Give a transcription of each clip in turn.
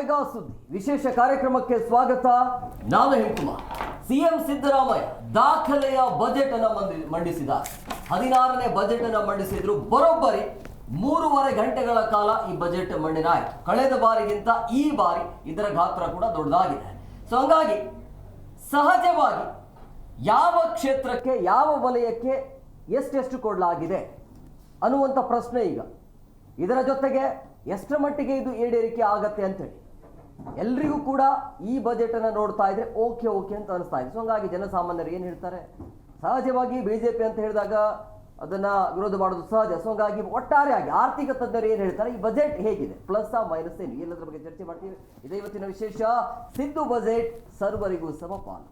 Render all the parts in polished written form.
Mega ಸುದ್ದಿ ವಿಶೇಷ ಕಾರ್ಯಕ್ರಮಕ್ಕೆ ಸ್ವಾಗತ. ನಾನು ಹೇಮಕುಮಾರ್. ಸಿಎಂ ಸಿದ್ದರಾಮಯ್ಯ ದಾಖಲೆಯ ಬಜೆಟ್ ಅನ್ನು ಮಂಡಿಸಿದ್ದಾರೆ. 16ನೇ ಬಜೆಟ್ ಅನ್ನು ಮಂಡಿಸಿದ್ರು. ಬರೋಬ್ಬರಿ 3.5 ಗಂಟೆಗಳ ಕಾಲ ಈ ಬಜೆಟ್ ಮಂಡನೆ ಆಯಿತು. ಕಳೆದ ಬಾರಿಗಿಂತ ಈ ಬಾರಿ ಇದರ ಗಾತ್ರ ಕೂಡ ದೊಡ್ಡದಾಗಿದೆ. ಸೊ ಹಂಗಾಗಿ ಸಹಜವಾಗಿ ಯಾವ ಕ್ಷೇತ್ರಕ್ಕೆ ಯಾವ ವಲಯಕ್ಕೆ ಎಷ್ಟೆಷ್ಟು ಕೊಡಲಾಗಿದೆ ಅನ್ನುವಂಥ ಪ್ರಶ್ನೆ ಈಗ. ಇದರ ಜೊತೆಗೆ ಎಷ್ಟರ ಮಟ್ಟಿಗೆ ಇದು ಈಡೇರಿಕೆ ಆಗತ್ತೆ ಅಂತೇಳಿ ಎಲ್ರಿಗೂ ಕೂಡ ಈ ಬಜೆಟ್ ಅನ್ನು ನೋಡ್ತಾ ಇದ್ರೆ ಓಕೆ ಅಂತ ಅನಿಸ್ತಾ ಇದೆ. ಸೊ ಹಂಗಾಗಿ ಜನಸಾಮಾನ್ಯರು ಏನು ಹೇಳ್ತಾರೆ, ಸಹಜವಾಗಿ ಬಿಜೆಪಿ ಅಂತ ಹೇಳಿದಾಗ ಅದನ್ನ ವಿರೋಧ ಮಾಡೋದು ಸಹಜ. ಸೊ ಹಂಗಾಗಿ ಒಟ್ಟಾರೆಯಾಗಿ ಆರ್ಥಿಕ ತಜ್ಞರು ಏನು ಹೇಳ್ತಾರೆ, ಈ ಬಜೆಟ್ ಹೇಗಿದೆ, ಪ್ಲಸ್ ಮೈನಸ್ ಏನು, ಎಲ್ಲದರ ಬಗ್ಗೆ ಚರ್ಚೆ ಮಾಡ್ತೀವಿ. ಇದೇ ಇವತ್ತಿನ ವಿಶೇಷ. ಸಿದ್ದು ಬಜೆಟ್ ಸರ್ವರಿಗೂ ಸಮಪಾಲು.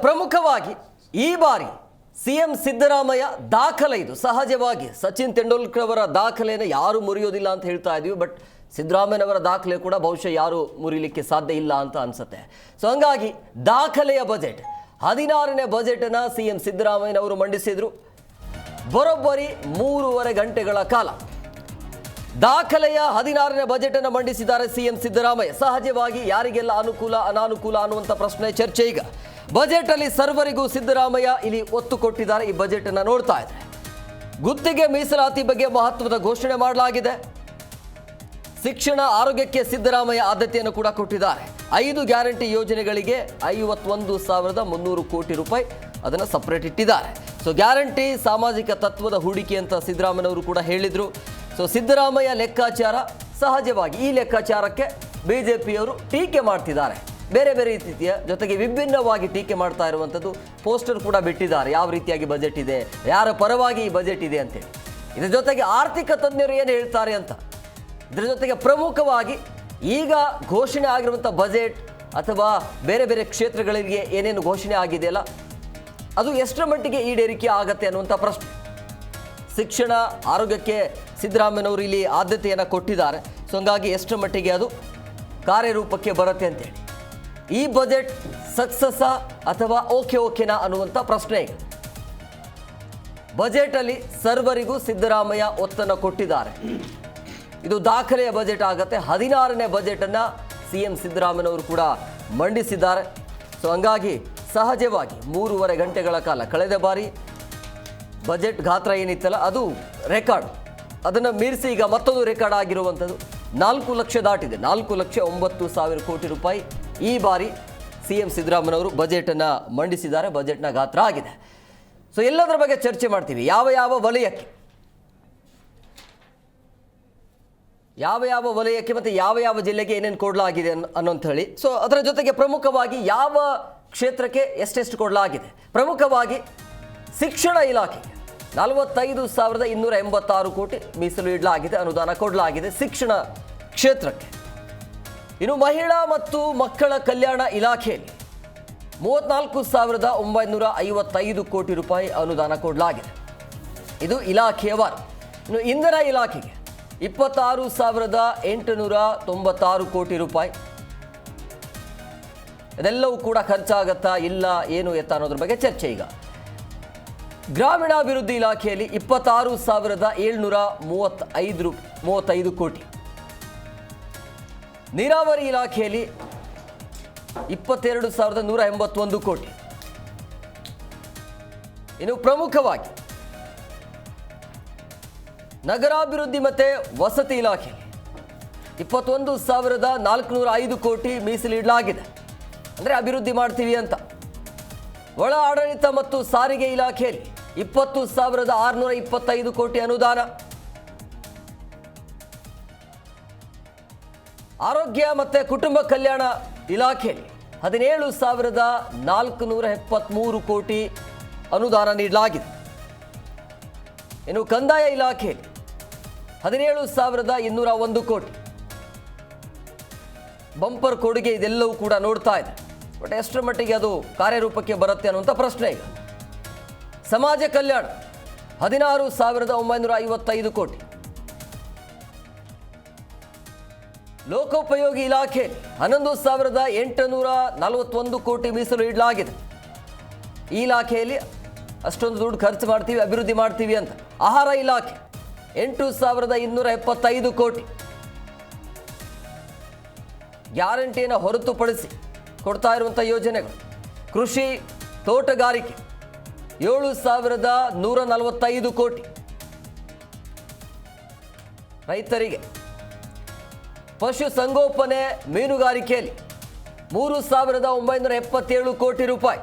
ಪ್ರಮುಖವಾಗಿ ಈ ಬಾರಿ ಸಿಎಂ ಸಿದ್ದರಾಮಯ್ಯ ದಾಖಲೆ ಇದು. ಸಹಜವಾಗಿ ಸಚಿನ್ ತೆಂಡೂಲ್ಕರ್ ಅವರ ದಾಖಲೆಯನ್ನು ಯಾರು ಮುರಿಯೋದಿಲ್ಲ ಅಂತ ಹೇಳ್ತಾ ಇದೀವಿ. ಬಟ್ ಸಿದ್ದರಾಮಯ್ಯನವರ ದಾಖಲೆ ಕೂಡ ಬಹುಶಃ ಯಾರು ಮುರಿಲಿಕ್ಕೆ ಸಾಧ್ಯ ಇಲ್ಲ ಅಂತ ಅನ್ಸುತ್ತೆ. ಸೊ ಹಂಗಾಗಿ ದಾಖಲೆಯ ಬಜೆಟ್ 16ನೇ ಬಜೆಟನ್ನು ಸಿಎಂ ಸಿದ್ದರಾಮಯ್ಯನವರು ಮಂಡಿಸಿದ್ರು. ಬರೋಬ್ಬರಿ 3.5 ಗಂಟೆಗಳ ಕಾಲ ದಾಖಲೆಯ 16ನೇ ಬಜೆಟ್ ಅನ್ನು ಮಂಡಿಸಿದ್ದಾರೆ ಸಿಎಂ ಸಿದ್ದರಾಮಯ್ಯ. ಸಹಜವಾಗಿ ಯಾರಿಗೆಲ್ಲ ಅನುಕೂಲ ಅನಾನುಕೂಲ ಅನ್ನುವಂಥ ಪ್ರಶ್ನೆ ಚರ್ಚೆ ಈಗ. ಬಜೆಟ್ ಅಲ್ಲಿ ಸರ್ವರಿಗೂ ಸಿದ್ದರಾಮಯ್ಯ ಇಲ್ಲಿ ಒತ್ತು ಕೊಟ್ಟಿದ್ದಾರೆ. ಈ ಬಜೆಟ್ ಅನ್ನು ನೋಡ್ತಾ ಇದ್ರೆ ಗುತ್ತಿಗೆ ಮೀಸಲಾತಿ ಬಗ್ಗೆ ಮಹತ್ವದ ಘೋಷಣೆ ಮಾಡಲಾಗಿದೆ. ಶಿಕ್ಷಣ ಆರೋಗ್ಯಕ್ಕೆ ಸಿದ್ದರಾಮಯ್ಯ ಆದ್ಯತೆಯನ್ನು ಕೂಡ ಕೊಟ್ಟಿದ್ದಾರೆ. 5 ಗ್ಯಾರಂಟಿ ಯೋಜನೆಗಳಿಗೆ 51,300 ಕೋಟಿ ರೂಪಾಯಿ ಅದನ್ನು ಸಪರೇಟ್ ಇಟ್ಟಿದ್ದಾರೆ. ಸೊ ಗ್ಯಾರಂಟಿ ಸಾಮಾಜಿಕ ತತ್ವದ ಹೂಡಿಕೆ ಅಂತ ಸಿದ್ದರಾಮಯ್ಯನವರು ಕೂಡ ಹೇಳಿದ್ರು. ಸೊ ಸಿದ್ದರಾಮಯ್ಯ ಲೆಕ್ಕಾಚಾರ, ಸಹಜವಾಗಿ ಈ ಲೆಕ್ಕಾಚಾರಕ್ಕೆ ಬಿಜೆಪಿಯವರು ಟೀಕೆ ಮಾಡ್ತಿದ್ದಾರೆ. ಬೇರೆ ಬೇರೆ ರೀತಿಯ ಜೊತೆಗೆ ವಿಭಿನ್ನವಾಗಿ ಟೀಕೆ ಮಾಡ್ತಾ ಇರುವಂಥದ್ದು ಪೋಸ್ಟರ್ ಕೂಡ ಬಿಟ್ಟಿದ್ದಾರೆ. ಯಾವ ರೀತಿಯಾಗಿ ಬಜೆಟ್ ಇದೆ, ಯಾರ ಪರವಾಗಿ ಈ ಬಜೆಟ್ ಇದೆ ಅಂತೇಳಿ. ಇದರ ಜೊತೆಗೆ ಆರ್ಥಿಕ ತಜ್ಞರು ಏನು ಹೇಳ್ತಾರೆ ಅಂತ, ಇದರ ಜೊತೆಗೆ ಪ್ರಮುಖವಾಗಿ ಈಗ ಘೋಷಣೆ ಆಗಿರುವಂಥ ಬಜೆಟ್ ಅಥವಾ ಬೇರೆ ಬೇರೆ ಕ್ಷೇತ್ರಗಳಿಗೆ ಏನೇನು ಘೋಷಣೆ ಆಗಿದೆಯಲ್ಲ ಅದು ಎಷ್ಟರ ಮಟ್ಟಿಗೆ ಈಡೇರಿಕೆ ಆಗತ್ತೆ ಅನ್ನುವಂಥ ಪ್ರಶ್ನೆ. ಶಿಕ್ಷಣ ಆರೋಗ್ಯಕ್ಕೆ ಸಿದ್ದರಾಮಯ್ಯನವರು ಇಲ್ಲಿ ಆದ್ಯತೆಯನ್ನು ಕೊಟ್ಟಿದ್ದಾರೆ. ಸೊ ಹಂಗಾಗಿ ಎಷ್ಟರ ಮಟ್ಟಿಗೆ ಅದು ಕಾರ್ಯರೂಪಕ್ಕೆ ಬರುತ್ತೆ ಅಂತೇಳಿ ಈ ಬಜೆಟ್ ಸಕ್ಸಸ್ಸಾ ಅಥವಾ ಓಕೆನಾ ಅನ್ನುವಂಥ ಪ್ರಶ್ನೆ ಈಗ. ಬಜೆಟಲ್ಲಿ ಸರ್ವರಿಗೂ ಸಿದ್ದರಾಮಯ್ಯ ಒತ್ತನ್ನು ಕೊಟ್ಟಿದ್ದಾರೆ. ಇದು ದಾಖಲೆಯ ಬಜೆಟ್ ಆಗುತ್ತೆ. 16ನೇ ಬಜೆಟನ್ನು ಸಿಎಂ ಸಿದ್ದರಾಮಯ್ಯನವರು ಕೂಡ ಮಂಡಿಸಿದ್ದಾರೆ. ಸೊ ಹಂಗಾಗಿ ಸಹಜವಾಗಿ 3.5 ಗಂಟೆಗಳ ಕಾಲ, ಕಳೆದ ಬಾರಿ ಬಜೆಟ್ ಗಾತ್ರ ಏನಿತ್ತಲ್ಲ ಅದು ರೆಕಾರ್ಡ್, ಅದನ್ನು ಮೀರಿಸಿ ಈಗ ಮತ್ತೊಂದು ರೆಕಾರ್ಡ್ ಆಗಿರುವಂಥದ್ದು 4 ಲಕ್ಷ ದಾಟಿದೆ. 4,09,000 ಕೋಟಿ ರೂಪಾಯಿ ಈ ಬಾರಿ ಸಿಎಂ ಸಿದ್ದರಾಮಯ್ಯನವರು ಬಜೆಟನ್ನು ಮಂಡಿಸಿದ್ದಾರೆ. ಬಜೆಟ್ನ ಗಾತ್ರ ಆಗಿದೆ. ಸೊ ಎಲ್ಲದರ ಬಗ್ಗೆ ಚರ್ಚೆ ಮಾಡ್ತೀವಿ. ಯಾವ ವಲಯಕ್ಕೆ ಮತ್ತು ಯಾವ ಜಿಲ್ಲೆಗೆ ಏನೇನು ಕೊಡಲಾಗಿದೆ ಅನ್ನೋಂತ ಹೇಳಿ. ಸೊ ಅದರ ಜೊತೆಗೆ ಪ್ರಮುಖವಾಗಿ ಯಾವ ಕ್ಷೇತ್ರಕ್ಕೆ ಎಷ್ಟೆಷ್ಟು ಕೊಡಲಾಗಿದೆ. ಪ್ರಮುಖವಾಗಿ ಶಿಕ್ಷಣ ಇಲಾಖೆಗೆ 45,286 ಕೋಟಿ ಮೀಸಲು ಇಡಲಾಗಿದೆ, ಅನುದಾನ ಕೊಡಲಾಗಿದೆ ಶಿಕ್ಷಣ ಕ್ಷೇತ್ರಕ್ಕೆ. ಇನ್ನು ಮಹಿಳಾ ಮತ್ತು ಮಕ್ಕಳ ಕಲ್ಯಾಣ ಇಲಾಖೆಯಲ್ಲಿ 34,955 ಕೋಟಿ ರೂಪಾಯಿ ಅನುದಾನ ಕೊಡಲಾಗಿದೆ. ಇದು ಇಲಾಖೆಯವಾರ. ಇನ್ನು ಇಂಧನ ಇಲಾಖೆಗೆ 26,896 ಕೋಟಿ ರೂಪಾಯಿ. ಇದೆಲ್ಲವೂ ಕೂಡ ಖರ್ಚಾಗತ್ತಾ ಇಲ್ಲ ಏನು ಎತ್ತ ಅನ್ನೋದ್ರ ಬಗ್ಗೆ ಚರ್ಚೆ ಈಗ. ಗ್ರಾಮೀಣಾಭಿವೃದ್ಧಿ ಇಲಾಖೆಯಲ್ಲಿ 26,735 ಕೋಟಿ. ನೀರಾವರಿ ಇಲಾಖೆಯಲ್ಲಿ 22,181 ಕೋಟಿ. ಇನ್ನು ಪ್ರಮುಖವಾಗಿ ನಗರಾಭಿವೃದ್ಧಿ ಮತ್ತು ವಸತಿ ಇಲಾಖೆಯಲ್ಲಿ 21,405 ಕೋಟಿ ಮೀಸಲಿಡಲಾಗಿದೆ. ಅಂದರೆ ಅಭಿವೃದ್ಧಿ ಮಾಡ್ತೀವಿ ಅಂತ. ಒಳ ಆಡಳಿತ ಮತ್ತು ಸಾರಿಗೆ ಇಲಾಖೆಯಲ್ಲಿ 20,625 ಕೋಟಿ ಅನುದಾನ. ಆರೋಗ್ಯ ಮತ್ತು ಕುಟುಂಬ ಕಲ್ಯಾಣ ಇಲಾಖೆಯಲ್ಲಿ 17,473 ಕೋಟಿ ಅನುದಾನ ನೀಡಲಾಗಿದೆ. ಇನ್ನು ಕಂದಾಯ ಇಲಾಖೆಯಲ್ಲಿ 17,201 ಕೋಟಿ. ಬಂಪರ್ ಕೊಡುಗೆ ಇದೆಲ್ಲವೂ ಕೂಡ ನೋಡ್ತಾ ಇದೆ. ಬಟ್ ಎಷ್ಟರ ಮಟ್ಟಿಗೆ ಅದು ಕಾರ್ಯರೂಪಕ್ಕೆ ಬರುತ್ತೆ ಅನ್ನುವಂಥ ಪ್ರಶ್ನೆ ಈಗ. ಸಮಾಜ ಕಲ್ಯಾಣ 16,955 ಕೋಟಿ. ಲೋಕೋಪಯೋಗಿ ಇಲಾಖೆ 11,841 ಕೋಟಿ ಮೀಸಲು ಇಡಲಾಗಿದೆ. ಈ ಇಲಾಖೆಯಲ್ಲಿ ಅಷ್ಟೊಂದು ದುಡ್ಡು ಖರ್ಚು ಮಾಡ್ತೀವಿ, ಅಭಿವೃದ್ಧಿ ಮಾಡ್ತೀವಿ ಅಂತ. ಆಹಾರ ಇಲಾಖೆ 8,275 ಕೋಟಿ ಗ್ಯಾರಂಟಿಯನ್ನು ಹೊರತುಪಡಿಸಿ ಕೊಡ್ತಾ ಇರುವಂಥ ಯೋಜನೆಗಳು. ಕೃಷಿ ತೋಟಗಾರಿಕೆ 7,145 ಕೋಟಿ ರೈತರಿಗೆ. ಪಶು ಸಂಗೋಪನೆ ಮೀನುಗಾರಿಕೆಯಲ್ಲಿ 3,977 ಕೋಟಿ ರೂಪಾಯಿ.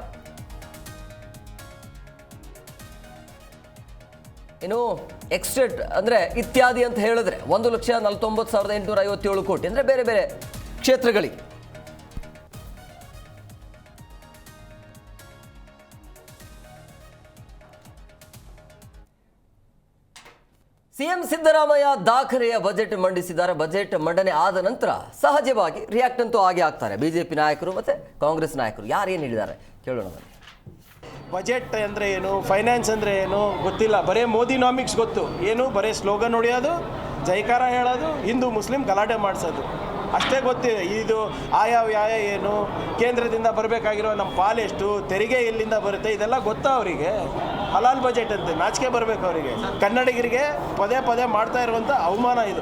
ಇನ್ನು ಎಕ್ಸ್ಟೆಟ್ ಅಂದರೆ ಇತ್ಯಾದಿ ಅಂತ ಹೇಳಿದ್ರೆ 1,49,857 ಕೋಟಿ ಅಂದರೆ ಬೇರೆ ಬೇರೆ ಕ್ಷೇತ್ರಗಳಿಗೆ. ಸಿಎಂ ಸಿದ್ದರಾಮಯ್ಯ ದಾಖಲೆಯ ಬಜೆಟ್ ಮಂಡಿಸಿದ್ದಾರೆ. ಬಜೆಟ್ ಮಂಡನೆ ಆದ ನಂತರ ಸಹಜವಾಗಿ ರಿಯಾಕ್ಟ್ ಅಂತೂ ಆಗೇ ಆಗ್ತಾರೆ ಬಿಜೆಪಿ ನಾಯಕರು ಮತ್ತು ಕಾಂಗ್ರೆಸ್ ನಾಯಕರು. ಯಾರೇನು ಹೇಳಿದ್ದಾರೆ ಕೇಳೋಣ. ಬಜೆಟ್ ಅಂದರೆ ಏನು, ಫೈನಾನ್ಸ್ ಅಂದರೆ ಏನು ಗೊತ್ತಿಲ್ಲ. ಬರೀ ಮೋದಿನಾಮಿಕ್ಸ್ ಗೊತ್ತು. ಏನು ಬರೀ ಸ್ಲೋಗನ್ ಹೊಡೆಯೋದು, ಜೈಕಾರ ಹೇಳೋದು, ಹಿಂದೂ ಮುಸ್ಲಿಂ ಗಲಾಟೆ ಮಾಡಿಸೋದು ಅಷ್ಟೇ ಗೊತ್ತಿದೆ. ಇದು ಆಯಾ ಏನು, ಕೇಂದ್ರದಿಂದ ಬರಬೇಕಾಗಿರೋ ನಮ್ಮ ಪಾಲೆಷ್ಟು, ತೆರಿಗೆ ಎಲ್ಲಿಂದ ಬರುತ್ತೆ ಇದೆಲ್ಲ ಗೊತ್ತಾ ಅವರಿಗೆ. ಹಲಾಲ್ ಬಜೆಟ್ ಅಂತೆ, ನಾಚಿಕೆ ಬರಬೇಕು ಅವರಿಗೆ. ಕನ್ನಡಿಗರಿಗೆ ಪದೇ ಪದೇ ಮಾಡ್ತಾ ಇರುವಂಥ ಅವಮಾನ ಇದು.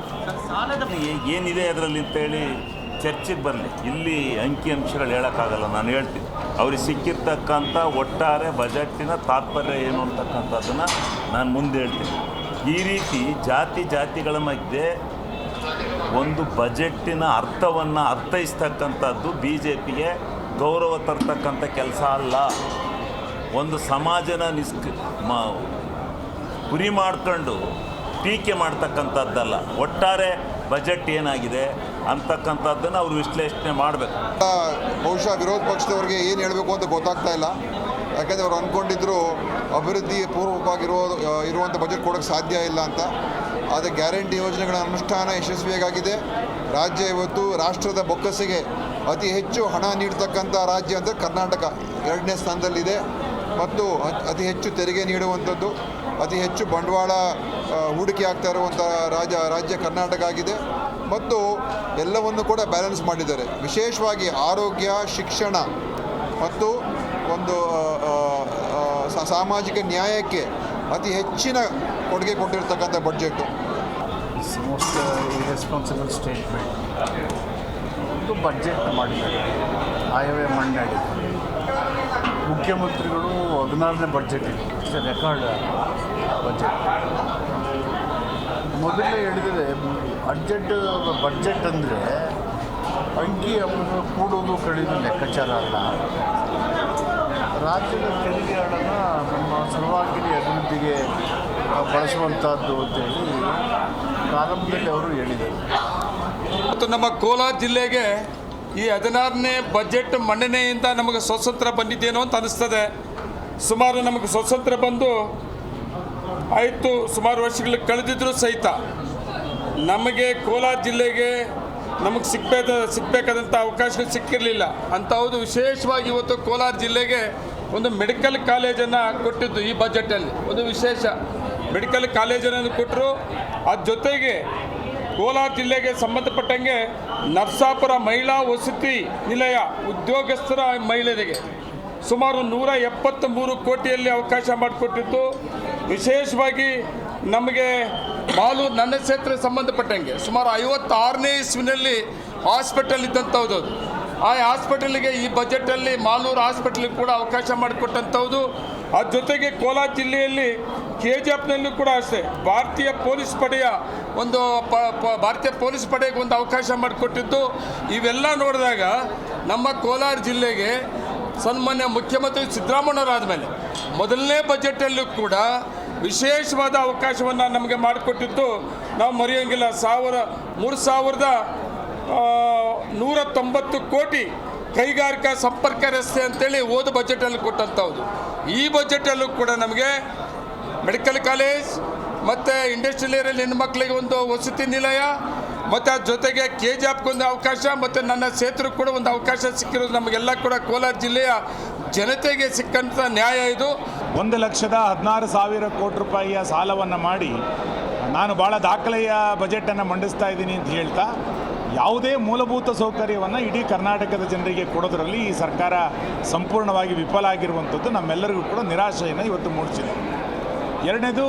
ಏನಿದೆ ಅದರಲ್ಲಿ ಅಂತೇಳಿ ಚರ್ಚೆಗೆ ಬರಲಿ. ಇಲ್ಲಿ ಅಂಕಿಅಂಶಗಳು ಹೇಳೋಕ್ಕಾಗಲ್ಲ. ನಾನು ಹೇಳ್ತೀನಿ, ಅವ್ರಿಗೆ ಸಿಕ್ಕಿರ್ತಕ್ಕಂಥ ಒಟ್ಟಾರೆ ಬಜೆಟ್ಟಿನ ತಾತ್ಪರ್ಯ ಏನು ಅಂತಕ್ಕಂಥದ್ದನ್ನು ನಾನು ಮುಂದೆ ಹೇಳ್ತೀನಿ. ಈ ರೀತಿ ಜಾತಿಗಳ ಮಧ್ಯೆ ಒಂದು ಬಜೆಟ್ಟಿನ ಅರ್ಥವನ್ನು ಅರ್ಥೈಸ್ತಕ್ಕಂಥದ್ದು ಬಿ ಜೆ ಪಿಗೆ ಗೌರವ ತರ್ತಕ್ಕಂಥ ಕೆಲಸ ಅಲ್ಲ. ಒಂದು ಸಮಾಜನ ಗುರಿ ಮಾಡ್ಕೊಂಡು ಟೀಕೆ ಮಾಡ್ತಕ್ಕಂಥದ್ದಲ್ಲ. ಒಟ್ಟಾರೆ ಬಜೆಟ್ ಏನಾಗಿದೆ ಅಂತಕ್ಕಂಥದ್ದನ್ನು ಅವರು ವಿಶ್ಲೇಷಣೆ ಮಾಡಬೇಕು. ಬಹುಶಃ ವಿರೋಧ ಪಕ್ಷದವ್ರಿಗೆ ಏನು ಹೇಳಬೇಕು ಅಂತ ಗೊತ್ತಾಗ್ತಾ ಇಲ್ಲ. ಯಾಕಂದರೆ ಅವ್ರು ಅಂದ್ಕೊಂಡಿದ್ರು ಅಭಿವೃದ್ಧಿ ಇರುವಂಥ ಬಜೆಟ್ ಕೊಡೋಕ್ಕೆ ಸಾಧ್ಯ ಇಲ್ಲ ಅಂತ. ಆದರೆ ಗ್ಯಾರಂಟಿ ಯೋಜನೆಗಳ ಅನುಷ್ಠಾನ ಯಶಸ್ವಿಯಾಗಿದೆ. ರಾಜ್ಯ ಇವತ್ತು ರಾಷ್ಟ್ರದ ಬೊಕ್ಕಸಿಗೆ ಅತಿ ಹೆಚ್ಚು ಹಣ ನೀಡ್ತಕ್ಕಂಥ ರಾಜ್ಯ ಅಂದರೆ ಕರ್ನಾಟಕ 2ನೇ ಸ್ಥಾನದಲ್ಲಿದೆ. ಮತ್ತು ಅತಿ ಹೆಚ್ಚು ತೆರಿಗೆ ನೀಡುವಂಥದ್ದು, ಅತಿ ಹೆಚ್ಚು ಬಂಡವಾಳ ಹೂಡಿಕೆ ಆಗ್ತಾ ಇರುವಂಥ ರಾಜ್ಯ ಕರ್ನಾಟಕ ಆಗಿದೆ. ಮತ್ತು ಎಲ್ಲವನ್ನು ಕೂಡ ಬ್ಯಾಲೆನ್ಸ್ ಮಾಡಿದ್ದಾರೆ. ವಿಶೇಷವಾಗಿ ಆರೋಗ್ಯ, ಶಿಕ್ಷಣ ಮತ್ತು ಒಂದು ಸಾಮಾಜಿಕ ನ್ಯಾಯಕ್ಕೆ ಅತಿ ಹೆಚ್ಚಿನ ಕೊಡುಗೆ ಕೊಟ್ಟಿರ್ತಕ್ಕಂಥ ಬಡ್ಜೆಟ್ಟು. Most irresponsible statement. ಒಂದು ಬಡ್ಜೆಟ್ ಮಾಡಿದ್ದಾರೆ, ಆಯವೇ ಮಂಡನೆ. ಮುಖ್ಯಮಂತ್ರಿಗಳು 16ನೇ ಬಡ್ಜೆಟ್ ಇದೆ, ರೆಕಾರ್ಡ್ ಬಜೆಟ್. ಮೊದಲೇ ಹೇಳಿದರೆ ಬಡ್ಜೆಟ್ ಅಂದರೆ ಅಂಕಿ ಅಂಶಗಳು ಕೂಡೋದು ಕಳೆದು ಲೆಕ್ಕಾಚಾರ ಅಲ್ಲ. ರಾಜ್ಯದ ತೆರಿಗೆ ಹಣನ ನಮ್ಮ ಸರ್ವಾಂಗೀಣ ಅಭಿವೃದ್ಧಿಗೆ ಬಳಸುವಂಥದ್ದು ಅಂತೇಳಿ ಪ್ರಾರಂಭದಲ್ಲಿ ಅವರು ಹೇಳಿದರು. ಮತ್ತು ನಮ್ಮ ಕೋಲಾರ ಜಿಲ್ಲೆಗೆ ಈ 16ನೇ ಬಜೆಟ್ ಮಂಡನೆಯಿಂದ ನಮಗೆ ಸ್ವಾತಂತ್ರ್ಯ ಬಂದಿದ್ದೇನೋ ಅಂತ ಅನಿಸ್ತದೆ. ಸುಮಾರು ನಮಗೆ ಸ್ವಾತಂತ್ರ್ಯ ಬಂದು ಆಯಿತು, ಸುಮಾರು ವರ್ಷಗಳು ಕಳೆದಿದ್ದರೂ ಸಹಿತ ನಮಗೆ ಕೋಲಾರ ಜಿಲ್ಲೆಗೆ ನಮಗೆ ಸಿಗಬೇಕಾದಂಥ ಅವಕಾಶಗಳು ಸಿಕ್ಕಿರಲಿಲ್ಲ ಅಂತ. ಹೌದು, ವಿಶೇಷವಾಗಿ ಇವತ್ತು ಕೋಲಾರ ಜಿಲ್ಲೆಗೆ ಒಂದು ಮೆಡಿಕಲ್ ಕಾಲೇಜನ್ನು ಕೊಟ್ಟಿದ್ದು ಈ ಬಜೆಟಲ್ಲಿ. ಒಂದು ವಿಶೇಷ ಮೆಡಿಕಲ್ ಕಾಲೇಜನ್ನು ಕೊಟ್ಟರು. ಅದ್ರ ಜೊತೆಗೆ ಕೋಲಾರ ಜಿಲ್ಲೆಗೆ ಸಂಬಂಧಪಟ್ಟಂಗೆ ನರ್ಸಾಪುರ ಮಹಿಳಾ ವಸತಿ ನಿಲಯ ಉದ್ಯೋಗಸ್ಥರ ಮಹಿಳೆಯರಿಗೆ ಸುಮಾರು 173 ಕೋಟಿಯಲ್ಲಿ ಅವಕಾಶ ಮಾಡಿಕೊಟ್ಟಿದ್ದು. ವಿಶೇಷವಾಗಿ ನಮಗೆ ನನ್ನ ಕ್ಷೇತ್ರ ಸಂಬಂಧಪಟ್ಟಂಗೆ ಸುಮಾರು 56ನೇ ಇಸ್ವಿನಲ್ಲಿ ಹಾಸ್ಪಿಟಲ್ ಇದ್ದಂಥದ್ದು. ಆ ಹಾಸ್ಪಿಟಲ್ಗೆ ಈ ಬಜೆಟಲ್ಲಿ ಮಾಲೂರು ಹಾಸ್ಪಿಟಲ್ಗೆ ಕೂಡ ಅವಕಾಶ ಮಾಡಿಕೊಟ್ಟಂಥದ್ದು. ಅದ್ರ ಜೊತೆಗೆ ಕೋಲಾರ ಜಿಲ್ಲೆಯಲ್ಲಿ KGFನಲ್ಲೂ ಕೂಡ ಅಷ್ಟೇ ಭಾರತೀಯ ಪೊಲೀಸ್ ಪಡೆಯ ಭಾರತೀಯ ಪೊಲೀಸ್ ಪಡೆಗೆ ಒಂದು ಅವಕಾಶ ಮಾಡಿಕೊಟ್ಟಿದ್ದು. ಇವೆಲ್ಲ ನೋಡಿದಾಗ ನಮ್ಮ ಕೋಲಾರ ಜಿಲ್ಲೆಗೆ ಸನ್ಮಾನ್ಯ ಮುಖ್ಯಮಂತ್ರಿ ಸಿದ್ದರಾಮಯ್ಯರಾದ ಮೇಲೆ ಮೊದಲನೇ ಬಜೆಟಲ್ಲೂ ಕೂಡ ವಿಶೇಷವಾದ ಅವಕಾಶವನ್ನು ನಮಗೆ ಮಾಡಿಕೊಟ್ಟಿದ್ದು ನಾವು ಮರೆಯೋಂಗಿಲ್ಲ. 3,190 ಕೋಟಿ ಕೈಗಾರಿಕಾ ಸಂಪರ್ಕ ರಸ್ತೆ ಅಂತೇಳಿ ಹೋದ ಬಜೆಟಲ್ಲಿ ಕೊಟ್ಟಂಥದ್ದು. ಈ ಬಜೆಟಲ್ಲೂ ಕೂಡ ನಮಗೆ ಮೆಡಿಕಲ್ ಕಾಲೇಜ್ ಮತ್ತು ಇಂಡಸ್ಟ್ರಿಯಲ್ ಏರಿಯಲ್ಲಿ ಹೆಣ್ಮಕ್ಳಿಗೆ ಒಂದು ವಸತಿ ನಿಲಯ ಮತ್ತು ಅದ್ರ ಜೊತೆಗೆ KGFಗೊಂದು ಅವಕಾಶ ಮತ್ತು ನನ್ನ ಕ್ಷೇತ್ರಕ್ಕೆ ಕೂಡ ಒಂದು ಅವಕಾಶ ಸಿಕ್ಕಿರೋದು ನಮಗೆಲ್ಲ ಕೂಡ ಕೋಲಾರ ಜಿಲ್ಲೆಯ ಜನತೆಗೆ ಸಿಕ್ಕಂಥ ನ್ಯಾಯ ಇದು. 1,16,000 ಕೋಟಿ ರೂಪಾಯಿಯ ಸಾಲವನ್ನು ಮಾಡಿ ನಾನು ಭಾಳ ದಾಖಲೆಯ ಬಜೆಟನ್ನು ಮಂಡಿಸ್ತಾ ಇದ್ದೀನಿ ಅಂತ ಹೇಳ್ತಾ ಯಾವುದೇ ಮೂಲಭೂತ ಸೌಕರ್ಯವನ್ನು ಇಡೀ ಕರ್ನಾಟಕದ ಜನರಿಗೆ ಕೊಡೋದರಲ್ಲಿ ಈ ಸರ್ಕಾರ ಸಂಪೂರ್ಣವಾಗಿ ವಿಫಲ ಆಗಿರುವಂಥದ್ದು ನಮ್ಮೆಲ್ಲರಿಗೂ ಕೂಡ ನಿರಾಶೆಯನ್ನು ಇವತ್ತು ಮೂಡಿಸಿದೆ. ಎರಡನೇದು,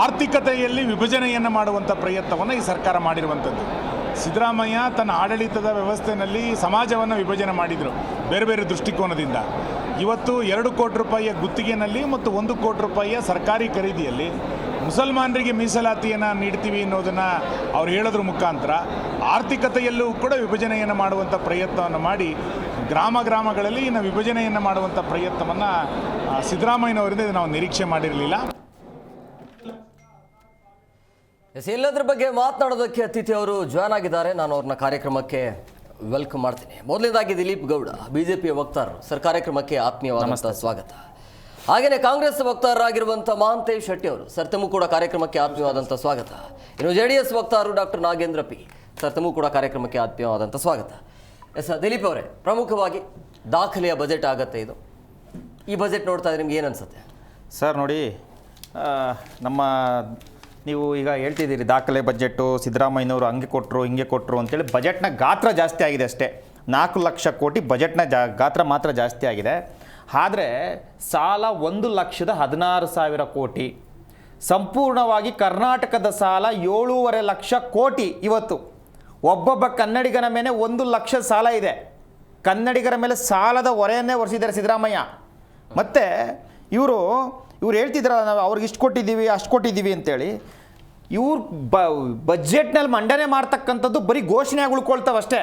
ಆರ್ಥಿಕತೆಯಲ್ಲಿ ವಿಭಜನೆಯನ್ನು ಮಾಡುವಂಥ ಪ್ರಯತ್ನವನ್ನು ಈ ಸರ್ಕಾರ ಮಾಡಿರುವಂಥದ್ದು. ಸಿದ್ದರಾಮಯ್ಯ ತನ್ನ ಆಡಳಿತದ ವ್ಯವಸ್ಥೆಯಲ್ಲಿ ಸಮಾಜವನ್ನು ವಿಭಜನೆ ಮಾಡಿದರು ಬೇರೆ ಬೇರೆ ದೃಷ್ಟಿಕೋನದಿಂದ. ಇವತ್ತು 2 ಕೋಟಿ ರೂಪಾಯಿಯ ಗುತ್ತಿಗೆಯಲ್ಲಿ ಮತ್ತು 1 ಕೋಟಿ ರೂಪಾಯಿಯ ಸರ್ಕಾರಿ ಖರೀದಿಯಲ್ಲಿ ಮುಸಲ್ಮಾನರಿಗೆ ಮೀಸಲಾತಿಯನ್ನು ನೀಡ್ತೀವಿ ಅನ್ನೋದನ್ನು ಅವ್ರು ಹೇಳೋದ್ರ ಮುಖಾಂತರ ಆರ್ಥಿಕತೆಯಲ್ಲೂ ಕೂಡ ವಿಭಜನೆಯನ್ನು ಮಾಡುವಂಥ ಪ್ರಯತ್ನವನ್ನು ಮಾಡಿ ಗ್ರಾಮಗಳಲ್ಲಿ ಇನ್ನು ವಿಭಜನೆಯನ್ನು ಮಾಡುವಂಥ ಪ್ರಯತ್ನವನ್ನು ಸಿದ್ದರಾಮಯ್ಯನವರಿಂದ ನಾವು ನಿರೀಕ್ಷೆ ಮಾಡಿರಲಿಲ್ಲ. ಎಲ್ಲದರ ಬಗ್ಗೆ ಮಾತನಾಡೋದಕ್ಕೆ ಅತಿಥಿ ಅವರು ಜಾಯ್ನ್ ಆಗಿದ್ದಾರೆ. ನಾನು ಅವ್ರನ್ನ ಕಾರ್ಯಕ್ರಮಕ್ಕೆ ವೆಲ್ಕಮ್ ಮಾಡ್ತೀನಿ. ಮೊದಲನೇದಾಗಿ ದಿಲೀಪ್ ಗೌಡ, ಬಿಜೆಪಿಯ ವಕ್ತಾರರು, ಸರ್ ಕಾರ್ಯಕ್ರಮಕ್ಕೆ ಆತ್ಮೀಯವಾದಂಥ ಸ್ವಾಗತ. ಹಾಗೆಯೇ ಕಾಂಗ್ರೆಸ್ ವಕ್ತಾರರಾಗಿರುವಂಥ ಮಹಾಂತೇಶ್ ಶೆಟ್ಟಿ ಅವರು, ಸರ್ ತಮಗೂ ಕೂಡ ಕಾರ್ಯಕ್ರಮಕ್ಕೆ ಆತ್ಮೀಯವಾದಂಥ ಸ್ವಾಗತ. ಇನ್ನು JDS ವಕ್ತಾರರು ಡಾಕ್ಟರ್ ನಾಗೇಂದ್ರ ಪಿ, ಸರ್ ತಮಗೂ ಕೂಡ ಕಾರ್ಯಕ್ರಮಕ್ಕೆ ಆತ್ಮೀಯವಾದಂಥ ಸ್ವಾಗತ. ಎಸ್ ದಿಲೀಪ್ ಅವರೇ, ಪ್ರಮುಖವಾಗಿ ದಾಖಲೆಯ ಬಜೆಟ್ ಆಗುತ್ತೆ ಇದು. ಈ ಬಜೆಟ್ ನೋಡ್ತಾ ಇದ್ರೆ ನಿಮ್ಗೆ ಏನು ಅನ್ಸುತ್ತೆ ಸರ್? ನೋಡಿ, ನೀವು ಈಗ ಹೇಳ್ತಿದ್ದೀರಿ ದಾಖಲೆ ಬಜೆಟ್ಟು, ಸಿದ್ದರಾಮಯ್ಯನವರು ಹಂಗೆ ಕೊಟ್ಟರು ಹಿಂಗೆ ಕೊಟ್ಟರು ಅಂತೇಳಿ. ಬಜೆಟ್ನ ಗಾತ್ರ ಜಾಸ್ತಿ ಆಗಿದೆ ಅಷ್ಟೇ. 4 ಲಕ್ಷ ಕೋಟಿ ಬಜೆಟ್ನ ಗಾತ್ರ ಮಾತ್ರ ಜಾಸ್ತಿ ಆಗಿದೆ. ಆದರೆ ಸಾಲ 1,16,000 ಕೋಟಿ. ಸಂಪೂರ್ಣವಾಗಿ ಕರ್ನಾಟಕದ ಸಾಲ 7.5 ಲಕ್ಷ ಕೋಟಿ. ಇವತ್ತು ಒಬ್ಬೊಬ್ಬ ಕನ್ನಡಿಗನ ಮೇಲೆ 1 ಲಕ್ಷ ಸಾಲ ಇದೆ. ಕನ್ನಡಿಗರ ಮೇಲೆ ಸಾಲದ ಹೊರೆಯನ್ನೇ ಹೊರಿಸಿದ್ದಾರೆ ಸಿದ್ದರಾಮಯ್ಯ. ಮತ್ತು ಇವರು ಹೇಳ್ತಿದ್ರಲ್ಲ, ನಾವು ಅವ್ರಿಗೆ ಇಷ್ಟು ಕೊಟ್ಟಿದ್ದೀವಿ ಅಷ್ಟು ಕೊಟ್ಟಿದ್ದೀವಿ ಅಂತೇಳಿ. ಇವ್ರು ಬಜೆಟ್ನಲ್ಲಿ ಮಂಡನೆ ಮಾಡ್ತಕ್ಕಂಥದ್ದು ಬರೀ ಘೋಷಣೆಯಾಗಿ ಉಳ್ಕೊಳ್ತಾವಷ್ಟೇ.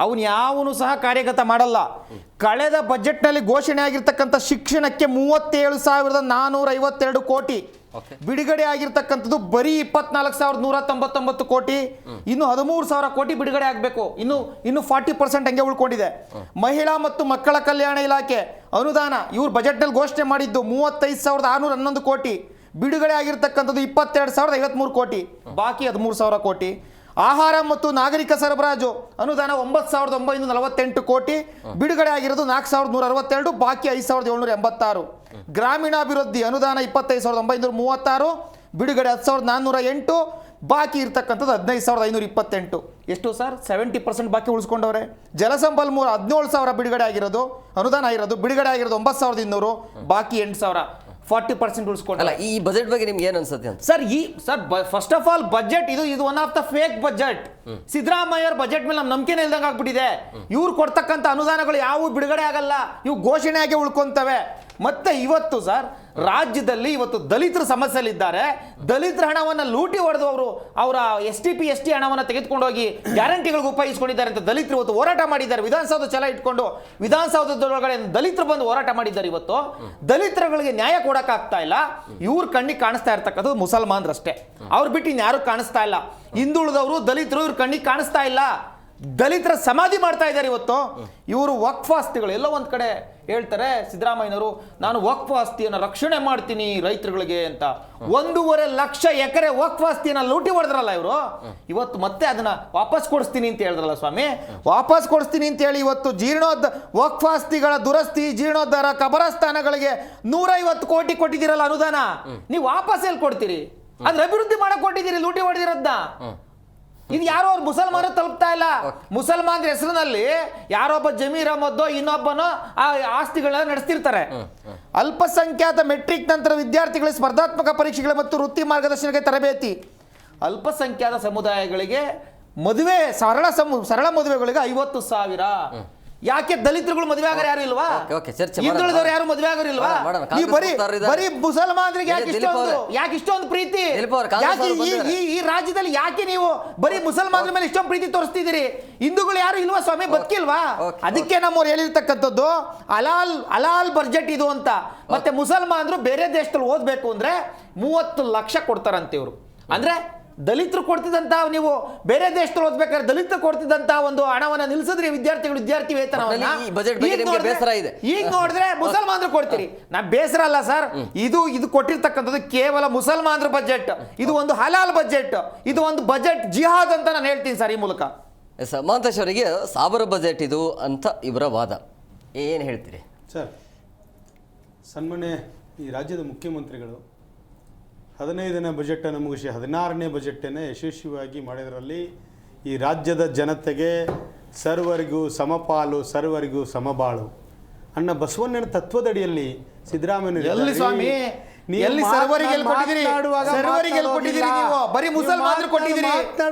ಅವನು ಯಾವನು ಸಹ ಕಾರ್ಯಗತ ಮಾಡಲ್ಲ. ಕಳೆದ ಬಜೆಟ್ನಲ್ಲಿ ಘೋಷಣೆ ಆಗಿರ್ತಕ್ಕಂಥ ಶಿಕ್ಷಣಕ್ಕೆ 37,452 ಕೋಟಿ ಬಿಡುಗಡೆ ಆಗಿರ್ತಕ್ಕಂಥದ್ದು ಬರೀ 24,199 ಕೋಟಿ. ಇನ್ನು 13,000 ಕೋಟಿ ಬಿಡುಗಡೆ ಆಗಬೇಕು. ಇನ್ನು 40% ಹಂಗೆ ಉಳ್ಕೊಂಡಿದೆ. ಮಹಿಳಾ ಮತ್ತು ಮಕ್ಕಳ ಕಲ್ಯಾಣ ಇಲಾಖೆ ಅನುದಾನ ಇವ್ರು ಬಜೆಟ್ನಲ್ಲಿ ಘೋಷಣೆ ಮಾಡಿದ್ದು 35,611 ಕೋಟಿ. ಬಿಡುಗಡೆ ಆಗಿರ್ತಕ್ಕಂಥದ್ದು 22,053 ಕೋಟಿ, ಬಾಕಿ 13,000 ಕೋಟಿ. ಆಹಾರ ಮತ್ತು ನಾಗರಿಕ ಸರಬರಾಜು ಅನುದಾನ 9,948 ಕೋಟಿ. ಬಿಡುಗಡೆ ಆಗಿರೋದು 4,162, ಬಾಕಿ 5,786. ಗ್ರಾಮೀಣಾಭಿವೃದ್ಧಿ ಅನುದಾನ 25,936, ಬಿಡುಗಡೆ 10,408, ಬಾಕಿ ಇರ್ತಕ್ಕಂಥದ್ದು 15,528. ಎಷ್ಟು ಸರ್? 70% ಬಾಕಿ ಉಳಿಸ್ಕೊಂಡವ್ರೆ. ಜಲಸಂಪನ್ಮೂಲ 17,000 ಬಿಡುಗಡೆ ಆಗಿರೋದು, ಅನುದಾನ ಆಗಿರೋದು. ಬಿಡುಗಡೆ ಆಗಿರೋದು 9,200, ಬಾಕಿ 8,000, 40% ಉಳಿಸ್ಕೊಂಡಲ್ಲ. ಈ ಬಜೆಟ್ ಬಗ್ಗೆ ನಿಮ್ಗೆ ಏನು ಅನ್ಸುತ್ತೆ ಅಂತ sir? First of all budget ಇದು one of the fake budget. Siddaramaiah budget ಮೇಲೆ ನಮ್ಮ ನಂಬಿಕೆನೇ ಇಲ್ದಂಗೆ ಆಗ್ಬಿಟ್ಟಿದೆ. ಇವ್ರು ಕೊಡ್ತಕ್ಕಂಥ ಅನುದಾನಗಳು ಯಾವುವು ಬಿಡುಗಡೆ ಆಗಲ್ಲ, ಇವು ಘೋಷಣೆಯಾಗಿ ಉಳ್ಕೊಂತವೆ. ಮತ್ತೆ ಇವತ್ತು ಸರ್ ರಾಜ್ಯದಲ್ಲಿ ಇವತ್ತು ದಲಿತರ ಸಮಸ್ಯೆಲಿದ್ದಾರೆ. ದಲಿತರ ಹಣವನ್ನು ಲೂಟಿ ಹೊಡೆದವರು ಅವರ STP ST ಹಣವನ್ನು ತೆಗೆದುಕೊಂಡೋಗಿ ಗ್ಯಾರಂಟಿಗಳಿಗೆ ಉಪಯೋಗಿಸಿಕೊಂಡಿದ್ದಾರೆ ಅಂತ ದಲಿತರು ಇವತ್ತು ಹೋರಾಟ ಮಾಡಿದ್ದಾರೆ. ವಿಧಾನಸೌಧ ಛಲ ಇಟ್ಕೊಂಡು ವಿಧಾನಸೌಧದೊಳಗಡೆ ದಲಿತರು ಬಂದು ಹೋರಾಟ ಮಾಡಿದ್ದಾರೆ. ಇವತ್ತು ದಲಿತರುಗಳಿಗೆ ನ್ಯಾಯ ಕೊಡೋಕ್ಕಾಗ್ತಾ ಇಲ್ಲ. ಇವ್ರ ಕಣ್ಣಿಗೆ ಕಾಣಿಸ್ತಾ ಇರ್ತಕ್ಕಂಥದ್ದು ಮುಸಲ್ಮಾನರಷ್ಟೇ. ಅವ್ರು ಬಿಟ್ಟು ಇನ್ಯಾರು ಕಾಣಿಸ್ತಾ ಇಲ್ಲ. ಹಿಂದುಳಿದವರು ದಲಿತರು ಇವ್ರ ಕಣ್ಣಿಗೆ ಕಾಣಿಸ್ತಾ ಇಲ್ಲ. ದಲಿತರ ಸಮಾಧಿ ಮಾಡ್ತಾ ಇದ್ದಾರೆ ಇವತ್ತು. ಇವರು ವಕ್ಫ್ ಆಸ್ತಿಗಳು ಎಲ್ಲೋ ಒಂದು ಕಡೆ ಹೇಳ್ತಾರೆ ಸಿದ್ದರಾಮಯ್ಯನವರು, ನಾನು ವಕ್ಫ್ ಆಸ್ತಿಯನ್ನು ರಕ್ಷಣೆ ಮಾಡ್ತೀನಿ ರೈತರುಗಳಿಗೆ ಅಂತ. 1.5 ಲಕ್ಷ ಎಕರೆ ವಕ್ಫ್ ಆಸ್ತಿಯನ್ನು ಲೂಟಿ ಹೊಡೆದ್ರಲ್ಲ ಇವರು. ಇವತ್ತು ಮತ್ತೆ ಅದನ್ನ ವಾಪಸ್ ಕೊಡಿಸ್ತೀನಿ ಅಂತ ಹೇಳಿದ್ರಲ್ಲ ಸ್ವಾಮಿ. ವಾಪಸ್ ಕೊಡಿಸ್ತೀನಿ ಅಂತ ಹೇಳಿ ಇವತ್ತು ವಕ್ಫ್ ಆಸ್ತಿಗಳ ದುರಸ್ತಿ, ಜೀರ್ಣೋದ್ಧಾರ, ಕಬರಸ್ಥಾನಗಳಿಗೆ 150 ಕೋಟಿ ಕೊಟ್ಟಿದ್ದೀರಲ್ಲ ಅನುದಾನ. ನೀವು ವಾಪಸ್ ಎಲ್ಲಿ ಕೊಡ್ತೀರಿ? ಅದ್ರ ಅಭಿವೃದ್ಧಿ ಮಾಡಕ್ ಕೊಟ್ಟಿದ್ದೀರಿ, ಲೂಟಿ ಹೊಡೆದಿರೋದ್ನ. ಇದು ಯಾರೋ ಅವ್ರು ಮುಸಲ್ಮಾನರು ತಲುಪ್ತಾ ಇಲ್ಲ. ಮುಸಲ್ಮಾನರ ಹೆಸರಿನಲ್ಲಿ ಯಾರೊಬ್ಬ ಜಮೀರ್ ಅಹಮದ್ ಇನ್ನೊಬ್ಬನೋ ಆ ಆಸ್ತಿಗಳನ್ನ ನಡೆಸ್ತಿರ್ತಾರೆ. ಅಲ್ಪಸಂಖ್ಯಾತ ಮೆಟ್ರಿಕ್ ನಂತರ ವಿದ್ಯಾರ್ಥಿಗಳಿಗೆ ಸ್ಪರ್ಧಾತ್ಮಕ ಪರೀಕ್ಷೆಗಳ ಮತ್ತು ವೃತ್ತಿ ಮಾರ್ಗದರ್ಶನಕ್ಕೆ ತರಬೇತಿ. ಅಲ್ಪಸಂಖ್ಯಾತ ಸಮುದಾಯಗಳಿಗೆ ಮದುವೆ, ಸರಳ ಮದುವೆಗಳಿಗೆ 50,000. ಯಾಕೆ ದಲಿತರುಗಳು ಮದುವೆ ಆಗೋರು ಯಾರು ಇಲ್ವಾ? ಹಿಂದುಳಿದವರು ಯಾರು ಮದುವೆ ಆಗೋರು ಇಲ್ವಾ? ನೀವು ಬರೀ ಮುಸಲ್ಮಾನರಿಗೆ ಯಾಕೆ ಇಷ್ಟೊಂದು ಪ್ರೀತಿ? ಈ ರಾಜ್ಯದಲ್ಲಿ ಯಾಕೆ ನೀವು ಬರೀ ಮುಸಲ್ಮಾನರ ಮೇಲೆ ಇಷ್ಟೊಂದು ಪ್ರೀತಿ ತೋರಿಸ್ತಿದ್ದೀರಿ? ಹಿಂದೂಗಳು ಯಾರು ಇಲ್ವಾ ಸ್ವಾಮಿ? ಬದುಕಿಲ್ವಾ? ಅದಕ್ಕೆ ನಮ್ಮವ್ರು ಹೇಳಿರ್ತಕ್ಕಂಥದ್ದು ಅಲಾಲ್ ಬಜೆಟ್ ಇದು ಅಂತ. ಮತ್ತೆ ಮುಸಲ್ಮಾನರು ಬೇರೆ ದೇಶದಲ್ಲಿ ಓದ್ಬೇಕು ಅಂದ್ರೆ 30 ಲಕ್ಷ ಕೊಡ್ತಾರಂತೆ ಇವರು. ಅಂದ್ರೆ ದಲಿತರು ಕೊಡ್ತಿದ್ದಂತ, ನೀವು ಬೇರೆ ದೇಶದಲ್ಲಿ ಓದ್ಬೇಕಾದ್ರೆ ದಲಿತರು ಕೊಡ್ತಿದ್ದಂತ ಒಂದು ಹಣವನ್ನ ನಿಲ್ಸಿದ್ರಿ ವಿದ್ಯಾರ್ಥಿ ವೇತನವನ್ನ. ಈಗ ನೋಡಿದ್ರೆ ಮುಸಲ್ಮಾನರು ಕೊಡ್ತೀರಿ. ನಾ ಬೇಸರ ಅಲ್ಲ ಸರ್, ಇದು ಕೊಟ್ಟಿರ್ತಕ್ಕಂಥದ್ದು ಕೇವಲ ಮುಸಲ್ಮಾನರ ಬಜೆಟ್. ಇದು ಒಂದು ಹಲಾಲ್ ಬಜೆಟ್, ಇದು ಒಂದು ಬಜೆಟ್ ಜಿಹಾದ್ ಅಂತ ನಾನು ಹೇಳ್ತೀನಿ ಸರ್ ಈ ಮೂಲಕ. ಮಹಾಂತೇಶ್ ಅವರಿಗೆ ಸಾಬರ ಬಜೆಟ್ ಇದು ಅಂತ ಇವರ ವಾದ, ಏನು ಹೇಳ್ತೀರಿ ಸರ್? ಸನ್ಮಾನ್ಯ ಈ ರಾಜ್ಯದ ಮುಖ್ಯಮಂತ್ರಿಗಳು 15ನೇ ಬಜೆಟನ್ನು ಮುಗಿಸಿ 16ನೇ ಬಜೆಟನ್ನು ಯಶಸ್ವಿಯಾಗಿ ಮಾಡಿದರಲ್ಲಿ ಈ ರಾಜ್ಯದ ಜನತೆಗೆ ಸರ್ವರಿಗೂ ಸಮಪಾಲು ಸರ್ವರಿಗೂ ಸಮಬಾಳು ಅಣ್ಣ ಬಸವಣ್ಣನ ತತ್ವದಡಿಯಲ್ಲಿ ಸಿದ್ದರಾಮಯ್ಯ ಎಲ್ಲಿ ಸ್ವಾಮಿ ಎಲ್ಲಿ ಸರ್ವರಿಗೆ ಎಲ್ಲಿ ಕೊಟ್ಟಿದ್ದೀರಿ ಸರ್ವರಿಗೆ ಎಲ್ಲಿ ಕೊಟ್ಟಿದ್ದೀರಿ ನೀವು ಬರೀ ಮುಸಲ್ಮಾನರು ಕೊಟ್ಟಿದ್ದೀರಿ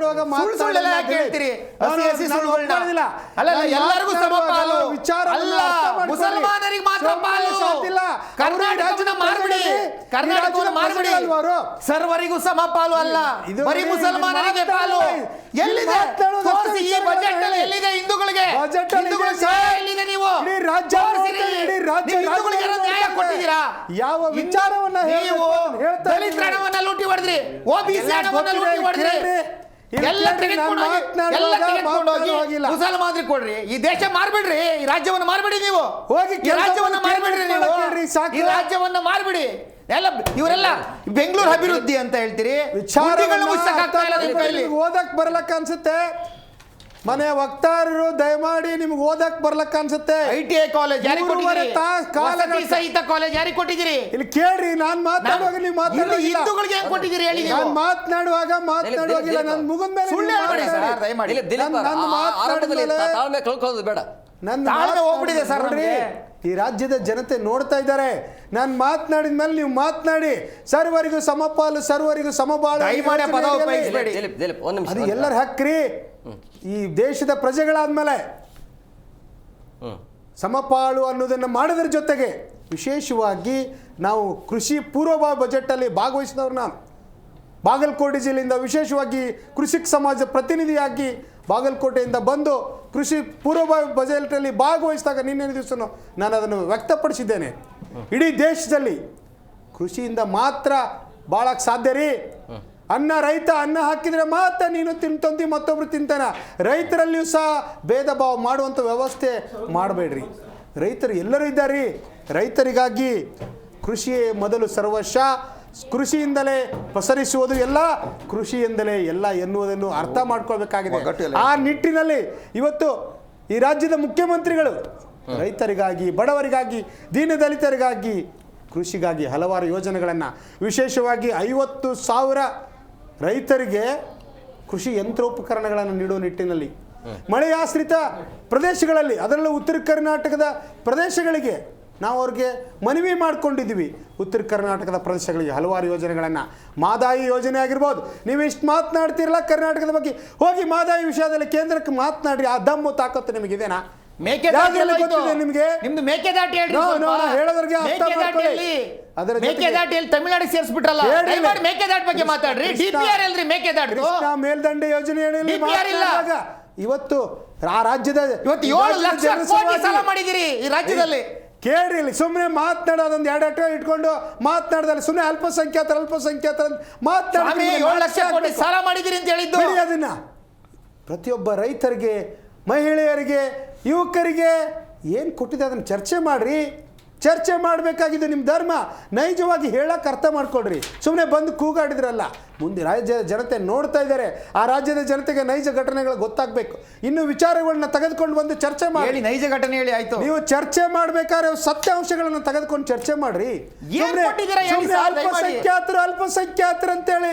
ಸುಳ್ಳು ಸುಳ್ಳೆಲ್ಲ ಯಾಕೆ ಹೇಳ್ತೀರಿ ಹಸಿ ಸುಳ್ಳುಗಳನ್ನ ಅಲ್ಲ ಎಲ್ಲರಿಗೂ ಸಮಪಾಲು ಅಲ್ಲ ಮುಸಲ್ಮಾನರಿಗೆ ಮಾತ್ರ ಪಾಲು ಕರ್ನಾಟಕವನ್ನ ಮಾರ್ಬಿಡಿ ಕರ್ನಾಟಕವನ್ನ ಮಾರ್ಬಿಡಿ ಸರ್ವರಿಗೂ ಸಮಪಾಲು ಅಲ್ಲ ಬರೀ ಮುಸಲ್ಮಾನರಿಗೆ ಪಾಲು ಎಲ್ಲಿದೆ ತೋರಿಸಿ ಈ ಬಜೆಟ್ ಅಲ್ಲಿ ಎಲ್ಲಿದೆ ಹಿಂದೂಗಳಿಗೆ ಹಿಂದೂಗಳಿಗೆ ಎಲ್ಲಿದೆ ನೀವು ಹಿಂದೂಗಳಿಗೆ ನ್ಯಾಯ ಕೊಟ್ಟಿದ್ದೀರಾ ಯಾವ ವಿಚಾರವನ್ನ ನೀವು ದಲಿತರ ಹಣವನ್ನ ಲೂಟಿ ಹೊಡೆದ್ರಿ ಓಬಿಸಿ ಹಣವನ್ನ ಲೂಟಿ ಹೊಡೆದ್ರಿ ಎಲ್ಲ ತೆಗೆದುಕೊಂಡು ಹೋಗಿ ಮುಸಲ್ಮಾನರಿಗೆ ಕೊಡ್ರಿ ಈ ದೇಶ ಮಾರ್ಬಿಡ್ರಿ ಈ ರಾಜ್ಯವನ್ನ ಮಾರ್ಬಿಡಿ ನೀವು ಈ ರಾಜ್ಯವನ್ನ ಮಾರ್ಬಿಡ್ರಿ ನೀವು ಈ ರಾಜ್ಯವನ್ನ ಮಾರ್ಬಿಡಿ ಎಲ್ಲ ಇವರೆಲ್ಲ ಬೆಂಗಳೂರು ಅಭಿವೃದ್ಧಿ ಅಂತ ಹೇಳ್ತೀರಿ ಓದಕ್ ಬರ್ಲಕ್ಕ ಅನ್ಸುತ್ತೆ ಮನೆ ವಕ್ತಾರರು ದಯಮಾಡಿ ನಿಮ್ಗೆ ಓದಕ್ ಬರ್ಲಕ್ಕ ಅನ್ಸುತ್ತೆ ITI ಕಾಲೇಜ್ ಯಾರಿಗೆ ಕೊಟ್ಟಿದ್ದೀರಿ ಸಹಿತ ಕಾಲೇಜ್ ಯಾರಿಗೆ ಕೊಟ್ಟಿದ್ದೀರಿ ಇಲ್ಲಿ ಕೇಳ್ರಿ ನಾನ್ ಮಾತಾಡುವಾಗ ನೀವು ಮಾತಾಡೋದಿಲ್ಲ ಹಿಂದೂಗಳಿಗೆ ಹೆಂಗ್ ಕೊಟ್ಟಿದ್ದೀರಿ ಹೇಳಿ ನಾನು ಮಾತನಾಡುವಾಗಿಲ್ಲ ನನ್ನ ಮುಗಿದ ಮೇಲೆ ಸುಳ್ಳು ಹೇಳ್ಬೇಡಿ ಸರ್ ದಯಮಾಡಿ ತಾಳ್ಮೆ ಕಳ್ಕೊಳ್ಳೋದು ಬೇಡ ತಾಳ್ಮೆ ಹೋಗ್ಬಿಟ್ಟಿದೆ ಸರ್ ನೋಡ್ರಿ ಈ ರಾಜ್ಯದ ಜನತೆ ನೋಡ್ತಾ ಇದ್ದಾರೆ ನಾನು ಮಾತನಾಡಿದ ಮೇಲೆ ನೀವು ಮಾತನಾಡಿ ಸರ್ವರಿಗೂ ಸಮಪಾಲು ಸರ್ವರಿಗೂ ಸಮಬಾಳು ದಯಮಾಡಿ ಪದ ಉಪಯೋಗಿಸಬೇಡಿ ಅದು ಎಲ್ಲರ ಹಕ್ಕ್ರಿ ಈ ದೇಶದ ಪ್ರಜೆಗಳಾದ್ಮೇಲೆ ಸಮಪಾಳು ಅನ್ನೋದನ್ನು ಮಾಡೋದ್ರ ಜೊತೆಗೆ ವಿಶೇಷವಾಗಿ ನಾವು ಕೃಷಿ ಪೂರ್ವಭಾವಿ ಬಜೆಟಲ್ಲಿ ಭಾಗವಹಿಸಿದವ್ರು ನಾನು ಬಾಗಲಕೋಟೆ ಜಿಲ್ಲೆಯಿಂದ ವಿಶೇಷವಾಗಿ ಕೃಷಿಕ ಸಮಾಜ ಪ್ರತಿನಿಧಿಯಾಗಿ ಬಾಗಲಕೋಟೆಯಿಂದ ಬಂದು ಕೃಷಿ ಪೂರ್ವಭಾವಿ ಬಜೆಟಲ್ಲಿ ಭಾಗವಹಿಸಿದಾಗ ನಿನ್ನೆ ದಿವಸನೂ ನಾನು ಅದನ್ನು ವ್ಯಕ್ತಪಡಿಸಿದ್ದೇನೆ. ಇಡೀ ದೇಶದಲ್ಲಿ ಕೃಷಿಯಿಂದ ಮಾತ್ರ ಬಾಳಕ್ಕೆ ಸಾಧ್ಯ ರೀ. ರೈತ ಅನ್ನ ಹಾಕಿದರೆ ಮಾತ್ರ ನೀನು ತಿಂತಂದು ಮತ್ತೊಬ್ರು ತಿಂತಾನ. ರೈತರಲ್ಲಿಯೂ ಸಹ ಭೇದ ಭಾವ ಮಾಡುವಂಥ ವ್ಯವಸ್ಥೆ ಮಾಡಬೇಡ್ರಿ. ರೈತರು ಎಲ್ಲರೂ ಇದ್ದಾರೆ. ರೈತರಿಗಾಗಿ ಕೃಷಿಯೇ ಮೊದಲು ಸರ್ವಸ್ವ, ಕೃಷಿಯಿಂದಲೇ ಪಸರಿಸುವುದು ಎಲ್ಲ, ಕೃಷಿಯಿಂದಲೇ ಎಲ್ಲ ಎನ್ನುವುದನ್ನು ಅರ್ಥ ಮಾಡ್ಕೊಳ್ಬೇಕಾಗಿದೆ. ಆ ನಿಟ್ಟಿನಲ್ಲಿ ಇವತ್ತು ಈ ರಾಜ್ಯದ ಮುಖ್ಯಮಂತ್ರಿಗಳು ರೈತರಿಗಾಗಿ, ಬಡವರಿಗಾಗಿ, ದೀನದಲಿತರಿಗಾಗಿ, ಕೃಷಿಗಾಗಿ ಹಲವಾರು ಯೋಜನೆಗಳನ್ನು, ವಿಶೇಷವಾಗಿ 50,000 ರೈತರಿಗೆ ಕೃಷಿ ಯಂತ್ರೋಪಕರಣಗಳನ್ನು ನೀಡುವ ನಿಟ್ಟಿನಲ್ಲಿ ಮಳೆಯಾಶ್ರಿತ ಪ್ರದೇಶಗಳಲ್ಲಿ, ಅದರಲ್ಲೂ ಉತ್ತರ ಕರ್ನಾಟಕದ ಪ್ರದೇಶಗಳಿಗೆ ನಾವು ಅವ್ರಿಗೆ ಮನವಿ ಮಾಡ್ಕೊಂಡಿದ್ದೀವಿ. ಉತ್ತರ ಕರ್ನಾಟಕದ ಪ್ರದೇಶಗಳಿಗೆ ಹಲವಾರು ಯೋಜನೆಗಳನ್ನು, ಮಾದಾಯಿ ಯೋಜನೆ ಆಗಿರ್ಬೋದು. ನೀವು ಇಷ್ಟು ಮಾತನಾಡ್ತಿರಲ್ಲ ಕರ್ನಾಟಕದ ಬಗ್ಗೆ, ಹೋಗಿ ಮಾದಾಯಿ ವಿಷಯದಲ್ಲಿ ಕೇಂದ್ರಕ್ಕೆ ಮಾತನಾಡ್ರಿ. ಆ ದಮ್ಮು ತಾಕತ್ತು ನಿಮಗಿದೆನಾ? ತಮಿಳುನಾಡಿಗೆ ಸೇರಿಸ್ಬಿಟ್ರಲ್ಲ, ಮೇಕೆದಾಟು ಬಗ್ಗೆ ಮಾತಾಡ್ರಿ. DPR ಎಲ್ರಿ ಮೇಕೆದಾಟು? ಮೇಲ್ದಂಡೆ ಯೋಜನೆ ಇವತ್ತು ಆ ರಾಜ್ಯದ 7 ಲಕ್ಷ ಕೋಟಿ ಸಾಲ ಮಾಡಿದಿರಿ ಈ ರಾಜ್ಯದಲ್ಲಿ. ಕೇಳ್ರಿ, ಇಲ್ಲಿ ಸುಮ್ಮನೆ ಮಾತನಾಡೋದೊಂದು 2 ಎಕರೆ ಇಟ್ಕೊಂಡು ಮಾತನಾಡ್ದಲ್ಲಿ ಸುಮ್ಮನೆ ಅಲ್ಪಸಂಖ್ಯಾತರ ಮಾತನಾಡಿ 7 ಲಕ್ಷ ಕೋಟಿ ಸಾಲ ಮಾಡಿದಿರಿ ಅಂತ ಹೇಳಿದ್ದು. ಅದನ್ನ ಪ್ರತಿಯೊಬ್ಬ ರೈತರಿಗೆ, ಮಹಿಳೆಯರಿಗೆ, ಯುವಕರಿಗೆ ಏನು ಕೊಟ್ಟಿದೆ ಅದನ್ನು ಚರ್ಚೆ ಮಾಡ್ರಿ. ಚರ್ಚೆ ಮಾಡಬೇಕಾಗಿದ್ದು ನಿಮ್ಮ ಧರ್ಮ. ನೈಜವಾಗಿ ಹೇಳಕ್ಕೆ ಅರ್ಥ ಮಾಡ್ಕೊಳ್ರಿ. ಸುಮ್ಮನೆ ಬಂದು ಕೂಗಾಡಿದ್ರಲ್ಲ. ಮುಂದೆ ರಾಜ್ಯದ ಜನತೆ ನೋಡ್ತಾ ಇದ್ದಾರೆ. ಆ ರಾಜ್ಯದ ಜನತೆಗೆ ನೈಜ ಘಟನೆಗಳು ಗೊತ್ತಾಗಬೇಕು. ಇನ್ನು ವಿಚಾರಗಳನ್ನ ತೆಗೆದುಕೊಂಡು ಬಂದು ಚರ್ಚೆ ಮಾಡಿ. ನೈಜ ಘಟನೆ ಹೇಳಿ ಆಯ್ತು. ನೀವು ಚರ್ಚೆ ಮಾಡ್ಬೇಕಾದ್ರೆ ಸತ್ಯಾಂಶಗಳನ್ನು ತೆಗೆದುಕೊಂಡು ಚರ್ಚೆ ಮಾಡ್ರಿ. ಅಲ್ಪಸಂಖ್ಯಾತರು ಅಂತೇಳಿ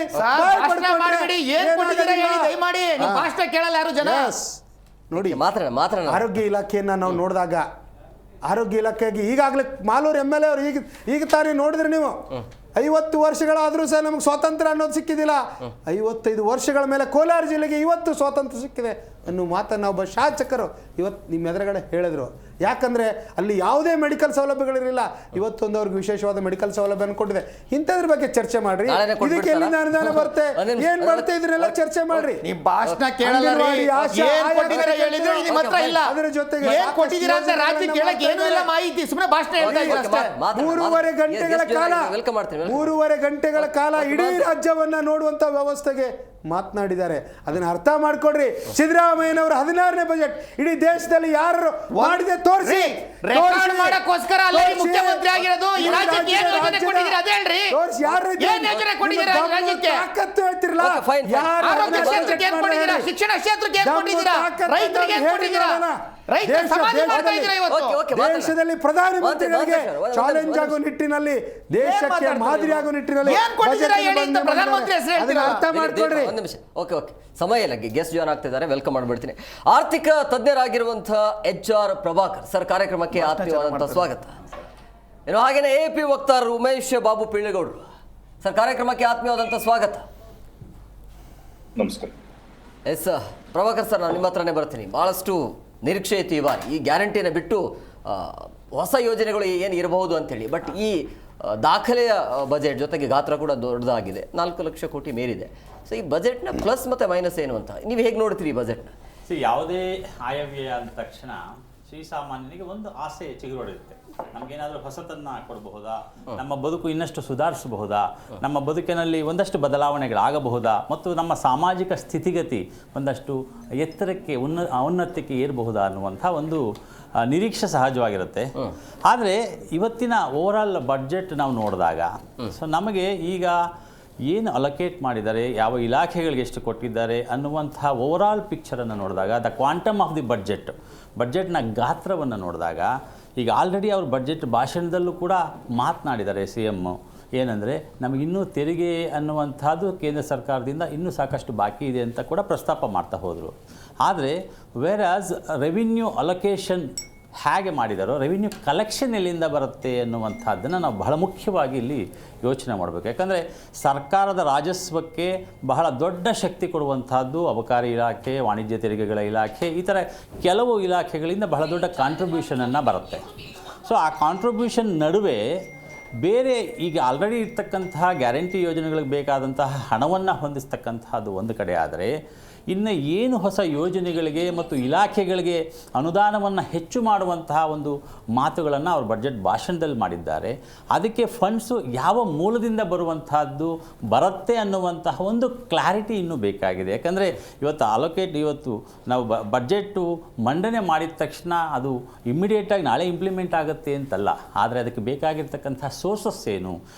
ಕೇಳಲ್ಲ ಯಾರು ಜನ. ನೋಡಿ, ಆರೋಗ್ಯ ಇಲಾಖೆಯನ್ನು ನಾವು ನೋಡಿದಾಗ, ಆರೋಗ್ಯ ಇಲಾಖೆಗೆ ಈಗಾಗಲೇ ಮಾಲೂರು MLA ಅವರು ಈಗ ತಾನೇ ನೋಡಿದ್ರೆ ನೀವು, 50 ವರ್ಷಗಳಾದರೂ ಸಹ ನಮಗೆ ಸ್ವಾತಂತ್ರ್ಯ ಅನ್ನೋದು ಸಿಕ್ಕಿದಿಲ್ಲ. 55 ವರ್ಷಗಳ ಮೇಲೆ ಕೋಲಾರ ಜಿಲ್ಲೆಗೆ ಇವತ್ತು ಸ್ವಾತಂತ್ರ್ಯ ಸಿಕ್ಕಿದೆ ಅನ್ನೋ ಮಾತನ್ನು ಒಬ್ಬ ಶಾಸಕರು ಇವತ್ತು ನಿಮ್ಮ ಎದುರುಗಡೆ ಹೇಳಿದ್ರು. ಯಾಕಂದರೆ ಅಲ್ಲಿ ಯಾವುದೇ ಮೆಡಿಕಲ್ ಸೌಲಭ್ಯಗಳಿರಲಿಲ್ಲ. ಇವತ್ತೊಂದು ಅವ್ರಿಗೆ ವಿಶೇಷವಾದ ಮೆಡಿಕಲ್ ಸೌಲಭ್ಯ ಕೊಟ್ಟಿದೆ. ಇಂಥದ್ರ ಬಗ್ಗೆ ಚರ್ಚೆ ಮಾಡ್ರಿ. ಇದಕ್ಕೆ ಎಲ್ಲಿಂದ ಅನುದಾನ ಬರುತ್ತೆ, ಏನ್ ಬರುತ್ತೆ, ಇದನ್ನೆಲ್ಲ ಚರ್ಚೆ ಮಾಡ್ರಿ. ಭಾಷಣ ಅದರ ಜೊತೆಗೆ ಮೂರುವರೆ ಗಂಟೆಗಳ ಕಾಲ ಇಡೀ ರಾಜ್ಯವನ್ನ ನೋಡುವಂತ ವ್ಯವಸ್ಥೆಗೆ ಮಾತನಾಡಿದ್ದಾರೆ. ಅದನ್ನ ಅರ್ಥ ಮಾಡ್ಕೊಡ್ರಿ. ಸಿದ್ದರಾಮಯ್ಯನವರ 16ನೇ ಬಜೆಟ್ ಇಡೀ ದೇಶದಲ್ಲಿ ಯಾರು ಮಾಡಿದೆ ತೋರಿಸಿ. ಮಾಡೋಕ್ಕೋಸ್ಕರ ಮುಖ್ಯಮಂತ್ರಿ ಆಗಿರೋದು ಈ ರಾಜ್ಯಕ್ಕೆ ಏನು ಯೋಜನೆ ಕೊಟ್ಟಿದ್ದೀರಾ ಅದೇ ಹೇಳ್ರಿ. ಏನು ಯೋಜನೆ ಕೊಟ್ಟಿದ್ದೀರಾ ರಾಜ್ಯಕ್ಕೆ? ತಾಕತ್ತು ಹೇಳ್ತಿರಲ್ಲ. ಆರೋಗ್ಯ ಕ್ಷೇತ್ರಕ್ಕೆ ಏನು ಕೊಟ್ಟಿದ್ದೀರಾ? ಶಿಕ್ಷಣ ಕ್ಷೇತ್ರಕ್ಕೆ ಏನು ಕೊಟ್ಟಿದ್ದೀರಾ? ರೈತರಿಗೆ ಏನು ಕೊಟ್ಟಿದ್ದೀರಾ? ರೈತರ ಸಮಾಧಿ ಮಾಡ್ತಾ ಇದ್ದೀರಾ ಇವತ್ತು. ಓಕೆ, ಓಕೆ, ಮಾತಾಡಿ. ದೇಶದಲ್ಲಿ ಪ್ರಧಾನಮಂತ್ರಿಗಳಿಗೆ ಚಾಲೆಂಜ್ ಆಗೋ ನಿಟ್ಟಿನಲ್ಲಿ, ದೇಶಕ್ಕೆ ಮಾದರಿ ಆಗೋ ನಿಟ್ಟಿನಲ್ಲಿ ಏನ್ ಕೊಟ್ಟಿದ್ದೀರಾ budget ಹೇಳಿ ಅಂತ ಮಂಡನೆ ಪ್ರಧಾನಮಂತ್ರಿ ಹೆಸರು ಅದನ್ನ ಹೇಳ್ತೀರಾ? ಅರ್ಥ ಮಾಡ್ಕೊಳ್ರಿ. ಒಂದು ನಿಮಿಷ. ಓಕೆ, ಸಮಯ ಇಲ್ಲ. ಗೆಸ್ಟ್ ಜಾಯ್ನ್ ಆಗ್ತಿದ್ದಾರೆ, ವೆಲ್ಕಮ್ ಮಾಡ್ಬಿಡ್ತೀನಿ. ಆರ್ಥಿಕ ತಜ್ಞರಾಗಿರುವಂತಹ HR ಪ್ರಭಾಕರ್ ಸರ್ ಕಾರ್ಯಕ್ರಮಕ್ಕೆ ಆತ್ಮೀಯವಾದಂತಹ ಸ್ವಾಗತ. ಇನ್ನು ಹಾಗೇನೆ AP ವಕ್ತಾರರು ಉಮೇಶ್ ಬಾಬು ಪಿಳ್ಳೆಗೌಡರು ಸರ್ ಕಾರ್ಯಕ್ರಮಕ್ಕೆ ಆತ್ಮೀಯವಾದಂತಹ ಸ್ವಾಗತ. ನಮಸ್ಕಾರ. ಎಸ್ ಪ್ರಭಾಕರ್ ಸರ್, ನಾನು ನಿಮ್ಮ ಹತ್ರನೇ ಬರ್ತೀನಿ. ಭಾಳಷ್ಟು ನಿರೀಕ್ಷೆ ಇತ್ತು ಈ ಬಾರಿ ಈ ಗ್ಯಾರಂಟಿನ ಬಿಟ್ಟು ಹೊಸ ಯೋಜನೆಗಳು ಏನು ಇರಬಹುದು ಅಂತೇಳಿ. ಬಟ್ ಈ ದಾಖಲೆಯ ಬಜೆಟ್ ಜೊತೆಗೆ ಗಾತ್ರ ಕೂಡ ದೊಡ್ಡದಾಗಿದೆ, 4 ಲಕ್ಷ ಕೋಟಿ ಮೇರಿದೆ. ಸೊ ಈ ಬಜೆಟ್ನ ಪ್ಲಸ್ ಮತ್ತು ಮೈನಸ್ ಏನು ಅಂತ ನೀವು ಹೇಗೆ ನೋಡ್ತೀರಿ ಈ ಬಜೆಟ್ನ? ಯಾವುದೇ ಆಯವ್ಯಯ ಅಂದ ತಕ್ಷಣ ಶ್ರೀಸಾಮಾನ್ಯನಿಗೆ ಒಂದು ಆಸೆ ಚಿಗುರೊಡೆಯುತ್ತೆ. ನಮಗೇನಾದರೂ ಹೊಸತನ್ನು ಕೊಡಬಹುದಾ, ನಮ್ಮ ಬದುಕು ಇನ್ನಷ್ಟು ಸುಧಾರಿಸಬಹುದಾ, ನಮ್ಮ ಬದುಕಿನಲ್ಲಿ ಒಂದಷ್ಟು ಬದಲಾವಣೆಗಳಾಗಬಹುದಾ, ಮತ್ತು ನಮ್ಮ ಸಾಮಾಜಿಕ ಸ್ಥಿತಿಗತಿ ಒಂದಷ್ಟು ಎತ್ತರಕ್ಕೆ ಔನ್ನತ್ಯಕ್ಕೆ ಏರಬಹುದಾ ಅನ್ನುವಂಥ ಒಂದು ನಿರೀಕ್ಷೆ ಸಹಜವಾಗಿರುತ್ತೆ. ಆದರೆ ಇವತ್ತಿನ ಓವರಾಲ್ ಬಡ್ಜೆಟ್ ನಾವು ನೋಡಿದಾಗ ಸೊ ನಮಗೆ ಈಗ ಏನು ಅಲೋಕೇಟ್ ಮಾಡಿದ್ದಾರೆ, ಯಾವ ಇಲಾಖೆಗಳಿಗೆ ಎಷ್ಟು ಕೊಟ್ಟಿದ್ದಾರೆ ಅನ್ನುವಂಥ ಓವರಾಲ್ ಪಿಕ್ಚರನ್ನು ನೋಡಿದಾಗ, ದ ಕ್ವಾಂಟಮ್ ಆಫ್ ದಿ ಬಡ್ಜೆಟ್ನ ಗಾತ್ರವನ್ನು ನೋಡಿದಾಗ, ಈಗ ಆಲ್ರೆಡಿ ಅವ್ರ ಬಡ್ಜೆಟ್ ಭಾಷಣದಲ್ಲೂ ಕೂಡ ಮಾತನಾಡಿದ್ದಾರೆ CM ಏನಂದರೆ ನಮಗಿನ್ನೂ ತೆರಿಗೆ ಅನ್ನುವಂಥದ್ದು ಕೇಂದ್ರ ಸರ್ಕಾರದಿಂದ ಇನ್ನೂ ಸಾಕಷ್ಟು ಬಾಕಿ ಇದೆ ಅಂತ ಕೂಡ ಪ್ರಸ್ತಾಪ ಮಾಡ್ತಾ ಹೋದರು. ಆದರೆ ವೇರಾಸ್ ರೆವಿನ್ಯೂ ಅಲೋಕೇಶನ್ ಹೇಗೆ ಮಾಡಿದಾರೋ, ರೆವಿನ್ಯೂ ಕಲೆಕ್ಷನ್ ಎಲ್ಲಿಂದ ಬರುತ್ತೆ ಅನ್ನುವಂಥದ್ದನ್ನು ನಾವು ಬಹಳ ಮುಖ್ಯವಾಗಿ ಇಲ್ಲಿ ಯೋಚನೆ ಮಾಡಬೇಕು. ಯಾಕಂದರೆ ಸರ್ಕಾರದ ರಾಜಸ್ವಕ್ಕೆ ಬಹಳ ದೊಡ್ಡ ಶಕ್ತಿ ಕೊಡುವಂಥದ್ದು ಅಬಕಾರಿ ಇಲಾಖೆ, ವಾಣಿಜ್ಯ ತೆರಿಗೆಗಳ ಇಲಾಖೆ, ಈ ಥರ ಕೆಲವು ಇಲಾಖೆಗಳಿಂದ ಬಹಳ ದೊಡ್ಡ ಕಾಂಟ್ರಿಬ್ಯೂಷನನ್ನು ಬರುತ್ತೆ. ಸೊ ಆ ಕಾಂಟ್ರಿಬ್ಯೂಷನ್ ನಡುವೆ ಬೇರೆ ಈಗ ಆಲ್ರೆಡಿ ಇರ್ತಕ್ಕಂತಹ ಗ್ಯಾರಂಟಿ ಯೋಜನೆಗಳಿಗೆ ಬೇಕಾದಂತಹ ಹಣವನ್ನು ಹೊಂದಿಸ್ತಕ್ಕಂತಹದ್ದು ಒಂದು ಕಡೆ ಆದರೆ, ಇನ್ನು ಏನು ಹೊಸ ಯೋಜನೆಗಳಿಗೆ ಮತ್ತು ಇಲಾಖೆಗಳಿಗೆ ಅನುದಾನವನ್ನು ಹೆಚ್ಚು ಮಾಡುವಂತಹ ಒಂದು ಮಾತುಗಳನ್ನು ಅವರು ಬಡ್ಜೆಟ್ ಭಾಷಣದಲ್ಲಿ ಮಾಡಿದ್ದಾರೆ. ಅದಕ್ಕೆ ಫಂಡ್ಸು ಯಾವ ಮೂಲದಿಂದ ಬರುವಂತಹದ್ದು ಬರುತ್ತೆ ಅನ್ನುವಂತಹ ಒಂದು ಕ್ಲಾರಿಟಿ ಇನ್ನೂ ಬೇಕಾಗಿದೆ. ಯಾಕಂದರೆ ಇವತ್ತು ನಾವು ಬಡ್ಜೆಟ್ಟು ಮಂಡನೆ ಮಾಡಿದ ತಕ್ಷಣ ಅದು ಇಮ್ಮಿಡಿಯೇಟಾಗಿ ನಾಳೆ ಇಂಪ್ಲಿಮೆಂಟ್ ಆಗುತ್ತೆ ಅಂತಲ್ಲ. ಆದರೆ ಅದಕ್ಕೆ ಬೇಕಾಗಿರ್ತಕ್ಕಂಥ ಸೋರ್ಸಸ್ ಏನು,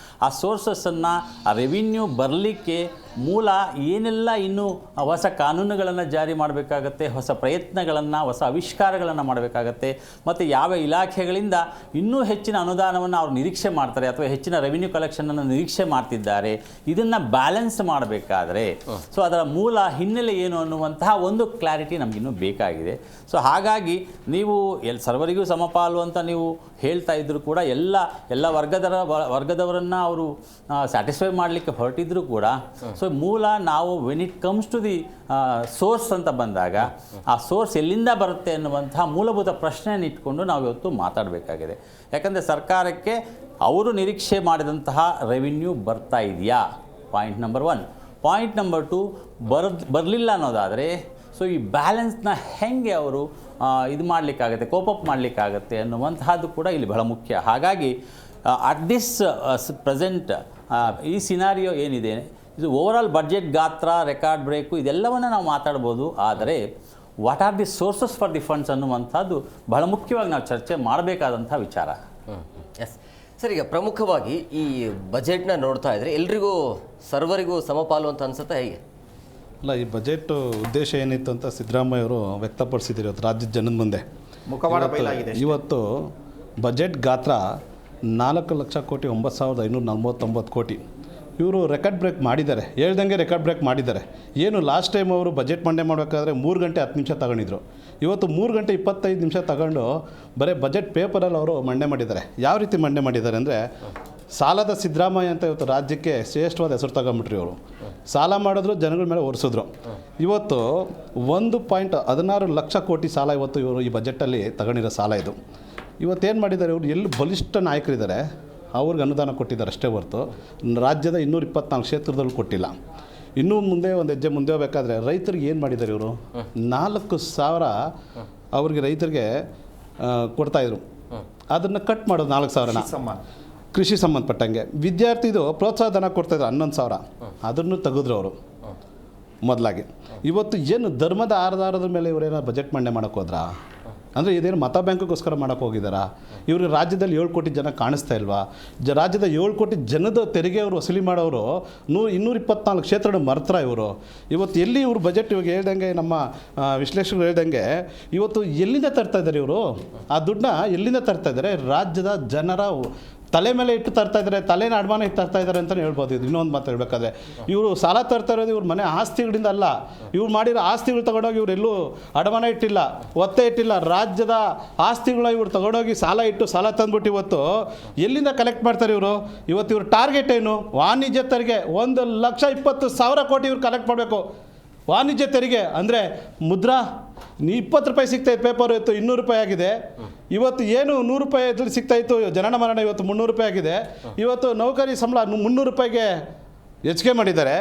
ಆ ಸೋರ್ಸಸ್ಸನ್ನು ಆ ರೆವಿನ್ಯೂ ಬರಲಿಕ್ಕೆ ಮೂಲ ಏನೆಲ್ಲ ಇನ್ನೂ ಹೊಸ ಕಾನೂನುಗಳನ್ನು ಜಾರಿ ಮಾಡಬೇಕಾಗತ್ತೆ, ಹೊಸ ಪ್ರಯತ್ನಗಳನ್ನು, ಹೊಸ ಆವಿಷ್ಕಾರಗಳನ್ನು ಮಾಡಬೇಕಾಗತ್ತೆ, ಮತ್ತು ಯಾವ ಇಲಾಖೆಗಳಿಂದ ಇನ್ನೂ ಹೆಚ್ಚಿನ ಅನುದಾನವನ್ನು ಅವರು ನಿರೀಕ್ಷೆ ಮಾಡ್ತಾರೆ ಅಥವಾ ಹೆಚ್ಚಿನ ರೆವಿನ್ಯೂ ಕಲೆಕ್ಷನನ್ನು ನಿರೀಕ್ಷೆ ಮಾಡ್ತಿದ್ದಾರೆ, ಇದನ್ನು ಬ್ಯಾಲೆನ್ಸ್ ಮಾಡಬೇಕಾದ್ರೆ ಸೊ ಅದರ ಮೂಲ ಹಿನ್ನೆಲೆ ಏನು ಅನ್ನುವಂತಹ ಒಂದು ಕ್ಲಾರಿಟಿ ನಮಗಿನ್ನೂ ಬೇಕಾಗಿದೆ. ಸೊ ಹಾಗಾಗಿ ನೀವು ಸರ್ವರಿಗೂ ಸಮಪಾಲು ಅಂತ ನೀವು ಹೇಳ್ತಾ ಇದ್ದರೂ ಕೂಡ ಎಲ್ಲ ವರ್ಗದವರನ್ನು ಅವರು ಸ್ಯಾಟಿಸ್ಫೈ ಮಾಡಲಿಕ್ಕೆ ಹೊರಟಿದ್ರು ಕೂಡ ಸೊ ಮೂಲ ನಾವು when it comes to the source ಅಂತ ಬಂದಾಗ ಆ ಸೋರ್ಸ್ ಎಲ್ಲಿಂದ ಬರುತ್ತೆ ಅನ್ನುವಂತಹ ಮೂಲಭೂತ ಪ್ರಶ್ನೆಯನ್ನು ಇಟ್ಕೊಂಡು ನಾವು ಇವತ್ತು ಮಾತಾಡಬೇಕಾಗಿದೆ. ಯಾಕಂದರೆ ಸರ್ಕಾರಕ್ಕೆ ಅವರು ನಿರೀಕ್ಷೆ ಮಾಡಿದಂತಹ ರೆವಿನ್ಯೂ ಬರ್ತಾ ಇದೆಯಾ, ಪಾಯಿಂಟ್ ನಂಬರ್ 1. ಪಾಯಿಂಟ್ ನಂಬರ್ 2, ಬರಲಿಲ್ಲ ಅನ್ನೋದಾದರೆ ಸೊ ಈ ಬ್ಯಾಲೆನ್ಸ್ನ ಹೆಂಗೆ ಅವರು ಇದು ಮಾಡಲಿಕ್ಕಾಗತ್ತೆ, ಕೋಪಪ್ ಮಾಡಲಿಕ್ಕಾಗತ್ತೆ ಅನ್ನುವಂತಹದ್ದು ಕೂಡ ಇಲ್ಲಿ ಬಹಳ ಮುಖ್ಯ. ಹಾಗಾಗಿ ಅಟ್ ದಿಸ್ ಪ್ರೆಸೆಂಟ್ ಈ ಸಿನಾರಿಯೋ ಏನಿದೆ, ಇದು ಓವರಾಲ್ ಬಡ್ಜೆಟ್ ಗಾತ್ರ, ರೆಕಾರ್ಡ್ ಬ್ರೇಕು ಇದೆಲ್ಲವನ್ನು ನಾವು ಮಾತಾಡ್ಬೋದು. ಆದರೆ what are the sources for the funds ಅನ್ನುವಂಥದ್ದು ಬಹಳ ಮುಖ್ಯವಾಗಿ ನಾವು ಚರ್ಚೆ ಮಾಡಬೇಕಾದಂಥ ವಿಚಾರ. ಎಸ್ ಸರ್, ಈಗ ಪ್ರಮುಖವಾಗಿ ಈ ಬಜೆಟ್ನ ನೋಡ್ತಾ ಇದ್ರೆ ಎಲ್ರಿಗೂ ಸರ್ವರಿಗೂ ಸಮಪಾಲು ಅಂತ ಅನ್ಸುತ್ತೆ, ಹೇಗೆ? ಅಲ್ಲ, ಈ ಬಜೆಟ್ ಉದ್ದೇಶ ಏನಿತ್ತು ಅಂತ ಸಿದ್ದರಾಮಯ್ಯ ಅವರು ವ್ಯಕ್ತಪಡಿಸಿದ್ರು ಇವತ್ತು ರಾಜ್ಯದ ಜನದ ಮುಂದೆ. ಇವತ್ತು ಬಜೆಟ್ ಗಾತ್ರ 4,09,549 ಕೋಟಿ. ಇವರು ರೆಕಾರ್ಡ್ ಬ್ರೇಕ್ ಮಾಡಿದ್ದಾರೆ, ಹೇಳ್ದಂಗೆ ರೆಕಾರ್ಡ್ ಬ್ರೇಕ್ ಮಾಡಿದ್ದಾರೆ. ಏನು ಲಾಸ್ಟ್ ಟೈಮ್ ಅವರು ಬಜೆಟ್ ಮಂಡನೆ ಮಾಡಬೇಕಾದ್ರೆ 3 ಗಂಟೆ 10 ನಿಮಿಷ ತಗೊಂಡಿದ್ರು. ಇವತ್ತು 3 ಗಂಟೆ 25 ನಿಮಿಷ ತಗೊಂಡು ಬರೀ ಬಜೆಟ್ ಪೇಪರಲ್ಲಿ ಅವರು ಮಂಡನೆ ಮಾಡಿದ್ದಾರೆ. ಯಾವ ರೀತಿ ಮಂಡನೆ ಮಾಡಿದ್ದಾರೆ ಅಂದರೆ, ಸಾಲದ ಸಿದ್ದರಾಮಯ್ಯ ಅಂತ ಇವತ್ತು ರಾಜ್ಯಕ್ಕೆ ಶ್ರೇಷ್ಠವಾದ ಹೆಸರು ತಗೊಂಬಿಟ್ರಿ ಅವರು. ಸಾಲ ಮಾಡಿದ್ರು, ಜನಗಳ ಮೇಲೆ ಹೊರಿಸಿದ್ರು. ಇವತ್ತು 1.16 ಲಕ್ಷ ಕೋಟಿ ಸಾಲ ಇವತ್ತು ಇವರು ಈ ಬಜೆಟಲ್ಲಿ ತಗೊಂಡಿರೋ ಸಾಲ ಇದು. ಇವತ್ತೇನು ಮಾಡಿದ್ದಾರೆ ಇವರು, ಎಲ್ಲಿ ಬಲಿಷ್ಠ ನಾಯಕರಿದ್ದಾರೆ ಅವ್ರಿಗೆ ಅನುದಾನ ಕೊಟ್ಟಿದ್ದಾರೆ ಅಷ್ಟೇ ಹೊರತು ರಾಜ್ಯದ 224 ಕ್ಷೇತ್ರದಲ್ಲಿ ಕೊಟ್ಟಿಲ್ಲ. ಇನ್ನೂ ಮುಂದೆ ಒಂದು ಹೆಜ್ಜೆ ಮುಂದೆ ಹೋಗಬೇಕಾದ್ರೆ ರೈತರಿಗೆ ಏನು ಮಾಡಿದ್ದಾರೆ ಇವರು, 4,000 ಅವ್ರಿಗೆ ರೈತರಿಗೆ ಕೊಡ್ತಾಯಿದ್ರು. ಅದನ್ನು ಕಟ್ ಮಾಡೋದು 4,000ನ ಕೃಷಿ ಸಂಬಂಧಪಟ್ಟಂಗೆ. ವಿದ್ಯಾರ್ಥಿದು ಪ್ರೋತ್ಸಾಹ ಧನ ಕೊಡ್ತಾಯಿದ್ರು 11,000, ಅದನ್ನು ತೆಗೆದ್ರು ಅವರು ಮೊದಲಾಗಿ. ಇವತ್ತು ಏನು ಧರ್ಮದ ಆಧಾರದ ಮೇಲೆ ಇವರೇನೋ ಬಜೆಟ್ ಮಂಡನೆ ಮಾಡೋಕ್ಕೆ ಹೋದ್ರಾ? ಅಂದರೆ ಇದೇನು ಮತ ಬ್ಯಾಂಕ್ಗೋಸ್ಕರ ಮಾಡೋಕ್ಕೆ ಹೋಗಿದ್ದಾರಾ? ಇವ್ರಿಗೆ ರಾಜ್ಯದಲ್ಲಿ 7 ಕೋಟಿ ಜನ ಕಾಣಿಸ್ತಾ ಇಲ್ವಾ? ರಾಜ್ಯದ 7 ಕೋಟಿ ಜನದ ತೆರಿಗೆ ಅವರು ವಸೂಲಿ ಮಾಡೋರು 224 ಕ್ಷೇತ್ರಗಳು ಮರ್ತರ ಇವರು. ಇವತ್ತು ಎಲ್ಲಿ ಇವರು ಬಜೆಟ್ ಇವಾಗ ಹೇಳ್ದಂಗೆ ನಮ್ಮ ವಿಶ್ಲೇಷಕರು ಹೇಳ್ದಂಗೆ ಇವತ್ತು ಎಲ್ಲಿಂದ ತರ್ತಾ ಇದ್ದಾರೆ ಇವರು? ಆ ದುಡ್ಡನ್ನ ಎಲ್ಲಿಂದ ತರ್ತಾ ಇದ್ದಾರೆ? ರಾಜ್ಯದ ಜನರ ತಲೆ ಮೇಲೆ ಇಟ್ಟು ತರ್ತಾ ಇದ್ದಾರೆ, ತಲೆನ ಅಡಮಾನ ಇಟ್ಟು ತರ್ತಾ ಇದ್ದಾರೆ ಅಂತಲೇ ಹೇಳ್ಬೋದು. ಇದು ಇನ್ನೊಂದು ಮಾತು ಹೇಳ್ಬೇಕಾದ್ರೆ ಇವರು ಸಾಲ ತರ್ತಾ ಇರೋದು ಇವ್ರ ಮನೆ ಆಸ್ತಿಗಳಿಂದ ಅಲ್ಲ. ಇವ್ರು ಮಾಡಿರೋ ಆಸ್ತಿಗಳು ತಗೊಂಡೋಗಿ ಇವ್ರು ಎಲ್ಲೂ ಅಡಮಾನ ಇಟ್ಟಿಲ್ಲ, ಒತ್ತೆ ಇಟ್ಟಿಲ್ಲ. ರಾಜ್ಯದ ಆಸ್ತಿಗಳು ಇವ್ರು ತಗೊಂಡೋಗಿ ಸಾಲ ಇಟ್ಟು ಸಾಲ ತಂದ್ಬಿಟ್ಟು ಇವತ್ತು ಎಲ್ಲಿಂದ ಕಲೆಕ್ಟ್ ಮಾಡ್ತಾರೆ ಇವರು? ಇವತ್ತು ಇವ್ರ ಟಾರ್ಗೆಟ್ ಏನು? ವಾಣಿಜ್ಯ ತೆರಿಗೆ 1,20,000 ಕೋಟಿ ಇವ್ರು ಕಲೆಕ್ಟ್ ಮಾಡಬೇಕು. ವಾಣಿಜ್ಯ ತೆರಿಗೆ ಅಂದರೆ ಮುದ್ರಾ 20 ರೂಪಾಯಿ ಸಿಗ್ತಾಯಿತ್ತು ಪೇಪರ್, ಇವತ್ತು 200 ರೂಪಾಯಿ ಆಗಿದೆ. ಇವತ್ತು ಏನು 100 ರೂಪಾಯಿ ಇದ್ರಲ್ಲಿ ಸಿಗ್ತಾಯಿತ್ತು ಜನನ ಮರಣ, ಇವತ್ತು 300 ರೂಪಾಯಿ ಆಗಿದೆ. ಇವತ್ತು ನೌಕರಿ ಸಂಬಳ 300 ರೂಪಾಯಿಗೆ ಹೆಚ್ಚಿಗೆ ಮಾಡಿದ್ದಾರೆ.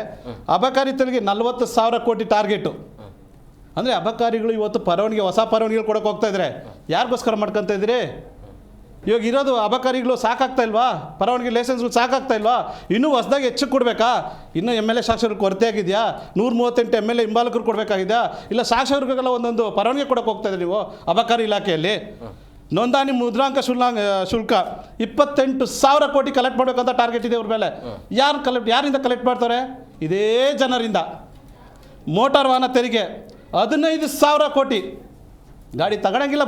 ಅಬಕಾರಿ ತೆರಿಗೆ 40,000 ಕೋಟಿ ಟಾರ್ಗೆಟು. ಅಂದರೆ ಅಬಕಾರಿಗಳು ಇವತ್ತು ಪರವಾನಗಿ, ಹೊಸ ಪರವಾನಗಿಗಳು ಕೊಡೋಕೆ ಹೋಗ್ತಾ ಇದ್ದಾರೆ. ಯಾರಿಗೋಸ್ಕರ ಮಾಡ್ಕೊತಾ ಇದ್ದೀರಿ? ಇವಾಗ ಇರೋದು ಅಬಕಾರಿಗಳು ಸಾಕಾಗ್ತಾ ಇಲ್ವಾ? ಪರವಾನಗಿ ಲೈಸೆನ್ಸ್ಗಳು ಸಾಕಾಗ್ತಾ ಇಲ್ವಾ? ಇನ್ನೂ ಹೊಸದಾಗಿ ಹೆಚ್ಚು ಕೊಡಬೇಕಾ? ಇನ್ನೂ MLA ಶಾಸಕರು ಕೊರತೆ ಆಗಿದೆಯಾ? 138 MLA ಹಿಂಬಾಲಕರು ಕೊಡಬೇಕಾಗಿದೆಯಾ? ಇಲ್ಲ ಶಾಸಕರಿಗೆಲ್ಲ ಒಂದೊಂದು ಪರವಾನಗಿ ಕೊಡೋಕೆ ಹೋಗ್ತಾ ಇದ್ದೀರಿ ನೀವು ಅಬಕಾರಿ ಇಲಾಖೆಯಲ್ಲಿ. ನೋಂದಣಿ ಮುದ್ರಾಂಕ ಶುಲ್ಕ 28,000 ಕೋಟಿ ಕಲೆಕ್ಟ್ ಮಾಡಬೇಕಂತ ಟಾರ್ಗೆಟ್ ಇದೆ ಅವ್ರ ಮೇಲೆ. ಯಾರಿಂದ ಕಲೆಕ್ಟ್ ಮಾಡ್ತಾರೆ? ಇದೇ ಜನರಿಂದ. ಮೋಟಾರ್ ವಾಹನ ತೆರಿಗೆ 15,000 ಕೋಟಿ. ಗಾಡಿ ತಗೊಳಂಗಿಲ್ಲ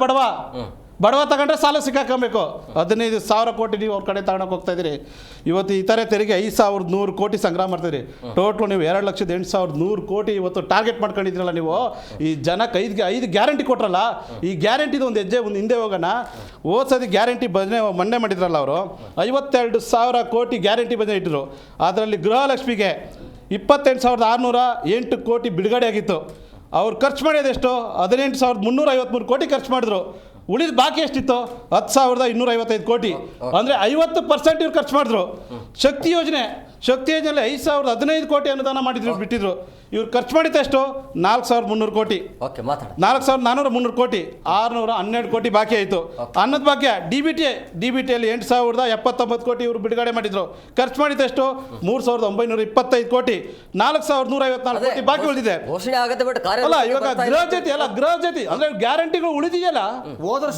ಬಡವ ತಗೊಂಡ್ರೆ ಸಾಲ ಸಿಕ್ಕಾಕೊಬೇಕು. 15,000 ಕೋಟಿ ನೀವು ಅವ್ರ ಕಡೆ ತಗೊಳಕ್ಕೆ ಹೋಗ್ತಾ ಇದ್ದೀರಿ. ಇವತ್ತು ಇತರೆ ತೆರಿಗೆ 5,100 ಕೋಟಿ ಸಂಗ್ರಹ ಮಾಡ್ತಾಯಿದ್ದೀರಿ. ಟೋಟ್ಲು ನೀವು 2,08,100 ಕೋಟಿ ಇವತ್ತು ಟಾರ್ಗೆಟ್ ಮಾಡ್ಕೊಂಡಿದ್ದೀರಲ್ಲ ನೀವು. ಈ ಜನಕ್ಕೆ 5 ಗ್ಯಾರಂಟಿ ಕೊಟ್ರಲ್ಲ, ಈ ಗ್ಯಾರಂಟಿದು ಒಂದು ಹೆಜ್ಜೆ ಹಿಂದೆ ಹೋಗೋಣ. ಓದ್ಸತಿ ಗ್ಯಾರಂಟಿ ಮೊನ್ನೆ ಮಾಡಿದ್ರಲ್ಲ ಅವರು 52,000 ಕೋಟಿ ಗ್ಯಾರಂಟಿ ಬಜೆಟ್ ಇಟ್ಟರು. ಅದರಲ್ಲಿ ಗೃಹಲಕ್ಷ್ಮಿಗೆ 28,608 ಕೋಟಿ ಬಿಡುಗಡೆ ಆಗಿತ್ತು. ಅವ್ರು ಖರ್ಚು ಮಾಡಿದೆಷ್ಟು? 18,353 ಕೋಟಿ ಖರ್ಚು ಮಾಡಿದ್ರು. ಉಳಿದ ಬಾಕಿ ಎಷ್ಟಿತ್ತು? 10,255 ಕೋಟಿ. ಅಂದರೆ 50% ಇವ್ರು ಖರ್ಚು ಮಾಡಿದ್ರು. ಶಕ್ತಿ ಯೋಜನೆಯಲ್ಲಿ 5,015 ಕೋಟಿ ಅನುದಾನ ಮಾಡಿದ್ರು, ಬಿಟ್ಟಿದ್ರು. ಇವ್ರು ಖರ್ಚು ಮಾಡಿದ್ದು ಎಷ್ಟು? 4,300 ಕೋಟಿ. 4,400 ಕೋಟಿ. 612 ಕೋಟಿ ಬಾಕಿ ಆಯಿತು. ಅನ್ನದ ಭಾಗ್ಯ ಡಿಬಿಟಿಯಲ್ಲಿ 8,079 ಕೋಟಿ ಇವರು ಬಿಡುಗಡೆ ಮಾಡಿದ್ರು. ಖರ್ಚು ಮಾಡಿದ್ದು ಎಷ್ಟು? 3,925 ಕೋಟಿ. 4,154 ಕೋಟಿ ಬಾಕಿ ಉಳಿದಿದೆ. ಅಲ್ಲ ಇವಾಗ ಗೃಹ ಜ್ಯೋತಿ ಅಂದರೆ ಗ್ಯಾರಂಟಿಗಳು ಉಳಿದಿದೆಯಲ್ಲ.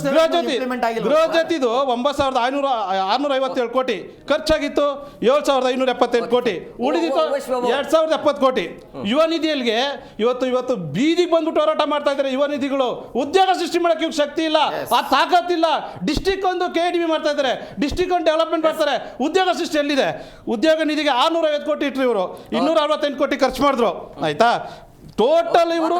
ಗೃಹ ಜ್ಯೋತಿದು 9,657 ಕೋಟಿ ಖರ್ಚಾಗಿತ್ತು. 7,578 ಕೋಟಿ ಉಳಿದಿತ್ತು. 2,070 ಕೋಟಿ. ಯುವ ನಿಧಿಯಲ್ಲಿಗೆ ಇವತ್ತು ಬೀದಿಗೆ ಬಂದ್ಬಿಟ್ಟು ಹೋರಾಟ ಮಾಡ್ತಾ ಇದ್ದಾರೆ ಯುವ ನಿಧಿಗಳು. ಉದ್ಯೋಗ ಸೃಷ್ಟಿ ಮಾಡೋಕ್ಕೆ ಇವ್ರಿಗೆ ಶಕ್ತಿ ಇಲ್ಲ, ಆ ತಾಕತ್ತಿಲ್ಲ. ಡಿಸ್ಟ್ರಿಕ್ಟ್ ಒಂದು KDB ಮಾಡ್ತಾ ಇದ್ದಾರೆ, ಡಿಸ್ಟ್ರಿಕ್ಟ್ ಒಂದು ಡೆವಲಪ್ಮೆಂಟ್ ಮಾಡ್ತಾರೆ. ಉದ್ಯೋಗ ಸೃಷ್ಟಿ ಎಲ್ಲಿದೆ? ಉದ್ಯೋಗ ನಿಧಿಗೆ 650 ಕೋಟಿ ಇಟ್ಟರು ಇವರು, 268 ಕೋಟಿ ಖರ್ಚು ಮಾಡಿದ್ರು. ಆಯ್ತಾ? ಟೋಟಲ್ ಇವರು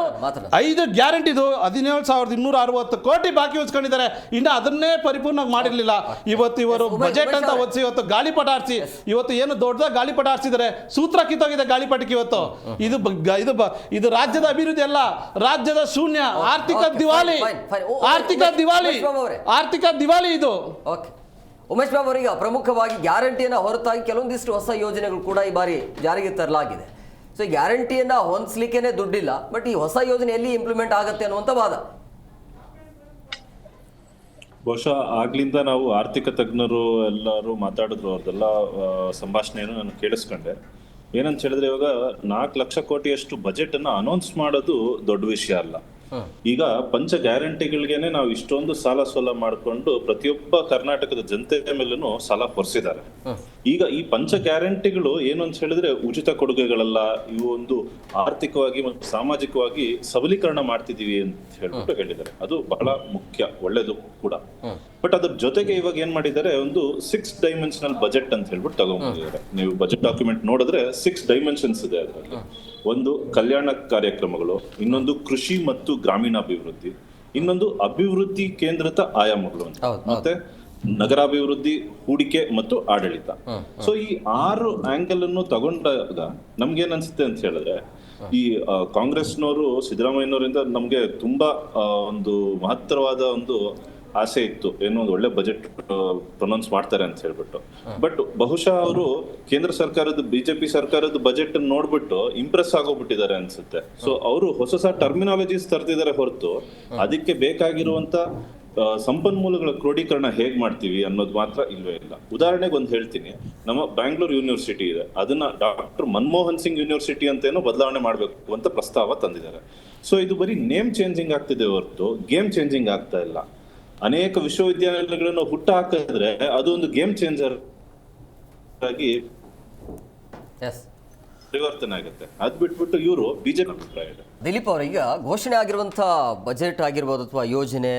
5 ಗ್ಯಾರಂಟಿದು 17,260 ಕೋಟಿ ಬಾಕಿ ಉಳಿಸ್ಕೊಂಡಿದ್ದಾರೆ. ಇನ್ನು ಅದನ್ನೇ ಪರಿಪೂರ್ಣವಾಗಿ ಮಾಡಿರಲಿಲ್ಲ. ಇವತ್ತು ಇವರು ಬಜೆಟ್ ಅಂತ ಓದಿಸಿ ಇವತ್ತು ಗಾಳಿಪಟ ಆರಿಸಿ ಇವತ್ತು ಏನು ದೊಡ್ಡದಾಗಿ ಗಾಳಿಪಟ ಆರಿಸಿದ್ದಾರೆ. ಸೂತ್ರ ಕಿತ್ತೋಗಿದೆ ಗಾಳಿಪಟಕ್ಕೆ ಇವತ್ತು. ಇದು ರಾಜ್ಯದ ಅಭಿವೃದ್ಧಿ ಅಲ್ಲ, ರಾಜ್ಯದ ಶೂನ್ಯ. ಆರ್ಥಿಕ ದಿವಾಳಿ ಇದು. ಉಮೇಶ್ ಬಾಬು ಅವರಿಗೆ ಪ್ರಮುಖವಾಗಿ ಗ್ಯಾರಂಟಿಯನ್ನು ಹೊರತಾಗಿ ಕೆಲವೊಂದಿಷ್ಟು ಹೊಸ ಯೋಜನೆಗಳು ಕೂಡ ಈ ಬಾರಿ ಜಾರಿಗೆ ತರಲಾಗಿದೆ. ಸೊ ಗ್ಯಾರಂಟಿಯನ್ನು ಹೊಂದಿಸ್ಲಿಕ್ಕೇನೆ ದುಡ್ಡಿಲ್ಲ, ಬಟ್ ಈ ಹೊಸ ಯೋಜನೆ ಎಲ್ಲಿ ಇಂಪ್ಲಿಮೆಂಟ್ ಆಗುತ್ತೆ ಅನ್ನುವಂಥ ವಾದ. ಬಹುಶಃ ಆಗ್ಲಿಂದ ನಾವು ಆರ್ಥಿಕ ತಜ್ಞರು ಎಲ್ಲರೂ ಮಾತಾಡಿದ್ರು, ಅವ್ರದ್ದೆಲ್ಲ ಸಂಭಾಷಣೆಯನ್ನು ನಾನು ಕೇಳಿಸ್ಕೊಂಡೆ. ಏನಂತ ಹೇಳಿದ್ರೆ ಇವಾಗ 4 ಲಕ್ಷ ಕೋಟಿಯಷ್ಟು ಬಜೆಟ್ ಅನ್ನ ಅನೌನ್ಸ್ ಮಾಡೋದು ದೊಡ್ಡ ವಿಷಯ ಅಲ್ಲ. ಈಗ ಪಂಚ ಗ್ಯಾರಂಟಿಗಳಿಗೇನೆ ನಾವು ಇಷ್ಟೊಂದು ಸಾಲ ಸೋಲ ಮಾಡಿಕೊಂಡು ಪ್ರತಿಯೊಬ್ಬ ಕರ್ನಾಟಕದ ಜನತೆ ಮೇಲೂ ಸಾಲ ಹೊರಿಸಿದ್ದಾರೆ. ಈಗ ಈ ಪಂಚ ಗ್ಯಾರಂಟಿಗಳು ಏನು ಅಂತ ಹೇಳಿದ್ರೆ ಉಚಿತ ಕೊಡುಗೆಗಳಲ್ಲ, ಇವು ಒಂದು ಆರ್ಥಿಕವಾಗಿ ಮತ್ತು ಸಾಮಾಜಿಕವಾಗಿ ಸಬಲೀಕರಣ ಮಾಡ್ತಿದೀವಿ ಅಂತ ಹೇಳ್ಬಿಟ್ಟು ಹೇಳಿದ್ದಾರೆ. ಅದು ಬಹಳ ಮುಖ್ಯ, ಒಳ್ಳೇದು ಕೂಡ. ಬಟ್ ಅದ್ರ ಜೊತೆಗೆ ಇವಾಗ ಏನ್ ಮಾಡಿದ್ದಾರೆ, ಒಂದು 6 ಡೈಮೆನ್ಷನಲ್ ಬಜೆಟ್ ಅಂತ ಹೇಳ್ಬಿಟ್ಟು ತಗೊಂಡ್ಬಂದಿದ್ದಾರೆ. ನೀವು ಬಜೆಟ್ ಡಾಕ್ಯುಮೆಂಟ್ ನೋಡಿದ್ರೆ 6 ಡೈಮೆನ್ಷನ್ಸ್ ಇದೆ ಅದರಲ್ಲಿ. ಒಂದು ಕಲ್ಯಾಣ ಕಾರ್ಯಕ್ರಮಗಳು, ಇನ್ನೊಂದು ಕೃಷಿ ಮತ್ತು ಗ್ರಾಮೀಣಾಭಿವೃದ್ಧಿ, ಇನ್ನೊಂದು ಅಭಿವೃದ್ಧಿ ಕೇಂದ್ರಿತ ಆಯಾಮಗಳು ಅಂತ, ಮತ್ತೆ ನಗರಾಭಿವೃದ್ಧಿ, ಹೂಡಿಕೆ ಮತ್ತು ಆಡಳಿತ. ಸೊ ಈ 6 ಆಂಗಲ್ ಅನ್ನು ತಗೊಂಡಾಗ ನಮ್ಗೇನ್ ಅನ್ಸುತ್ತೆ ಅಂತ ಹೇಳಿದ್ರೆ, ಈ ಕಾಂಗ್ರೆಸ್ನವರು ಸಿದ್ದರಾಮಯ್ಯನವರಿಂದ ನಮ್ಗೆ ತುಂಬಾ ಒಂದು ಮಹತ್ತರವಾದ ಒಂದು ಆಸೆ ಇತ್ತು, ಏನೋ ಒಂದು ಒಳ್ಳೆ ಬಜೆಟ್ ಪ್ರೊನೌನ್ಸ್ ಮಾಡ್ತಾರೆ ಅಂತ ಹೇಳ್ಬಿಟ್ಟು. ಬಟ್ ಬಹುಶಃ ಅವರು ಕೇಂದ್ರ ಸರ್ಕಾರದ ಬಿಜೆಪಿ ಸರ್ಕಾರದ ಬಜೆಟ್ ನೋಡ್ಬಿಟ್ಟು ಇಂಪ್ರೆಸ್ ಆಗೋಗ್ಬಿಟ್ಟಿದ್ದಾರೆ ಅನ್ಸುತ್ತೆ. ಸೊ ಅವರು ಹೊಸ ಟರ್ಮಿನಾಲಜೀಸ್ ತರ್ತಿದ್ದಾರೆ ಹೊರತು ಅದಕ್ಕೆ ಬೇಕಾಗಿರುವಂತ ಸಂಪನ್ಮೂಲಗಳ ಕ್ರೋಢೀಕರಣ ಹೇಗೆ ಮಾಡ್ತೀವಿ ಅನ್ನೋದು ಮಾತ್ರ ಇಲ್ವೇ ಇಲ್ಲ. ಉದಾಹರಣೆಗೆ ಒಂದು ಹೇಳ್ತೀನಿ, ನಮ್ಮ ಬ್ಯಾಂಗ್ಳೂರ್ ಯೂನಿವರ್ಸಿಟಿ ಇದೆ, ಅದನ್ನ ಡಾಕ್ಟರ್ ಮನಮೋಹನ್ ಸಿಂಗ್ ಯೂನಿವರ್ಸಿಟಿ ಅಂತೇನೋ ಬದಲಾವಣೆ ಮಾಡಬೇಕು ಅಂತ ಪ್ರಸ್ತಾವ ತಂದಿದ್ದಾರೆ. ಸೊ ಇದು ಬರೀ ನೇಮ್ ಚೇಂಜಿಂಗ್ ಆಗ್ತಿದೆ ಹೊರತು ಗೇಮ್ ಚೇಂಜಿಂಗ್ ಆಗ್ತಾ ಇಲ್ಲ. ಅನೇಕ ವಿಶ್ವವಿದ್ಯಾನಿಲಯಗಳನ್ನು ಹುಟ್ಟು ಹಾಕಿದ್ರೆ ಅದು ಒಂದು ಗೇಮ್ ಚೇಂಜರ್ ಆಗಿ ಪರಿವರ್ತನೆ ಆಗುತ್ತೆ. ಅದ್ ಬಿಟ್ಬಿಟ್ಟು ಇವರು ಬಿಜೆಪಿ ಅಭಿಪ್ರಾಯ ಇದೆ. ದಿಲೀಪ್ ಅವರು, ಈಗ ಘೋಷಣೆ ಆಗಿರುವಂಥ ಬಜೆಟ್ ಆಗಿರ್ಬೋದು ಅಥವಾ ಯೋಜನೆ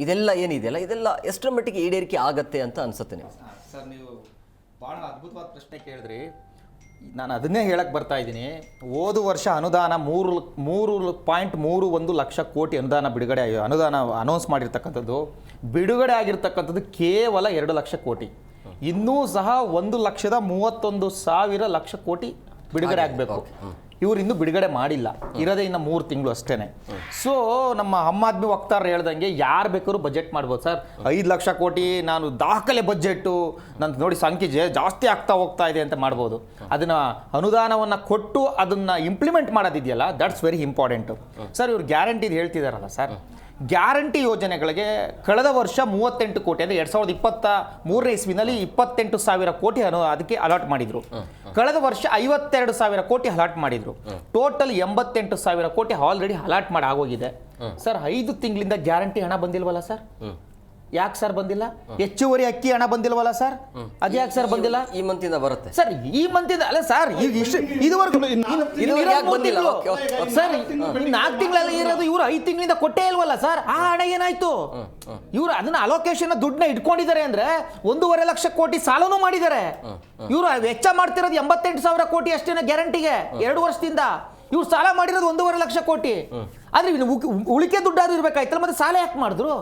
ಇದೆಲ್ಲ ಏನಿದೆಯಲ್ಲ, ಇದೆಲ್ಲ ಎಷ್ಟರ ಮಟ್ಟಿಗೆ ಈಡೇರಿಕೆ ಆಗತ್ತೆ ಅಂತ ಅನ್ಸುತ್ತೆ ನೀವು? ಸರ್, ನೀವು ಭಾಳ ಅದ್ಭುತವಾದ ಪ್ರಶ್ನೆ ಕೇಳಿದ್ರಿ. ನಾನು ಅದನ್ನೇ ಹೇಳಕ್ಕೆ ಬರ್ತಾ ಇದ್ದೀನಿ. ಹೋದ ವರ್ಷ ಅನುದಾನ 3.31 ಲಕ್ಷ ಕೋಟಿ ಅನುದಾನ ಅನೌನ್ಸ್ ಮಾಡಿರ್ತಕ್ಕಂಥದ್ದು. ಬಿಡುಗಡೆ ಆಗಿರ್ತಕ್ಕಂಥದ್ದು ಕೇವಲ 2 ಲಕ್ಷ ಕೋಟಿ. ಇನ್ನೂ ಸಹ 1,31,000 ಲಕ್ಷ ಕೋಟಿ ಬಿಡುಗಡೆ ಆಗಬೇಕು. ಇವ್ರು ಇನ್ನೂ ಬಿಡುಗಡೆ ಮಾಡಿಲ್ಲ, ಇರೋದೇ ಇನ್ನು 3 ತಿಂಗಳು ಅಷ್ಟೇ. ಸೊ ನಮ್ಮ ಆಮ್ ಆದ್ಮಿ ವಕ್ತಾರರು ಹೇಳ್ದಂಗೆ ಯಾರು ಬೇಕಾದ್ರೂ ಬಜೆಟ್ ಮಾಡ್ಬೋದು ಸರ್. 5 ಲಕ್ಷ ಕೋಟಿ ನಾನು ದಾಖಲೆ ಬಜೆಟ್ಟು ನನ್ನ ನೋಡಿ ಸಂಖ್ಯೆ ಜಾಸ್ತಿ ಆಗ್ತಾ ಹೋಗ್ತಾ ಇದೆ ಅಂತ ಮಾಡ್ಬೋದು. ಅದನ್ನು ಅನುದಾನವನ್ನು ಕೊಟ್ಟು ಅದನ್ನು ಇಂಪ್ಲಿಮೆಂಟ್ ಮಾಡೋದಿದೆಯಲ್ಲ, ದಟ್ಸ್ ವೆರಿ ಇಂಪಾರ್ಟೆಂಟು. ಸರ್, ಇವ್ರು ಗ್ಯಾರಂಟಿದು ಹೇಳ್ತಿದಾರಲ್ಲ ಸರ್, ಗ್ಯಾರಂಟಿ ಯೋಜನೆಗಳಿಗೆ ಕಳೆದ ವರ್ಷ 38 ಕೋಟಿ, ಅಂದರೆ 2023ನೇ ಇಸ್ವಿನಲ್ಲಿ 28,000 ಕೋಟಿ ಅದಕ್ಕೆ ಅಲಾಟ್ ಮಾಡಿದ್ರು. ಕಳೆದ ವರ್ಷ 52,000 ಕೋಟಿ ಅಲಾಟ್ ಮಾಡಿದ್ರು. ಟೋಟಲ್ 88,000 ಕೋಟಿ ಆಲ್ರೆಡಿ ಅಲಾಟ್ ಮಾಡಿ ಆಗೋಗಿದೆ. ಸರ್, 5 ತಿಂಗಳಿಂದ ಗ್ಯಾರಂಟಿ ಹಣ ಬಂದಿಲ್ವಲ್ಲ ಸರ್? ಯಾಕೆ ಸರ್ ಬಂದಿಲ್ಲ? ಹೆಚ್ಚುವರಿ ಅಕ್ಕಿ ಹಣ ಬಂದಿಲ್ವಲ್ಲ ಸರ್? ಅದ್ಯಾಕೆ ಸರ್ ಬಂದಿಲ್ಲ? ಈ ಮಂತಿಂದ ಬರುತ್ತೆ ಸರ್, ಈ ಮಂತಿಂದ ಅಲ್ಲ ಸರ್. ಇದುವರೆಗೂ ಬಂದಿಲ್ಲ ಸರ್. 4 ತಿಂಗಳಲ್ಲಿ ಇರೋದು ಇವರು 5 ತಿಂಗಳಿಂದ ಕೊಟ್ಟೇ ಇಲ್ವಲ್ಲ ಸರ್? ಆ ಹಣ ಏನಾಯ್ತು? ಇವರು ಅದನ್ನ ಅಲೋಕೇಶನ್ ದುಡ್ಡನ್ನ ಇಟ್ಕೊಂಡಿದ್ದಾರೆ ಅಂದ್ರೆ 1.5 ಲಕ್ಷ ಕೋಟಿ ಸಾಲನೂ ಮಾಡಿದ್ದಾರೆ. ಇವರು ವೆಚ್ಚ ಮಾಡ್ತಿರೋದು 88,000 ಕೋಟಿ ಅಷ್ಟೇನ ಗ್ಯಾರಂಟಿಗೆ 2 ವರ್ಷದಿಂದ. ಇವ್ರು ಸಾಲ ಮಾಡಿರೋದು 1.5 ಲಕ್ಷ ಕೋಟಿ. ಆದ್ರೆ ಉಳಿಕೆ ದುಡ್ಡಾದ್ರೂ ಇರ್ಬೇಕಾಯ್ತಲ್ಲ, ಮತ್ತೆ ಸಾಲ ಯಾಕೆ ಮಾಡಿದ್ರು?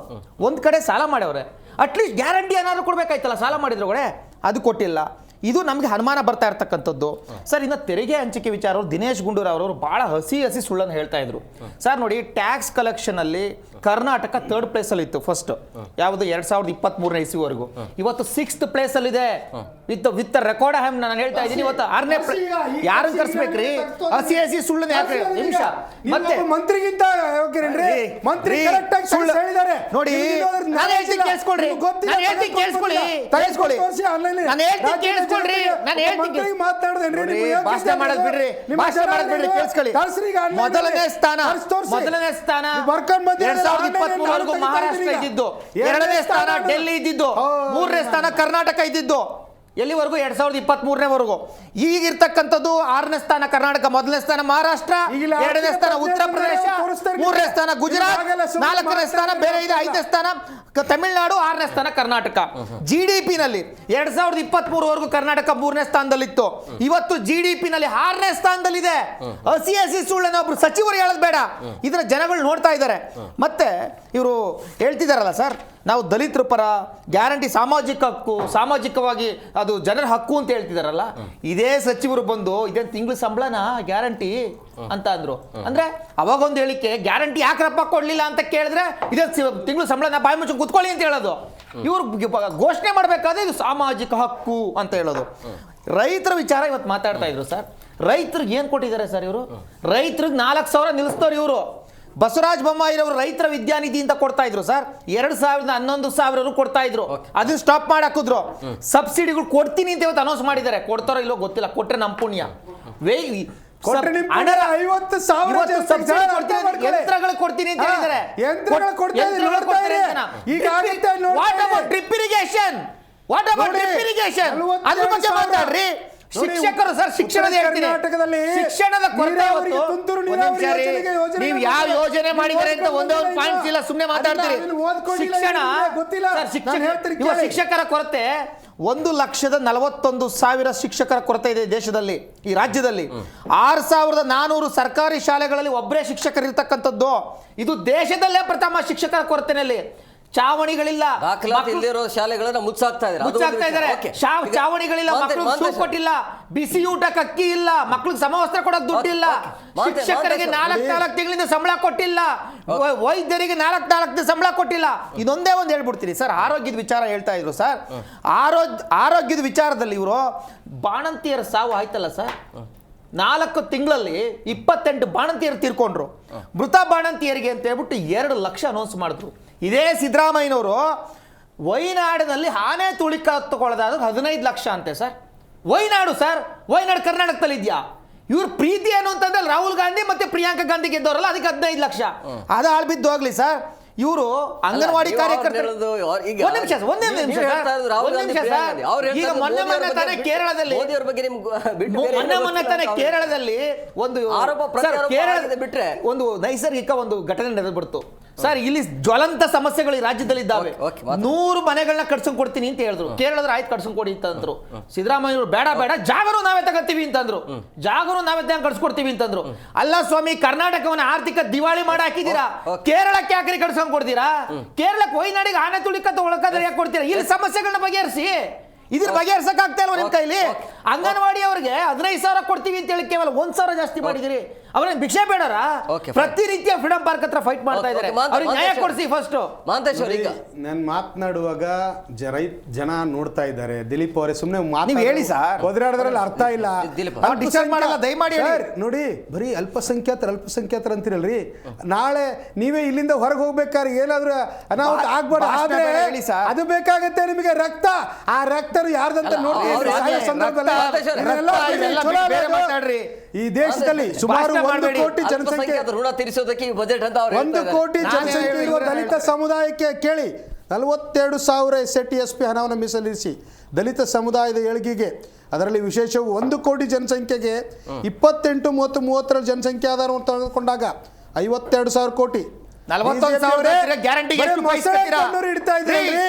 ಒಂದ್ ಕಡೆ ಸಾಲ ಮಾಡವ್ರೆ, ಅಟ್ಲೀಸ್ಟ್ ಗ್ಯಾರಂಟಿ ಏನಾದ್ರು ಕೊಡ್ಬೇಕಾಯ್ತಲ್ಲ ಸಾಲ ಮಾಡಿದ್ರು ಕೂಡ, ಅದು ಕೊಟ್ಟಿಲ್ಲ. ಇದು ನಮಗೆ ಅನುಮಾನ ಬರ್ತಾ ಇರ್ತಕ್ಕಂಥದ್ದು ಸರ್. ಇನ್ನು ತೆರಿಗೆ ಹಂಚಿಕೆ ವಿಚಾರವರು ದಿನೇಶ್ ಗುಂಡೂರಾವ್ ಅವರು ಬಹಳ ಹಸಿ ಸುಳ್ಳನ್ನು ಹೇಳ್ತಾ ಇದ್ರು ಸರ್. ನೋಡಿ, ಟ್ಯಾಕ್ಸ್ ಕಲೆಕ್ಷನ್ ಅಲ್ಲಿ ಕರ್ನಾಟಕ 3rd ಪ್ಲೇಸ್ ಅಲ್ಲಿ ಇತ್ತು ಫಸ್ಟ್, ಯಾವುದು 2023ನೇ ಇಸ್ವಿವರೆಗೂ. ಇವತ್ತು 6th ಪ್ಲೇಸ್ ಅಲ್ಲಿ ಇದೆ ವಿತ್ ರೆಕಾರ್ಡ್. ನಾನು ಹೇಳ್ತಾ ಇದ್ದೀನಿ, ಇವತ್ತು 6ನೇ ಯಾರನ್ನ ಕರ್ಸ್ಬೇಕ್ರಿ? ಹಸಿ ಸುಳ್ಳನ್ನು ಯಾಕೆ? ನಿಮಿಷ, ಮತ್ತೆ ಮಂತ್ರಿಗಿಂತ ಮಂತ್ರಿ ನೋಡಿ, ನಾನು ಹೇಳ್ತೀನಿ ಕೇಳಿಸ್ಕೊಳ್ರಿ, ನಾನು ಹೇಳ್ತೀನಿ ಕೇಳಿಸ್ಕೊಳ್ಳಿ, ಭಾಷಣ ಮಾಡೋದು ಬಿಡ್ರಿ, ಕೇಳಿಸ್ಕೊಳ್ಳಿ. ಮೊದಲನೇ ಸ್ಥಾನ 2023 ಮಹಾರಾಷ್ಟ್ರ ಇದ್ದಿದ್ದು, 2ನೇ ಸ್ಥಾನ ಡೆಲ್ಲಿ ಇದ್ದಿದ್ದು, 3ನೇ ಸ್ಥಾನ ಕರ್ನಾಟಕ ಇದ್ದಿದ್ದು. ಎಲ್ಲಿವರೆಗೂ? 2023ನೇವರೆಗೂ. ಈಗಿರ್ತಕ್ಕಂಥದ್ದು 6ನೇ ಸ್ಥಾನ ಕರ್ನಾಟಕ, 1ನೇ ಸ್ಥಾನ ಮಹಾರಾಷ್ಟ್ರ, 2ನೇ ಸ್ಥಾನ ಉತ್ತರ ಪ್ರದೇಶ, 3ನೇ ಸ್ಥಾನ ಗುಜರಾತ್, 4ನೇ ಸ್ಥಾನ ಬೇರೆ ಇದೆ, 5ನೇ ಸ್ಥಾನ ತಮಿಳುನಾಡು, 6ನೇ ಸ್ಥಾನ ಕರ್ನಾಟಕ. GDP ನಲ್ಲಿ 2023ವರೆಗೂ ಕರ್ನಾಟಕ 3ನೇ ಸ್ಥಾನದಲ್ಲಿತ್ತು. ಇವತ್ತು GDP ನಲ್ಲಿ 6ನೇ ಸ್ಥಾನದಲ್ಲಿದೆ. ಹಸಿ ಸುಳ್ಳನ್ನು ಒಬ್ರು ಸಚಿವರು ಹೇಳೋದು ಬೇಡ, ಇದನ್ನ ಜನಗಳು ನೋಡ್ತಾ ಇದ್ದಾರೆ. ಮತ್ತೆ ಇವರು ಹೇಳ್ತಿದಾರಲ್ಲ ಸರ್, ನಾವು ದಲಿತರ ಪರ, ಗ್ಯಾರಂಟಿ ಸಾಮಾಜಿಕ ಹಕ್ಕು, ಸಾಮಾಜಿಕವಾಗಿ ಅದು ಜನರ ಹಕ್ಕು ಅಂತ ಹೇಳ್ತಿದಾರಲ್ಲ, ಇದೇ ಸಚಿವರು ಬಂದು ಇದೇನು ತಿಂಗಳು ಸಂಬಳನ ಗ್ಯಾರಂಟಿ ಅಂತ ಅಂದ್ರು. ಅಂದ್ರೆ ಅವಾಗೊಂದು ಹೇಳಿಕೆ, ಗ್ಯಾರಂಟಿ ಯಾಕ್ರಪ್ಪ ಕೊಡ್ಲಿಲ್ಲ ಅಂತ ಕೇಳಿದ್ರೆ ಇದೇ ತಿಂಗಳು ಸಂಬಳನ ಬಾಯಿ ಮುಚ್ಚಿ ಕೂತ್ಕೊಳ್ಳಿ ಅಂತ ಹೇಳೋದು. ಇವ್ರು ಘೋಷಣೆ ಮಾಡಬೇಕಾದ್ರೆ ಇದು ಸಾಮಾಜಿಕ ಹಕ್ಕು ಅಂತ ಹೇಳೋದು. ರೈತರ ವಿಚಾರ ಇವತ್ತು ಮಾತಾಡ್ತಾ ಇದ್ರು ಸರ್. ರೈತರಿಗೆ ಏನು ಕೊಟ್ಟಿದ್ದಾರೆ ಸರ್ ಇವರು? ರೈತರಿಗೆ 4,000 ನಿಲ್ಲಿಸ್ತಾರೆ ಇವರು. ಬಸವರಾಜ ಬೊಮ್ಮಾಯಿರವರು ರೈತರ ವಿದ್ಯಾನಿಧಿ ಅಂತ ಕೊಡ್ತಾ ಇದ್ರು ಸರ್, 2,000 ಕೊಡ್ತಾ ಇದ್ರು. ಅದನ್ನ ಸ್ಟಾಪ್ ಮಾಡಿ ಹಾಕಿದ್ರು. ಸಬ್ಸಿಡಿಗಳು ಕೊಡ್ತೀನಿ ಅಂತ ಇವತ್ತು ಅನೌನ್ಸ್ ಮಾಡಿದ್ದಾರೆ. ಕೊಡ್ತಾರೋ ಇಲ್ಲೋ ಗೊತ್ತಿಲ್ಲ, ಕೊಟ್ರೆ ನಮ್ಮ ಪುಣ್ಯ. ಯಂತ್ರಗಳು ಕೊಡ್ತೀನಿ ಅಂತ ಹೇಳಿದ್ದಾರೆ. ಡ್ರಿಪ್ ಇರಿಗೇಷನ್ ಅದ್ರ ಬಗ್ಗೆ ಮಾತಾಡ್ರಿ. ಶಿಕ್ಷಕರು ಸರ್, ಶಿಕ್ಷಣದ ಶಿಕ್ಷಣದ ಕೊರತೆ. ನೀವು ಯಾವ ಯೋಜನೆ ಮಾಡಿದರೆ ಅಂತ ಒಂದೇ ಒಂದು ಪಾಯಿಂಟ್ಸ್ ಇಲ್ಲ, ಸುಮ್ಮನೆ ಮಾತಾಡ್ತೀರಿ. ಶಿಕ್ಷಕರ ಕೊರತೆ 1,41,000 ಶಿಕ್ಷಕರ ಕೊರತೆ ಇದೆ ದೇಶದಲ್ಲಿ, ಈ ರಾಜ್ಯದಲ್ಲಿ. 6,400 ಸರ್ಕಾರಿ ಶಾಲೆಗಳಲ್ಲಿ ಒಬ್ಬರೇ ಶಿಕ್ಷಕರು ಇರ್ತಕ್ಕಂಥದ್ದು. ಇದು ದೇಶದಲ್ಲೇ ಪ್ರಥಮ ಶಿಕ್ಷಕರ ಕೊರತೆನಲ್ಲಿ. ಚಾವಣಿಗಳಿಲ್ಲ, ಶಾಲೆಗಳನ್ನ ಮುಚ್ಚಾಕ್ತಾ ಇದ್ದಾರೆ. ಚಾವಣಿಗಳಿಲ್ಲ, ಮಕ್ಕಳಿಗೆ ಸೂಪ್ ಕೊಟ್ಟಿಲ್ಲ, ಬಿಸಿ ಊಟಕ್ಕೆ ಅಕ್ಕಿ ಇಲ್ಲ, ಮಕ್ಕಳಿಗೆ ಸಮವಸ್ತ್ರ ಕೊಡಕ್ ದುಡ್ಡಿಲ್ಲ, ಶಿಕ್ಷಕರಿಗೆ 4 ತಿಂಗಳಿಂದ ಸಂಬಳ ಕೊಟ್ಟಿಲ್ಲ, ವೈದ್ಯರಿಗೆ 4 ಸಂಬಳ ಕೊಟ್ಟಿಲ್ಲ. ಇದೊಂದೇ ಒಂದು ಹೇಳ್ಬಿಡ್ತೀನಿ ಸರ್. ಆರೋಗ್ಯದ ವಿಚಾರ ಹೇಳ್ತಾ ಇದ್ರು ಸರ್. ಆರೋಗ್ಯದ ವಿಚಾರದಲ್ಲಿ ಇವರು ಬಾಣಂತಿಯರ ಸಾವು ಆಯ್ತಲ್ಲ ಸರ್, 4 ತಿಂಗಳಲ್ಲಿ 28 ಬಾಣಂತಿಯರು ತೀರ್ಕೊಂಡ್ರು. ಮೃತ ಬಾಣಂತಿಯರಿಗೆ ಅಂತ ಹೇಳ್ಬಿಟ್ಟು 2 ಲಕ್ಷ ಅನೌನ್ಸ್ ಮಾಡಿದ್ರು. ಇದೇ ಸಿದ್ದರಾಮಯ್ಯನವರು ವೈನಾಡಿನಲ್ಲಿ ಆನೆ ತುಳಿಕ ತಗೊಳ್ಳೋದಾದ್ರೆ 15 ಲಕ್ಷ ಅಂತೆ ಸರ್. ವೈನಾಡು ಕರ್ನಾಟಕದಲ್ಲಿ ಇದೆಯಾ? ಇವ್ರ ಪ್ರೀತಿ ಏನು ಅಂತಂದ್ರೆ ರಾಹುಲ್ ಗಾಂಧಿ ಮತ್ತೆ ಪ್ರಿಯಾಂಕಾ ಗಾಂಧಿ ಗೆದ್ದವರಲ್ಲ, ಅದಕ್ಕೆ 15 ಲಕ್ಷ. ಅದು ಆಳ್ಬಿದ್ದು ಹೋಗ್ಲಿ ಸರ್. ಇವರು ಅಂಗನವಾಡಿ ಕಾರ್ಯಕರ್ತರು ಒಂದೇ ನಿಮಿಷ ಈಗ ಮೊನ್ನೆ ತಾನೇ ಕೇರಳದಲ್ಲಿ ಒಂದು ಬಿಟ್ರೆ ಒಂದು ನೈಸರ್ಗಿಕ ಒಂದು ಘಟನೆ ನಡೆದ್ಬಿಡ್ತು ಸರ್. ಇಲ್ಲಿ ಜ್ವಲಂತ ಸಮಸ್ಯೆಗಳು ಈ ರಾಜ್ಯದಲ್ಲಿ ಇದ್ದಾವೆ. 100 ಮನೆಗಳನ್ನ ಕಟ್ಸ್ಕೊಂಡ್ ಕೊಡ್ತೀನಿ ಅಂತ ಹೇಳಿದ್ರು. ಕೇರಳದ್ರ ಆಯ್ತು ಕಟ್ಸ್ಕೊಂಡ್ ಕೊಡಿ ಅಂತಂದ್ರು. ಸಿದ್ದರಾಮಯ್ಯವರು ಬೇಡ ಜಾಗನು ನಾವೇ ತಗೋತೀವಿ ಅಂತಂದ್ರು. ಕಟ್ಸ್ಕೊಡ್ತೀವಿ ಅಂತಂದ್ರು. ಅಲ್ಲ ಸ್ವಾಮಿ, ಕರ್ನಾಟಕವನ್ನ ಆರ್ಥಿಕ ದಿವಾಳಿ ಮಾಡಿ ಹಾಕಿದೀರಾ, ಕೇರಳಕ್ಕೆ ಯಾಕ್ರಿ ಕಟ್ಸ್ಕೊಂಡ್ ಕೊಡ್ತೀರಾ? ಕೇರಳಕ್ಕೆ ವೈನಾಡಿಗೆ ಆನೆ ತುಳಿಕ ತಗೊಳಕಾದ್ರೆ ಯಾಕೆ ಕೊಡ್ತೀರಾ? ಇಲ್ಲಿ ಸಮಸ್ಯೆಗಳನ್ನ ಬಗೆಹರಿಸಿ. ಇದ್ರ ಬಗೆಹರಿಸಕ್ ಆಗ್ತಾ ಇಲ್ವ ನಿಮ್ ಕೈಲಿ? ಅಂಗನವಾಡಿ ಅವ್ರಿಗೆ 15,000 ಕೊಡ್ತೀವಿ ಅಂತ ಹೇಳಿ ಕೇವಲ 1,000 ಜಾಸ್ತಿ ಮಾಡಿದಿರಿ. ಅವ್ರೇನ್ ಭಿಕ್ಷೆ ಬೇಡರ? ಪ್ರತಿ ರೀತಿಯ ಫ್ರೀಡಂ ಪಾರ್ಕ್ ಹತ್ರ ಫೈಟ್ ಮಾಡ್ತಾ ಇದ್ದಾರೆ. ಅವ್ರಿಗೆ ನ್ಯಾಯ ಕೊಡಿಸಿ ಫಸ್ಟ್. ನಾನು ಮಾತನಾಡುವಾಗ ಜನ ನೋಡ್ತಾ ಇದ್ದಾರೆ. ದಿಲೀಪ್ ಅವರೇ ಸುಮ್ಮನೆ ಹೇಳಿ ಸರ್, ಒದರಾಡೋದ್ರಲ್ಲಿ ಅರ್ಥ ಇಲ್ಲ. ಡಿಸೈಡ್ ಮಾಡಲ್ಲ ದಯಮಾಡಿ ನೋಡಿ. ಬರೀ ಅಲ್ಪಸಂಖ್ಯಾತರ ಅಂತಿರಲ್ರಿ. ನಾಳೆ ನೀವೇ ಇಲ್ಲಿಂದ ಹೊರಗೆ ಹೋಗ್ಬೇಕಾದ್ರೆ ಏನಾದ್ರೂ ಅನಾಹುತ ಆಗ್ಬಾರ್ದು. ಆದ್ರೆ ಅದು ಬೇಕಾಗತ್ತೆ ನಿಮಗೆ ರಕ್ತ. ಆ ರಕ್ತ ಯಾರ್ದಂತ ನೋಡ್ತೀವಿ. ಈ ದೇಶದಲ್ಲಿ ಸುಮಾರು 1 ಕೋಟಿ ಜನಸಂಖ್ಯೆ, ಋಣ ತೀರಿಸೋದಕ್ಕೆ ಬಜೆಟ್ ಅಂತ 1 ಕೋಟಿ ಜನಸಂಖ್ಯೆ ಇರುವ ದಲಿತ ಸಮುದಾಯಕ್ಕೆ ಕೇಳಿ 42,000 ST ಹಣವನ್ನು ಮೀಸಲಿರಿಸಿ ದಲಿತ ಸಮುದಾಯದ ಏಳಿಗೆಗೆ, ಅದರಲ್ಲಿ ವಿಶೇಷವು 1 ಕೋಟಿ ಜನಸಂಖ್ಯೆಗೆ 28, 30, 30 ಜನಸಂಖ್ಯೆ ಆಧಾರವನ್ನು ತೆಗೆದುಕೊಂಡಾಗ 52,000 ಕೋಟಿ. 41,000 ಗ್ಯಾರಂಟಿ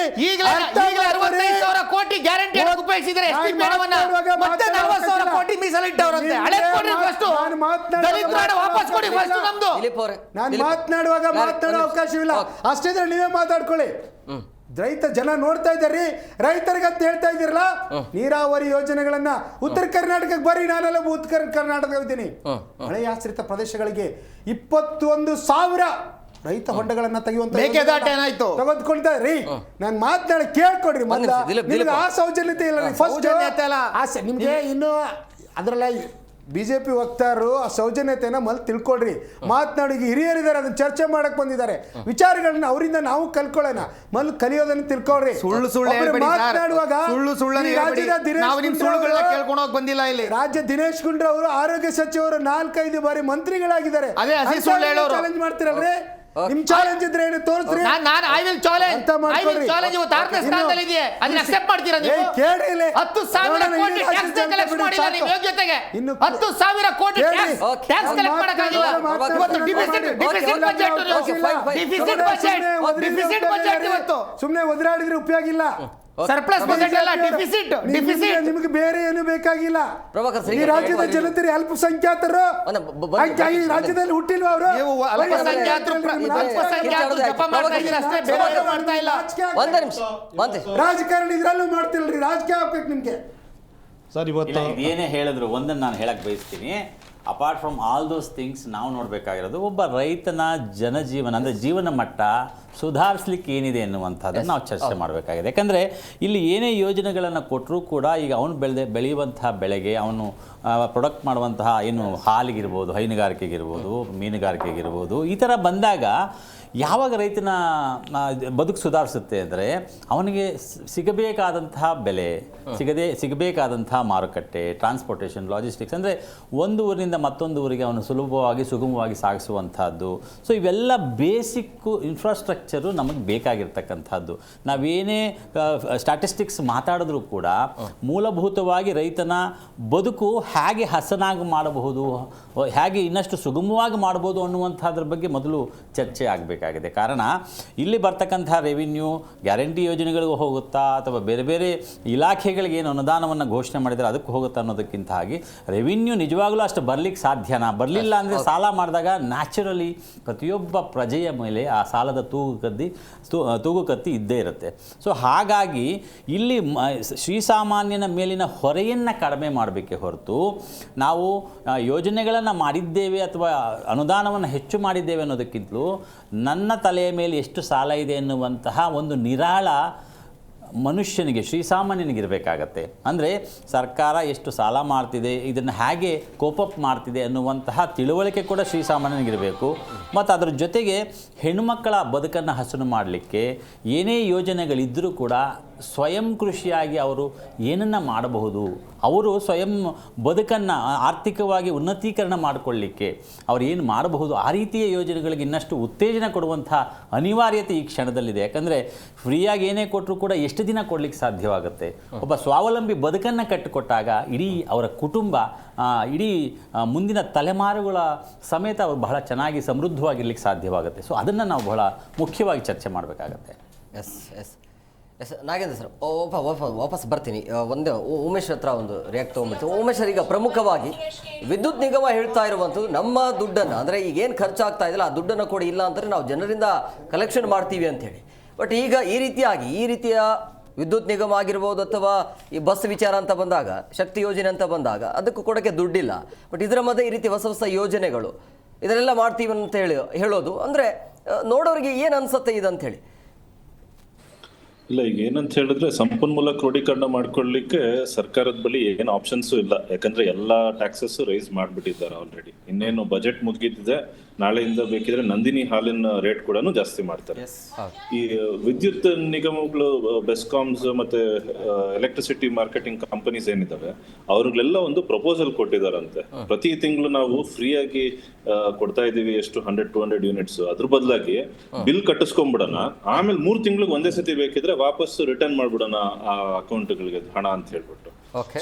ಕೋಟಿ ಗ್ಯಾರಂಟಿ ಉಪಯೋಗಿಸಿದ್ರೆ ಮತ್ತೆ 40,000 ಕೋಟಿ ಮೀಸಲಿಟ್ಟವರಂತೆ. ನಾನು ಮಾತನಾಡುವಾಗ ಮಾತನಾಡೋ ಅವಕಾಶವಿಲ್ಲ. ಅಷ್ಟಿದ್ರೆ ನೀವೇ ಮಾತಾಡ್ಕೊಳ್ಳಿ. ರೈತ ಜನ ನೋಡ್ತಾ ಇದ್ದಾರಿ. ರೈತರಿಗೆ ಅಂತ ಹೇಳ್ತಾ ಇದ್ದೀರಲ್ಲ, ನೀರಾವರಿ ಯೋಜನೆಗಳನ್ನ ಉತ್ತರ ಕರ್ನಾಟಕಕ್ಕೆ ಬರೀ. ನಾನೆಲ್ಲ ಉತ್ತರ ಕರ್ನಾಟಕ ಇದ್ದೀನಿ. ಮಳೆಯಾಶ್ರಿತ ಪ್ರದೇಶಗಳಿಗೆ 21,000 ರೈತ ಹೊಂಡಗಳನ್ನ ತೆಗೆಯುವಂತ ತೆಗೆದುಕೊಳ್ತಾ ರೀ. ನಾನು ಮಾತನಾಡಿ ಕೇಳ್ಕೊಡ್ರಿ. ನಿಮ್ಗೆ ಆ ಸೌಜನ್ಯತೆ ಇಲ್ಲ. ಫಸ್ಟ್ ನಿಮ್ಗೆ ಇನ್ನು ಅದರಲ್ಲ ಬಿಜೆಪಿ ವಕ್ತಾರರು ಆ ಸೌಜನ್ಯತೆನ ತಿಳ್ಕೊಳ್ರಿ. ಮಾತನಾಡಿ ಹಿರಿಯರಿದ್ದಾರೆ, ಅದನ್ನ ಚರ್ಚೆ ಮಾಡಕ್ ಬಂದಿದ್ದಾರೆ. ವಿಚಾರಗಳನ್ನ ಅವರಿಂದ ನಾವು ಕಲ್ಕೊಳ್ಳೋಣ. ಕಲಿಯೋದನ್ನ ತಿಳ್ಕೊಳ್ರಿ. ಮಾತನಾಡುವಾಗ ರಾಜ್ಯ ದಿನೇಶ್ ಗುಂಡ್ರು ಅವರು ಆರೋಗ್ಯ ಸಚಿವರು 4-5 ಬಾರಿ ಮಂತ್ರಿಗಳಾಗಿದ್ದಾರೆ. ಚಾಲೆಂಜ್ ಮಾಡ್ತಿರಲ್ರಿ. ನಿಮ್ ಚಾಲೆಂಜ್ ಇದ್ರೆ ಏನು ತೋರಿಸ್ರಿ. ಸುಮ್ನೆ ಒದರಾಡಿದ್ರೆ ಉಪಯೋಗ ಇಲ್ಲ. ಸರ್ಪ್ಲಸ್ ಬಜೆಟ್ ಅಲ್ಲ, ಡೆಫಿಸಿಟ್. ನಿಮಗೆ ಬೇರೆ ಏನು ಬೇಕಾಗಿಲ್ಲ. ಈ ರಾಜ್ಯದ ಜನತೆ ಅಲ್ಪಸಂಖ್ಯಾತರು ರಾಜ್ಯದಲ್ಲಿ ಹುಟ್ಟಿಲ್ವ ಅವರು? ರಾಜಕಾರಣ ಇದ್ರಲ್ಲೂ ಮಾಡ್ತಿಲ್ರಿ. ರಾಜಕೀಯ ಆಗ್ಬೇಕು ನಿಮ್ಗೆ ಸರ್. ಇವತ್ತು ಏನೇ ಹೇಳಿದ್ರು ಒಂದನ್ನು ನಾನು ಹೇಳಕ್ ಬಯಸ್ತೀನಿ. Apart from all those things ನಾವು ನೋಡಬೇಕಾಗಿರೋದು ಒಬ್ಬ ರೈತನ ಜನಜೀವನ ಅಂದರೆ ಜೀವನ ಮಟ್ಟ ಸುಧಾರಿಸ್ಲಿಕ್ಕೆ ಏನಿದೆ ಎನ್ನುವಂಥದ್ದನ್ನು ನಾವು ಚರ್ಚೆ ಮಾಡಬೇಕಾಗಿದೆ. ಯಾಕಂದರೆ ಇಲ್ಲಿ ಏನೇ ಯೋಜನೆಗಳನ್ನು ಕೊಟ್ಟರೂ ಕೂಡ ಈಗ ಅವನು ಬೆಳೆಯುವಂತಹ ಬೆಳೆಗೆ ಅವನು ಪ್ರೊಡಕ್ಟ್ ಮಾಡುವಂತಹ ಏನು ಹಾಲಿಗಿರ್ಬೋದು, ಹೈನುಗಾರಿಕೆಗಿರ್ಬೋದು, ಮೀನುಗಾರಿಕೆಗಿರ್ಬೋದು, ಈ ಥರ ಬಂದಾಗ ಯಾವಾಗ ರೈತನ ಬದುಕು ಸುಧಾರಿಸುತ್ತೆ ಅಂದರೆ ಅವನಿಗೆ ಸಿಗಬೇಕಾದಂತಹ ಬೆಲೆ, ಸಿಗಬೇಕಾದಂತಹ ಮಾರುಕಟ್ಟೆ, ಟ್ರಾನ್ಸ್ಪೋರ್ಟೇಷನ್, ಲಾಜಿಸ್ಟಿಕ್ಸ್, ಅಂದರೆ ಒಂದು ಊರಿನಿಂದ ಮತ್ತೊಂದು ಊರಿಗೆ ಅವನು ಸುಗಮವಾಗಿ ಸಾಗಿಸುವಂಥದ್ದು. ಸೊ ಇವೆಲ್ಲ ಬೇಸಿಕ್ಕು ಇನ್ಫ್ರಾಸ್ಟ್ರಕ್ಚರು ನಮಗೆ ಬೇಕಾಗಿರ್ತಕ್ಕಂಥದ್ದು. ನಾವೇನೇ ಸ್ಟ್ಯಾಟಿಸ್ಟಿಕ್ಸ್ ಮಾತಾಡಿದ್ರೂ ಕೂಡ ಮೂಲಭೂತವಾಗಿ ರೈತನ ಬದುಕು ಹೇಗೆ ಹಸನಾಗಿ ಮಾಡಬಹುದು, ಹೇಗೆ ಇನ್ನಷ್ಟು ಸುಗಮವಾಗಿ ಮಾಡ್ಬೋದು ಅನ್ನುವಂಥದ್ರ ಬಗ್ಗೆ ಮೊದಲು ಚರ್ಚೆ ಆಗಬೇಕಾಗಿದೆ. ಕಾರಣ ಇಲ್ಲಿ ಬರ್ತಕ್ಕಂಥ ರೆವಿನ್ಯೂ ಗ್ಯಾರಂಟಿ ಯೋಜನೆಗಳಿಗೂ ಹೋಗುತ್ತಾ ಅಥವಾ ಬೇರೆ ಬೇರೆ ಇಲಾಖೆಗಳಿಗೆ ಏನು ಅನುದಾನವನ್ನು ಘೋಷಣೆ ಮಾಡಿದರೆ ಅದಕ್ಕೆ ಹೋಗುತ್ತಾ ಅನ್ನೋದಕ್ಕಿಂತ ಹಾಗೆ ರೆವಿನ್ಯೂ ನಿಜವಾಗ್ಲೂ ಅಷ್ಟು ಬರಲಿಕ್ಕೆ ಸಾಧ್ಯನಾ? ಬರಲಿಲ್ಲ ಅಂದರೆ ಸಾಲ ಮಾಡಿದಾಗ ನ್ಯಾಚುರಲಿ ಪ್ರತಿಯೊಬ್ಬ ಪ್ರಜೆಯ ಮೇಲೆ ಆ ಸಾಲದ ತೂಗು ಕತ್ತಿ ಇದ್ದೇ ಇರುತ್ತೆ. ಸೊ ಹಾಗಾಗಿ ಇಲ್ಲಿ ಶ್ರೀಸಾಮಾನ್ಯನ ಮೇಲಿನ ಹೊರೆಯನ್ನು ಕಡಿಮೆ ಮಾಡಬೇಕೆ ಹೊರತು ನಾವು ಯೋಜನೆಗಳನ್ನು ಮಾಡಿದ್ದೇವೆ ಅಥವಾ ಅನುದಾನವನ್ನು ಹೆಚ್ಚು ಮಾಡಿದ್ದೇವೆ ಅನ್ನೋದಕ್ಕಿಂತಲೂ ನನ್ನ ತಲೆಯ ಮೇಲೆ ಎಷ್ಟು ಸಾಲ ಇದೆ ಎನ್ನುವಂತಹ ಒಂದು ನಿರಾಳ ಮನುಷ್ಯನಿಗೆ, ಶ್ರೀಸಾಮಾನ್ಯನಿಗಿರಬೇಕಾಗತ್ತೆ. ಅಂದರೆ ಸರ್ಕಾರ ಎಷ್ಟು ಸಾಲ ಮಾಡ್ತಿದೆ, ಇದನ್ನು ಹೇಗೆ ಕೋಪಪ್ ಮಾಡ್ತಿದೆ ಅನ್ನುವಂತಹ ತಿಳುವಳಿಕೆ ಕೂಡ ಶ್ರೀಸಾಮಾನ್ಯನಿಗಿರಬೇಕು. ಮತ್ತು ಅದರ ಜೊತೆಗೆ ಹೆಣ್ಣುಮಕ್ಕಳ ಬದುಕನ್ನು ಹಸನು ಮಾಡಲಿಕ್ಕೆ ಏನೇ ಯೋಜನೆಗಳಿದ್ದರೂ ಕೂಡ ಸ್ವಯಂ ಕೃಷಿಯಾಗಿ ಅವರು ಏನನ್ನು ಮಾಡಬಹುದು, ಅವರು ಸ್ವಯಂ ಬದುಕನ್ನು ಆರ್ಥಿಕವಾಗಿ ಉನ್ನತೀಕರಣ ಮಾಡಿಕೊಳ್ಳಿಕ್ಕೆ ಅವ್ರು ಏನು ಮಾಡಬಹುದು, ಆ ರೀತಿಯ ಯೋಜನೆಗಳಿಗೆ ಇನ್ನಷ್ಟು ಉತ್ತೇಜನ ಕೊಡುವಂಥ ಅನಿವಾರ್ಯತೆ ಈ ಕ್ಷಣದಲ್ಲಿದೆ. ಯಾಕಂದರೆ ಫ್ರೀಯಾಗಿ ಏನೇ ಕೊಟ್ಟರೂ ಕೂಡ ಎಷ್ಟು ದಿನ ಕೊಡಲಿಕ್ಕೆ ಸಾಧ್ಯವಾಗುತ್ತೆ? ಒಬ್ಬ ಸ್ವಾವಲಂಬಿ ಬದುಕನ್ನು ಕಟ್ಟಿಕೊಟ್ಟಾಗ ಇಡೀ ಅವರ ಕುಟುಂಬ, ಇಡೀ ಮುಂದಿನ ತಲೆಮಾರುಗಳ ಸಮೇತ ಅವರು ಬಹಳ ಚೆನ್ನಾಗಿ ಸಮೃದ್ಧವಾಗಿರ್ಲಿಕ್ಕೆ ಸಾಧ್ಯವಾಗುತ್ತೆ. ಸೊ ಅದನ್ನು ನಾವು ಬಹಳ ಮುಖ್ಯವಾಗಿ ಚರ್ಚೆ ಮಾಡಬೇಕಾಗತ್ತೆ. Yes yes yes Nagendra sir, ವಾಪಸ್ ಬರ್ತೀನಿ. ಒಂದು ಉಮೇಶ್ ಹತ್ರ ಒಂದು ರಿಯಾಕ್ಟ್ ತೊಗೊಂಡ್ಬಿಡ್ತೀನಿ. ಉಮೇಶ್ ಸರ್, ಈಗ ಪ್ರಮುಖವಾಗಿ ವಿದ್ಯುತ್ ನಿಗಮ ಹೇಳ್ತಾ ಇರುವಂಥದ್ದು ನಮ್ಮ ದುಡ್ಡನ್ನು, ಅಂದರೆ ಈಗ ಏನು ಖರ್ಚಾಗ್ತಾ ಇದೆಯಲ್ಲ ಆ ದುಡ್ಡನ್ನು ಕೊಡಿ, ಇಲ್ಲ ಅಂದರೆ ನಾವು ಜನರಿಂದ ಕಲೆಕ್ಷನ್ ಮಾಡ್ತೀವಿ ಅಂಥೇಳಿ. ಬಟ್ ಈಗ ಈ ರೀತಿಯ ವಿದ್ಯುತ್ ನಿಗಮ ಆಗಿರ್ಬೋದು ಅಥವಾ ಈ ಬಸ್ ವಿಚಾರ ಅಂತ ಬಂದಾಗ, ಶಕ್ತಿ ಯೋಜನೆ ಅಂತ ಬಂದಾಗ ಅದಕ್ಕೂ ಕೊಡೋಕ್ಕೆ ದುಡ್ಡಿಲ್ಲ. ಬಟ್ ಇದರ ಮಧ್ಯೆ ಈ ರೀತಿ ಹೊಸ ಯೋಜನೆಗಳು ಇದನ್ನೆಲ್ಲ ಮಾಡ್ತೀವಿ ಅಂತ ಹೇಳೋದು ಅಂದರೆ ನೋಡೋರಿಗೆ ಏನು ಅನ್ಸುತ್ತೆ ಇದಂಥೇಳಿ? ಇಲ್ಲ, ಈಗ ಏನಂತ ಹೇಳಿದ್ರೆ ಸಂಪನ್ಮೂಲ ಕ್ರೋಢೀಕರಣ ಮಾಡ್ಕೊಳ್ಳಿಕ್ಕೆ ಸರ್ಕಾರದ ಬಳಿ ಏನು ಆಪ್ಷನ್ಸು ಇಲ್ಲ. ಯಾಕಂದ್ರೆ ಎಲ್ಲಾ ಟ್ಯಾಕ್ಸಸ್ ರೈಸ್ ಮಾಡ್ಬಿಟ್ಟಿದ್ದಾರೆ ಆಲ್ರೆಡಿ. ಇನ್ನೇನು ಬಜೆಟ್ ಮುಗಿದಿದೆ, ನಾಳೆಯಿಂದ ಬೇಕಿದ್ರೆ ನಂದಿನಿ ಹಾಲಿನ ರೇಟ್ ಕೂಡ ಜಾಸ್ತಿ ಮಾಡ್ತಾರೆ. ಈ ವಿದ್ಯುತ್ ನಿಗಮಗಳು, ಬೆಸ್ಕಾಮ್ಸ್ ಮತ್ತೆ ಎಲೆಕ್ಟ್ರಿಸಿಟಿ ಮಾರ್ಕೆಟಿಂಗ್ ಕಂಪನೀಸ್ ಏನಿದಾವೆ ಅವ್ರಿಗೆಲ್ಲ ಒಂದು ಪ್ರಪೋಸಲ್ ಕೊಟ್ಟಿದಾರಂತೆ. ಪ್ರತಿ ತಿಂಗಳು ನಾವು ಫ್ರೀಯಾಗಿ ಕೊಡ್ತಾ ಇದೀವಿ ಎಷ್ಟು 100-200 ಯೂನಿಟ್ಸ್, ಅದ್ರ ಬದಲಾಗಿ ಬಿಲ್ ಕಟ್ಟಿಸ್ಕೊಂಡ್ಬಿಡೋಣ, ಆಮೇಲೆ 3 ತಿಂಗಳಿಗೆ ಒಂದೇ ಸತಿ ಬೇಕಿದ್ರೆ ವಾಪಸ್ ರಿಟರ್ನ್ ಮಾಡ್ಬಿಡೋಣ ಆ ಅಕೌಂಟ್ಗಳಿಗೆ ಹಣ ಅಂತ ಹೇಳ್ಬಿಟ್ಟು.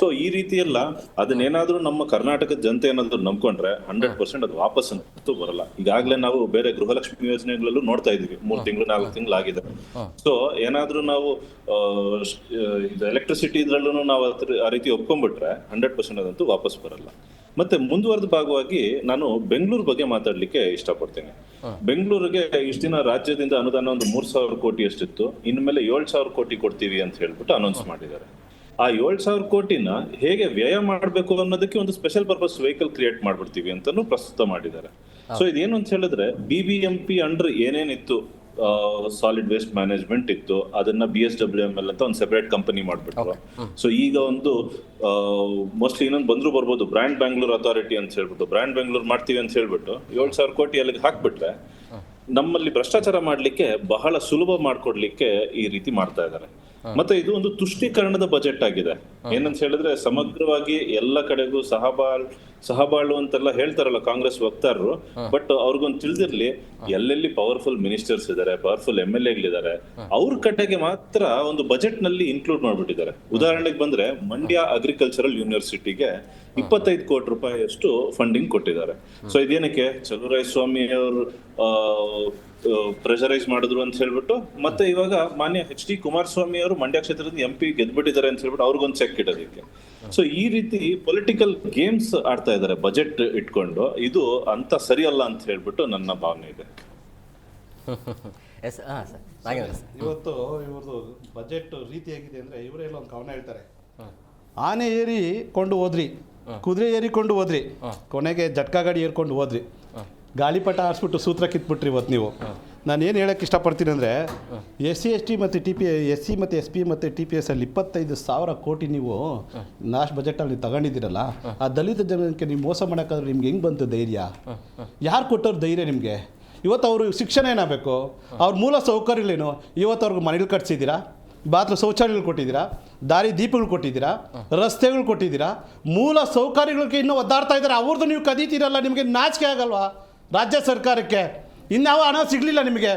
ಸೊ ಈ ರೀತಿ ಎಲ್ಲ ಅದನ್ನೇನಾದ್ರೂ ನಮ್ಮ ಕರ್ನಾಟಕದ ಜನತೆ ಏನಾದ್ರು ನಂಬ್ಕೊಂಡ್ರೆ 100% ಅದು ವಾಪಸ್ ಅಂತೂ ಬರಲ್ಲ. ಈಗಾಗಲೇ ನಾವು ಬೇರೆ ಗೃಹಲಕ್ಷ್ಮಿ ಯೋಜನೆಗಳಲ್ಲೂ ನೋಡ್ತಾ ಇದೀವಿ, 3 ತಿಂಗಳು 4 ತಿಂಗಳು ಆಗಿದೆ. ಸೊ ಏನಾದ್ರೂ ನಾವು ಇದು ಎಲೆಕ್ಟ್ರಿಸಿಟಿ ಇದ್ರಲ್ಲೂ ನಾವು ಆ ರೀತಿ ಒಪ್ಕೊಂಡ್ಬಿಟ್ರೆ 100% ಅದಂತೂ ವಾಪಸ್ ಬರಲ್ಲ. ಮತ್ತೆ ಮುಂದುವರೆದ ಭಾಗವಾಗಿ ನಾನು ಬೆಂಗಳೂರು ಬಗ್ಗೆ ಮಾತಾಡ್ಲಿಕ್ಕೆ ಇಷ್ಟಪಡ್ತೇನೆ. ಬೆಂಗಳೂರಿಗೆ ಇಷ್ಟ ದಿನ ರಾಜ್ಯದಿಂದ ಅನುದಾನ ಒಂದು 3,000 ಕೋಟಿ ಅಷ್ಟಿತ್ತು, ಇನ್ಮೇಲೆ 7,000 ಕೋಟಿ ಕೊಡ್ತೀವಿ ಅಂತ ಹೇಳ್ಬಿಟ್ಟು ಅನೌನ್ಸ್ ಮಾಡಿದ್ದಾರೆ. ಆ 7,000 ಕೋಟಿನ ಹೇಗೆ ವ್ಯಯ ಮಾಡಬೇಕು ಅನ್ನೋದಕ್ಕೆ ಒಂದು ಸ್ಪೆಷಲ್ ಪರ್ಪಸ್ ವೆಹಿಕಲ್ ಕ್ರಿಯೇಟ್ ಮಾಡ್ಬಿಡ್ತೀವಿ ಅಂತಾನು ಪ್ರಸ್ತುತ ಮಾಡಿದ್ದಾರೆ. ಸೊ ಇದೇನು ಅಂತ ಹೇಳಿದ್ರೆ BBMP ಅಂಡರ್ ಏನೇನಿತ್ತು, ಸಾಲಿಡ್ ವೇಸ್ಟ್ ಮ್ಯಾನೇಜ್ಮೆಂಟ್ ಇತ್ತು, ಅದನ್ನ BSWML ಅಂತ ಒಂದು ಸೆಪರೇಟ್ ಕಂಪನಿ ಮಾಡ್ಬಿಟ್ರು. ಸೊ ಈಗ ಒಂದು ಮೋಸ್ಟ್ಲಿ ಇನ್ನೊಂದು ಬಂದ್ರು ಬರ್ಬೋದು, ಬ್ರ್ಯಾಂಡ್ ಬ್ಯಾಂಗ್ಳೂರ್ ಅಥಾರಿಟಿ ಅಂತ ಹೇಳ್ಬಿಟ್ಟು ಬ್ರ್ಯಾಂಡ್ ಬ್ಯಾಂಗ್ಳೂರ್ ಮಾಡ್ತೀವಿ ಅಂತ ಹೇಳ್ಬಿಟ್ಟು 7,000 ಕೋಟಿ ಅಲ್ಲಿಗೆ ಹಾಕ್ಬಿಟ್ರೆ ನಮ್ಮಲ್ಲಿ ಭ್ರಷ್ಟಾಚಾರ ಮಾಡ್ಲಿಕ್ಕೆ ಬಹಳ ಸುಲಭ ಮಾಡ್ಕೊಡ್ಲಿಕ್ಕೆ ಈ ರೀತಿ ಮಾಡ್ತಾ ಇದ್ದಾರೆ. ಮತ್ತೆ ಇದು ತುಷ್ಟೀಕರಣದ ಬಜೆಟ್ ಆಗಿದೆ. ಏನಂತ ಹೇಳಿದ್ರೆ ಸಮಗ್ರವಾಗಿ ಎಲ್ಲ ಕಡೆಗೂ ಸಹಬಾಳು ಅಂತೆಲ್ಲ ಹೇಳ್ತಾರಲ್ಲ ಕಾಂಗ್ರೆಸ್ ವಕ್ತಾರರು, ಬಟ್ ಅವ್ರಿಗೊಂದು ತಿಳಿದಿರ್ಲಿ, ಎಲ್ಲೆಲ್ಲಿ ಪವರ್ಫುಲ್ ಮಿನಿಸ್ಟರ್ಸ್ ಇದಾರೆ, ಪವರ್ಫುಲ್ MLAಗಳಿದ್ದಾರೆ, ಅವ್ರ ಕಡೆಗೆ ಮಾತ್ರ ಒಂದು ಬಜೆಟ್ ನಲ್ಲಿ ಇನ್ಕ್ಲೂಡ್ ಮಾಡ್ಬಿಟ್ಟಿದ್ದಾರೆ. ಉದಾಹರಣೆಗೆ ಬಂದ್ರೆ ಮಂಡ್ಯ ಅಗ್ರಿಕಲ್ಚರಲ್ ಯೂನಿವರ್ಸಿಟಿಗೆ 25 ಕೋಟಿ ರೂಪಾಯಿ ಅಷ್ಟು ಫಂಡಿಂಗ್ ಕೊಟ್ಟಿದ್ದಾರೆ. ಸೊ ಇದೇನಕ್ಕೆ ಚಲುವರಾಯಸ್ವಾಮಿ ಅವರು ಪ್ರೆಷರೈಸ್ ಮಾಡಿದ್ರು ಅಂತ ಹೇಳ್ಬಿಟ್ಟು, ಮತ್ತೆ ಇವಾಗ ಮಾನ್ಯ HD ಕುಮಾರಸ್ವಾಮಿ ಅವರು ಮಂಡ್ಯ ಕ್ಷೇತ್ರದ MP ಗೆದ್ಬಿಟ್ಟಿದ್ದಾರೆ ಅಂತ ಹೇಳ್ಬಿಟ್ಟು ಅವ್ರಿಗೊಂದು ಚೆಕ್ ಇಡೋದಕ್ಕೆ. ಸೊ ಈ ರೀತಿ ಪೊಲಿಟಿಕಲ್ ಗೇಮ್ಸ್ ಆಡ್ತಾ ಇದ್ದಾರೆ ಬಜೆಟ್ ಇಟ್ಕೊಂಡು. ಇದು ಅಂತ ಸರಿಯಲ್ಲ ಅಂತ ಹೇಳ್ಬಿಟ್ಟು ನನ್ನ ಭಾವನೆ ಇದೆ. ಇವತ್ತು ಇವ್ರದ್ದು ಬಜೆಟ್ ರೀತಿ ಹೇಗಿದೆ ಅಂದರೆ, ಇವರೆಲ್ಲ ಒಂದು ಕವನ ಹೇಳ್ತಾರೆ, ಆನೆ ಏರಿಕೊಂಡು ಹೋದ್ರಿ, ಕುದುರೆ ಏರಿಕೊಂಡು ಹೋದ್ರಿ, ಕೊನೆಗೆ ಜಟ್ಕಾ ಗಾಡಿ ಏರ್ಕೊಂಡು ಹೋದ್ರಿ, ಗಾಳಿಪಟ ಆರಿಸ್ಬಿಟ್ಟು ಸೂತ್ರ ಕಿತ್ಬಿಟ್ರಿ. ಇವತ್ತು ನೀವು ನಾನು ಏನು ಹೇಳೋಕ್ಕೆ ಇಷ್ಟಪಡ್ತೀನಿ ಅಂದರೆ, SC ಮತ್ತು SC ಮತ್ತು SP ಮತ್ತು TPS ಅಲ್ಲಿ 25,000 ಕೋಟಿ ನೀವು ಲಾಸ್ಟ್ ಬಜೆಟಲ್ಲಿ ತಗೊಂಡಿದ್ದೀರಲ್ಲ, ಆ ದಲಿತ ಜನಕ್ಕೆ ನೀವು ಮೋಸ ಮಾಡೋಕ್ಕಾದ್ರೆ ನಿಮ್ಗೆ ಹೆಂಗೆ ಬಂತು ಧೈರ್ಯ? ಯಾರು ಕೊಟ್ಟವ್ರು ಧೈರ್ಯ ನಿಮಗೆ? ಇವತ್ತು ಅವರು ಶಿಕ್ಷಣ ಏನಾಗಬೇಕು, ಅವ್ರ ಮೂಲ ಸೌಕರ್ಯಗಳೇನು? ಇವತ್ತು ಅವ್ರಿಗೆ ಮನೆಗಳು ಕಟ್ಸಿದ್ದೀರಾ, ಬಾತ್ರೂಮ್ ಶೌಚಾಲಯಗಳು ಕೊಟ್ಟಿದ್ದೀರಾ, ದಾರಿ ದೀಪಗಳು ಕೊಟ್ಟಿದ್ದೀರಾ, ರಸ್ತೆಗಳು ಕೊಟ್ಟಿದ್ದೀರಾ, ಮೂಲ ಸೌಕರ್ಯಗಳಿಗೆ ಇನ್ನೂ ಒದ್ದಾಡ್ತಾ ಇದ್ದಾರೆ. ಅವ್ರದ್ದು ನೀವು ಕದೀತೀರಲ್ಲ, ನಿಮಗೆ ನಾಚಿಕೆ ಆಗಲ್ವಾ ರಾಜ್ಯ ಸರ್ಕಾರಕ್ಕೆ? ಇನ್ಯಾವ ಹಣ ಸಿಗಲಿಲ್ಲ ನಿಮಗೆ.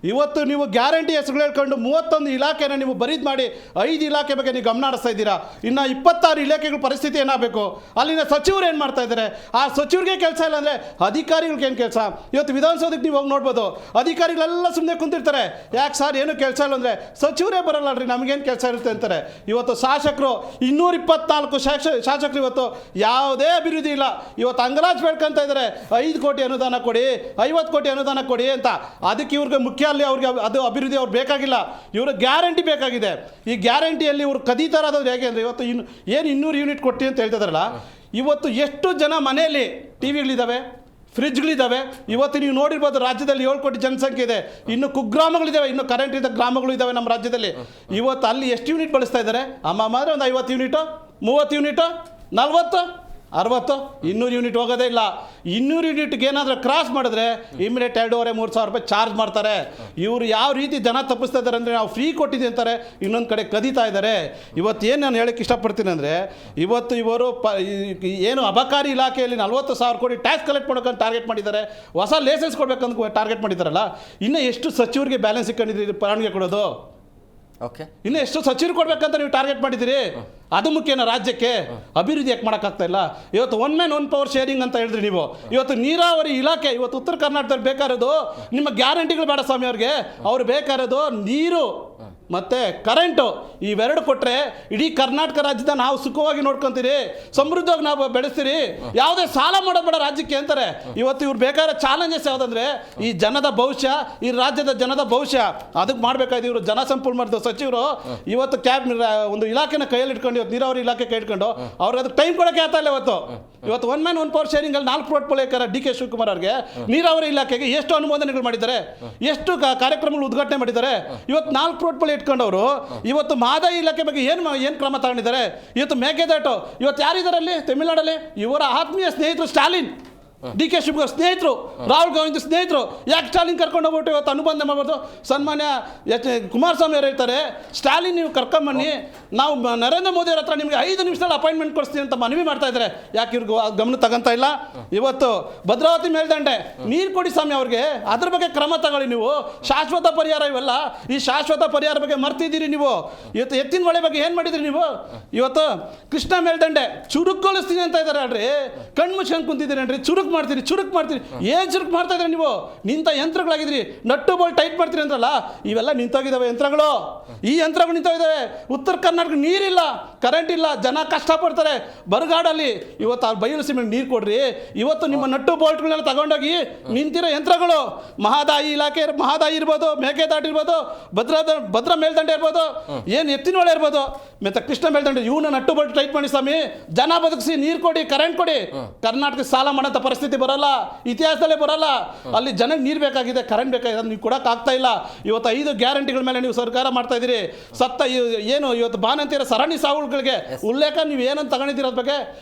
ಇವತ್ತು ನೀವು ಗ್ಯಾರಂಟಿ ಹೆಸರುಗಳು ಹೇಳ್ಕೊಂಡು 31 ಇಲಾಖೆನ ನೀವು ಬರೀದ್ ಮಾಡಿ 5 ಇಲಾಖೆ ಬಗ್ಗೆ ನೀವು ಗಮನ ಹರಿಸ್ತಾ ಇದ್ದೀರಾ. ಇನ್ನು 26 ಇಲಾಖೆಗಳ ಪರಿಸ್ಥಿತಿ ಏನಾಗಬೇಕು? ಅಲ್ಲಿನ ಸಚಿವರು ಏನು ಮಾಡ್ತಾ ಇದ್ದಾರೆ? ಆ ಸಚಿವರಿಗೆ ಕೆಲಸ ಇಲ್ಲ ಅಂದರೆ ಅಧಿಕಾರಿಗಳಿಗೆ ಏನು ಕೆಲಸ? ಇವತ್ತು ವಿಧಾನಸೌಧಕ್ಕೆ ನೀವು ಹೋಗಿ ನೋಡ್ಬೋದು, ಅಧಿಕಾರಿಗಳೆಲ್ಲ ಸುಮ್ಮನೆ ಕುಂತಿರ್ತಾರೆ. ಯಾಕೆ ಸರ್ ಏನು ಕೆಲಸ ಇಲ್ಲ ಅಂದರೆ, ಸಚಿವರೇ ಬರಲ್ಲ ರೀ, ನಮಗೇನು ಕೆಲಸ ಇರುತ್ತೆ ಅಂತಾರೆ. ಇವತ್ತು ಶಾಸಕರು 224 ಶಾಸಕರು ಇವತ್ತು ಯಾವುದೇ ಅಭಿವೃದ್ಧಿ ಇಲ್ಲ. ಇವತ್ತು ಅಂಗಲಾಜ್ ಬೆಳ್ಕೊಂತ ಇದ್ದಾರೆ, 5 ಕೋಟಿ ಅನುದಾನ ಕೊಡಿ, 50 ಕೋಟಿ ಅನುದಾನ ಕೊಡಿ ಅಂತ. ಅದಕ್ಕೆ ಇವ್ರಿಗೆ ಮುಖ್ಯ ಅಲ್ಲಿ ಅವ್ರಿಗೆ ಅದು ಅಭಿವೃದ್ಧಿ ಅವ್ರು ಬೇಕಾಗಿಲ್ಲ, ಇವರು ಗ್ಯಾರಂಟಿ ಬೇಕಾಗಿದೆ. ಈ ಗ್ಯಾರಂಟಿಯಲ್ಲಿ ಇವರು ಕದೀತಾರಾದ್ರು ಹೇಗೆ ಅಂದರೆ, ಇವತ್ತು 200 ಯೂನಿಟ್ ಕೊಡ್ತೀವಿ ಅಂತ ಹೇಳ್ತಿದಾರಲ್ಲ, ಇವತ್ತು ಎಷ್ಟು ಜನ ಮನೆಯಲ್ಲಿ ಟಿವಿಗಳಿದ್ದಾವೆ, ಫ್ರಿಜ್ಗಳಿದ್ದಾವೆ. ಇವತ್ತು ನೀವು ನೋಡಿರ್ಬೋದು, ರಾಜ್ಯದಲ್ಲಿ 7 ಕೋಟಿ ಜನಸಂಖ್ಯೆ ಇದೆ, ಇನ್ನು ಕುಗ್ರಾಮಗಳಿದ್ದಾವೆ, ಇನ್ನು ಕರೆಂಟ್ ಇದ್ದ ಗ್ರಾಮಗಳು ಇದ್ದಾವೆ ನಮ್ಮ ರಾಜ್ಯದಲ್ಲಿ. ಇವತ್ತು ಅಲ್ಲಿ ಎಷ್ಟು ಯೂನಿಟ್ ಬಳಸ್ತಾ ಇದ್ದಾರೆ? ಅಮ್ಮ ಮಾತ್ರ ಒಂದು 50 ಯೂನಿಟು, 30 ಯೂನಿಟು, 40 60 200 ಯೂನಿಟ್ ಹೋಗೋದೇ ಇಲ್ಲ. 200 ಯೂನಿಟ್ಗೆ ಏನಾದರೂ ಕ್ರಾಸ್ ಮಾಡಿದ್ರೆ ಇಮಿಡಿಯೇಟ್ 2,500-3,000 ರೂಪಾಯಿ ಚಾರ್ಜ್ ಮಾಡ್ತಾರೆ. ಇವರು ಯಾವ ರೀತಿ ಜನ ತಪ್ಪಿಸ್ತಾ ಇದ್ದಾರೆ ಅಂದರೆ ನಾವು ಫ್ರೀ ಕೊಟ್ಟಿದ್ದೀವಿ ಅಂತಾರೆ, ಇನ್ನೊಂದು ಕಡೆ ಕದೀತಾ ಇದ್ದಾರೆ. ಇವತ್ತೇನು ನಾನು ಹೇಳಕ್ಕೆ ಇಷ್ಟಪಡ್ತೀನಿ ಅಂದರೆ, ಇವತ್ತು ಇವರು ಏನು ಅಬಕಾರಿ ಇಲಾಖೆಯಲ್ಲಿ 40,000 ಕೋಟಿ ಟ್ಯಾಕ್ಸ್ ಕಲೆಕ್ಟ್ ಮಾಡೋಕ್ಕಂತ ಟಾರ್ಗೆಟ್ ಮಾಡಿದ್ದಾರೆ, ಹೊಸ ಲೈಸೆನ್ಸ್ ಕೊಡಬೇಕಂತ ಟಾರ್ಗೆಟ್ ಮಾಡಿದ್ದಾರಲ್ಲ. ಇನ್ನು ಎಷ್ಟು ಸಚಿವರಿಗೆ ಬ್ಯಾಲೆನ್ಸ್ ಇಟ್ಕೊಂಡಿದ್ದೀರಿ ಪರವಾನಗಿ ಕೊಡೋದು? ಓಕೆ, ಇನ್ನು ಎಷ್ಟು ಸಚಿವರು ಕೊಡ್ಬೇಕಂತ ನೀವು ಟಾರ್ಗೆಟ್ ಮಾಡಿದ್ದೀರಿ? ಅದು ಮುಖ್ಯನ ರಾಜ್ಯಕ್ಕೆ? ಅಭಿವೃದ್ಧಿ ಯಾಕೆ ಮಾಡೋಕ್ಕಾಗ್ತಾ ಇಲ್ಲ? ಇವತ್ತು 1 man 1 power ಶೇರಿಂಗ್ ಅಂತ ಹೇಳಿದ್ರಿ ನೀವು. ಇವತ್ತು ನೀರಾವರಿ ಇಲಾಖೆ ಇವತ್ತು ಉತ್ತರ ಕರ್ನಾಟಕದಲ್ಲಿ ಬೇಕಾಗಿರೋದು ನಿಮ್ಮ ಗ್ಯಾರಂಟಿಗಳು ಬೇಡ ಸ್ವಾಮಿ ಅವ್ರಿಗೆ. ಅವ್ರು ಬೇಕಾಗಿರೋದು ನೀರು ಮತ್ತು ಕರೆಂಟು, ಇವೆರಡು ಕೊಟ್ಟರೆ ಇಡೀ ಕರ್ನಾಟಕ ರಾಜ್ಯದ ನಾವು ಸುಖವಾಗಿ ನೋಡ್ಕೊತೀರಿ, ಸಮೃದ್ಧವಾಗಿ ನಾವು ಬೆಳೆಸ್ತೀರಿ, ಯಾವುದೇ ಸಾಲ ಮಾಡೋದು ಬೇಡ ರಾಜ್ಯಕ್ಕೆ ಅಂತಾರೆ. ಇವತ್ತು ಇವ್ರು ಬೇಕಾದ್ರೆ ಚಾಲೆಂಜಸ್ ಯಾವುದಂದ್ರೆ ಈ ಜನದ ಭವಿಷ್ಯ, ಈ ರಾಜ್ಯದ ಜನದ ಭವಿಷ್ಯ, ಅದಕ್ಕೆ ಮಾಡಬೇಕಾಯ್ತು ಇವರು ಜಲಸಂಪನ್ಮೂಲ ಸಚಿವರು. ಇವತ್ತು ಒಂದು ಇಲಾಖೆನ ಕೈಯಲ್ಲಿ ಇಟ್ಕೊಂಡು, ಇವತ್ತು ನೀರಾವರಿ ಇಲಾಖೆ ಕೈ ಇಟ್ಕೊಂಡು ಅವ್ರಿಗೆ ಅದಕ್ಕೆ ಟೈಮ್ ಕೊಡೋಕೆ ಆಗ್ತಾ ಇಲ್ಲ. ಇವತ್ತು 1 man 1 power ಶೇರಿಂಗಲ್ಲಿ 4 ಪೋರ್ಟ್ಫೋಲಿಯೋಕರ ಡಿ.ಕೆ. ಶಿವಕುಮಾರ್ ಅವ್ರಿಗೆ ನೀರಾವರಿ ಇಲಾಖೆಗೆ ಎಷ್ಟು ಅನುಮೋದನೆಗಳು ಮಾಡಿದ್ದಾರೆ, ಎಷ್ಟು ಕಾರ್ಯಕ್ರಮಗಳು ಉದ್ಘಾಟನೆ ಮಾಡಿದ್ದಾರೆ. ಇವತ್ತು 4 ಪೋರ್ಟ್ಫೋಲಿಯೋ ಇಟ್ಕೊಂಡವರು ಇವತ್ತು ಮಹದಾಯಿ ಇಲಾಖೆ ಬಗ್ಗೆ ಏನು ಕ್ರಮ ತಗೊಂಡಿದ್ದಾರೆ. ಇವತ್ತು ಮೇಕೆದಾಟು, ಇವತ್ತು ಯಾರಿದ್ದಾರಲ್ಲಿ ತಮಿಳುನಾಡಲ್ಲಿ? ಇವರ ಆತ್ಮೀಯ ಸ್ನೇಹಿತರು ಸ್ಟಾಲಿನ್, ಡಿ.ಕೆ. ಶಿವಕುಮಾರ್ ಸ್ನೇಹಿತರು, ರಾಹುಲ್ ಗಾಂಧಿ ಸ್ನೇಹಿತರು. ಯಾಕೆ ಸ್ಟಾಲಿನ್ ಕರ್ಕೊಂಡು ಹೋಗ್ಬಿಟ್ಟು ಇವತ್ತು ಅನುಬಂಧ ಮಾಡ್ಬೋದು? ಸನ್ಮಾನ್ಯ ಕುಮಾರಸ್ವಾಮಿ ಅವರು ಹೇಳ್ತಾರೆ, ಸ್ಟಾಲಿನ್ ನೀವು ಕರ್ಕೊಂಬನ್ನಿ, ನಾವು ನರೇಂದ್ರ ಮೋದಿ ಅವ್ರ ಹತ್ರ ನಿಮಗೆ 5 ನಿಮಿಷದಲ್ಲಿ ಅಪಾಯಿಂಟ್ಮೆಂಟ್ ಕೊಡಿಸ್ತೀನಿ ಅಂತ ಮನವಿ ಮಾಡ್ತಾ ಇದ್ದಾರೆ. ಯಾಕೆ ಇವ್ರಿಗೆ ಗಮನ ತಗೊಂತ ಇಲ್ಲ? ಇವತ್ತು ಭದ್ರಾವತಿ ಮೇಲ್ದಂಡೆ ನೀರು ಕೊಡಿ ಸ್ವಾಮಿ ಅವ್ರಿಗೆ, ಅದ್ರ ಬಗ್ಗೆ ಕ್ರಮ ತಗೊಳ್ಳಿ ನೀವು. ಶಾಶ್ವತ ಪರಿಹಾರ ಇವೆಲ್ಲ. ಈ ಶಾಶ್ವತ ಪರಿಹಾರ ಬಗ್ಗೆ ಮರ್ತಿದ್ದೀರಿ ನೀವು. ಇವತ್ತು ಎತ್ತಿನ ಹೊಳೆ ಬಗ್ಗೆ ಏನು ಮಾಡಿದ್ರಿ ನೀವು? ಇವತ್ತು ಕೃಷ್ಣ ಮೇಲ್ದಂಡೆ ಚುರುಕ್ಗೊಳಿಸ್ತೀನಿ ಅಂತ ಇದ್ದಾರೆ ಅಲ್ರಿ, ಕಣ್ಣು ಮುಚ್ಕೊಂಡು ಕುಂತಿದ್ದೀರಿ ಅಲ್ರಿ. ಚುರುಕು ಮಾಡ್ತೀರಿ ಏನು ಚುರುಕು ಮಾಡ್ತಾ ಇದ್ರೆ ನೀವು? ನಿಂತ ಯಂತ್ರಗಳಾಗಿದ್ರಿ, ನಟ್ಟು ಬೋಲ್ ಟೈಟ್ ಮಾಡ್ತೀರಿ ಅಂದ್ರಲ್ಲ, ಇವೆಲ್ಲ ನಿಂತೋಗಿದ್ದಾವೆ ಯಂತ್ರಗಳು. ಈ ಯಂತ್ರಗಳು ನಿಂತೋಗಿದ್ದಾವೆ. ಉತ್ತರ ಕರ್ನಾಟಕ ನೀರಿಲ್ಲ, ಕರೆಂಟ್ ಇಲ್ಲ, ಜನ ಕಷ್ಟಪಡ್ತಾರೆ ಬರಗಾಡಲ್ಲಿ. ಇವತ್ತು ಆ ಬಯಲು ಸೀಮೆಗೆ ನೀರು ಕೊಡ್ರಿ. ಇವತ್ತು ನಿಮ್ಮ ನಟ್ಟು ಬೋಲ್ಟ್ಗಳನ್ನೆಲ್ಲ ತಗೊಂಡೋಗಿ ನಿಂತಿರೋ ಯಂತ್ರಗಳು, ಮಹದಾಯಿ ಇಲಾಖೆ, ಮಹದಾಯಿ ಇರ್ಬೋದು, ಮೇಕೆದಾಟು ಇರ್ಬೋದು, ಭದ್ರಾ ಮೇಲ್ದಂಡೆ ಇರ್ಬೋದು, ಏನು ಎತ್ತಿನ ಹೊಳೆ ಇರ್ಬೋದು, ಮತ್ತೆ ಕೃಷ್ಣ ಮೇಲ್ದಂಡೆ, ಇವನ್ನ ನಟ್ಟು ಬೋಲ್ಟ್ ಟೈಟ್ ಮಾಡಿ ಸ್ವಾಮಿ, ಜನ ಬದುಕಿಸಿ, ನೀರು ಕೊಡಿ, ಕರೆಂಟ್ ಕೊಡಿ. ಕರ್ನಾಟಕ ಸಾಲ ಮಾಡೋಂಥ ಪರಿಸ್ಥಿತಿ ಬರಲ್ಲ, ಇತಿಹಾಸದಲ್ಲೇ ಬರಲ್ಲ. ಅಲ್ಲಿ ಜನಕ್ಕೆ ನೀರು ಬೇಕಾಗಿದೆ, ಕರೆಂಟ್ ಬೇಕಾಗಿದೆ, ನೀವು ಕೊಡೋಕ್ಕಾಗ್ತಾ ಇಲ್ಲ. ಇವತ್ತು 5 ಗ್ಯಾರಂಟಿಗಳ ಮೇಲೆ ನೀವು ಸರ್ಕಾರ ಮಾಡ್ತಾ ಇದ್ದೀರಿ. ಏನು ಇವತ್ತು ಬಾನಂತಿರೋ ಸರಣಿ ಸಾವುಗಳಿಗೆ ಉಲ್ಲೇಖ ನೀವು ಏನಂತ ತಗೊಂಡಿದ್ದೀರ ಅದ್ರ ಬಗ್ಗೆ,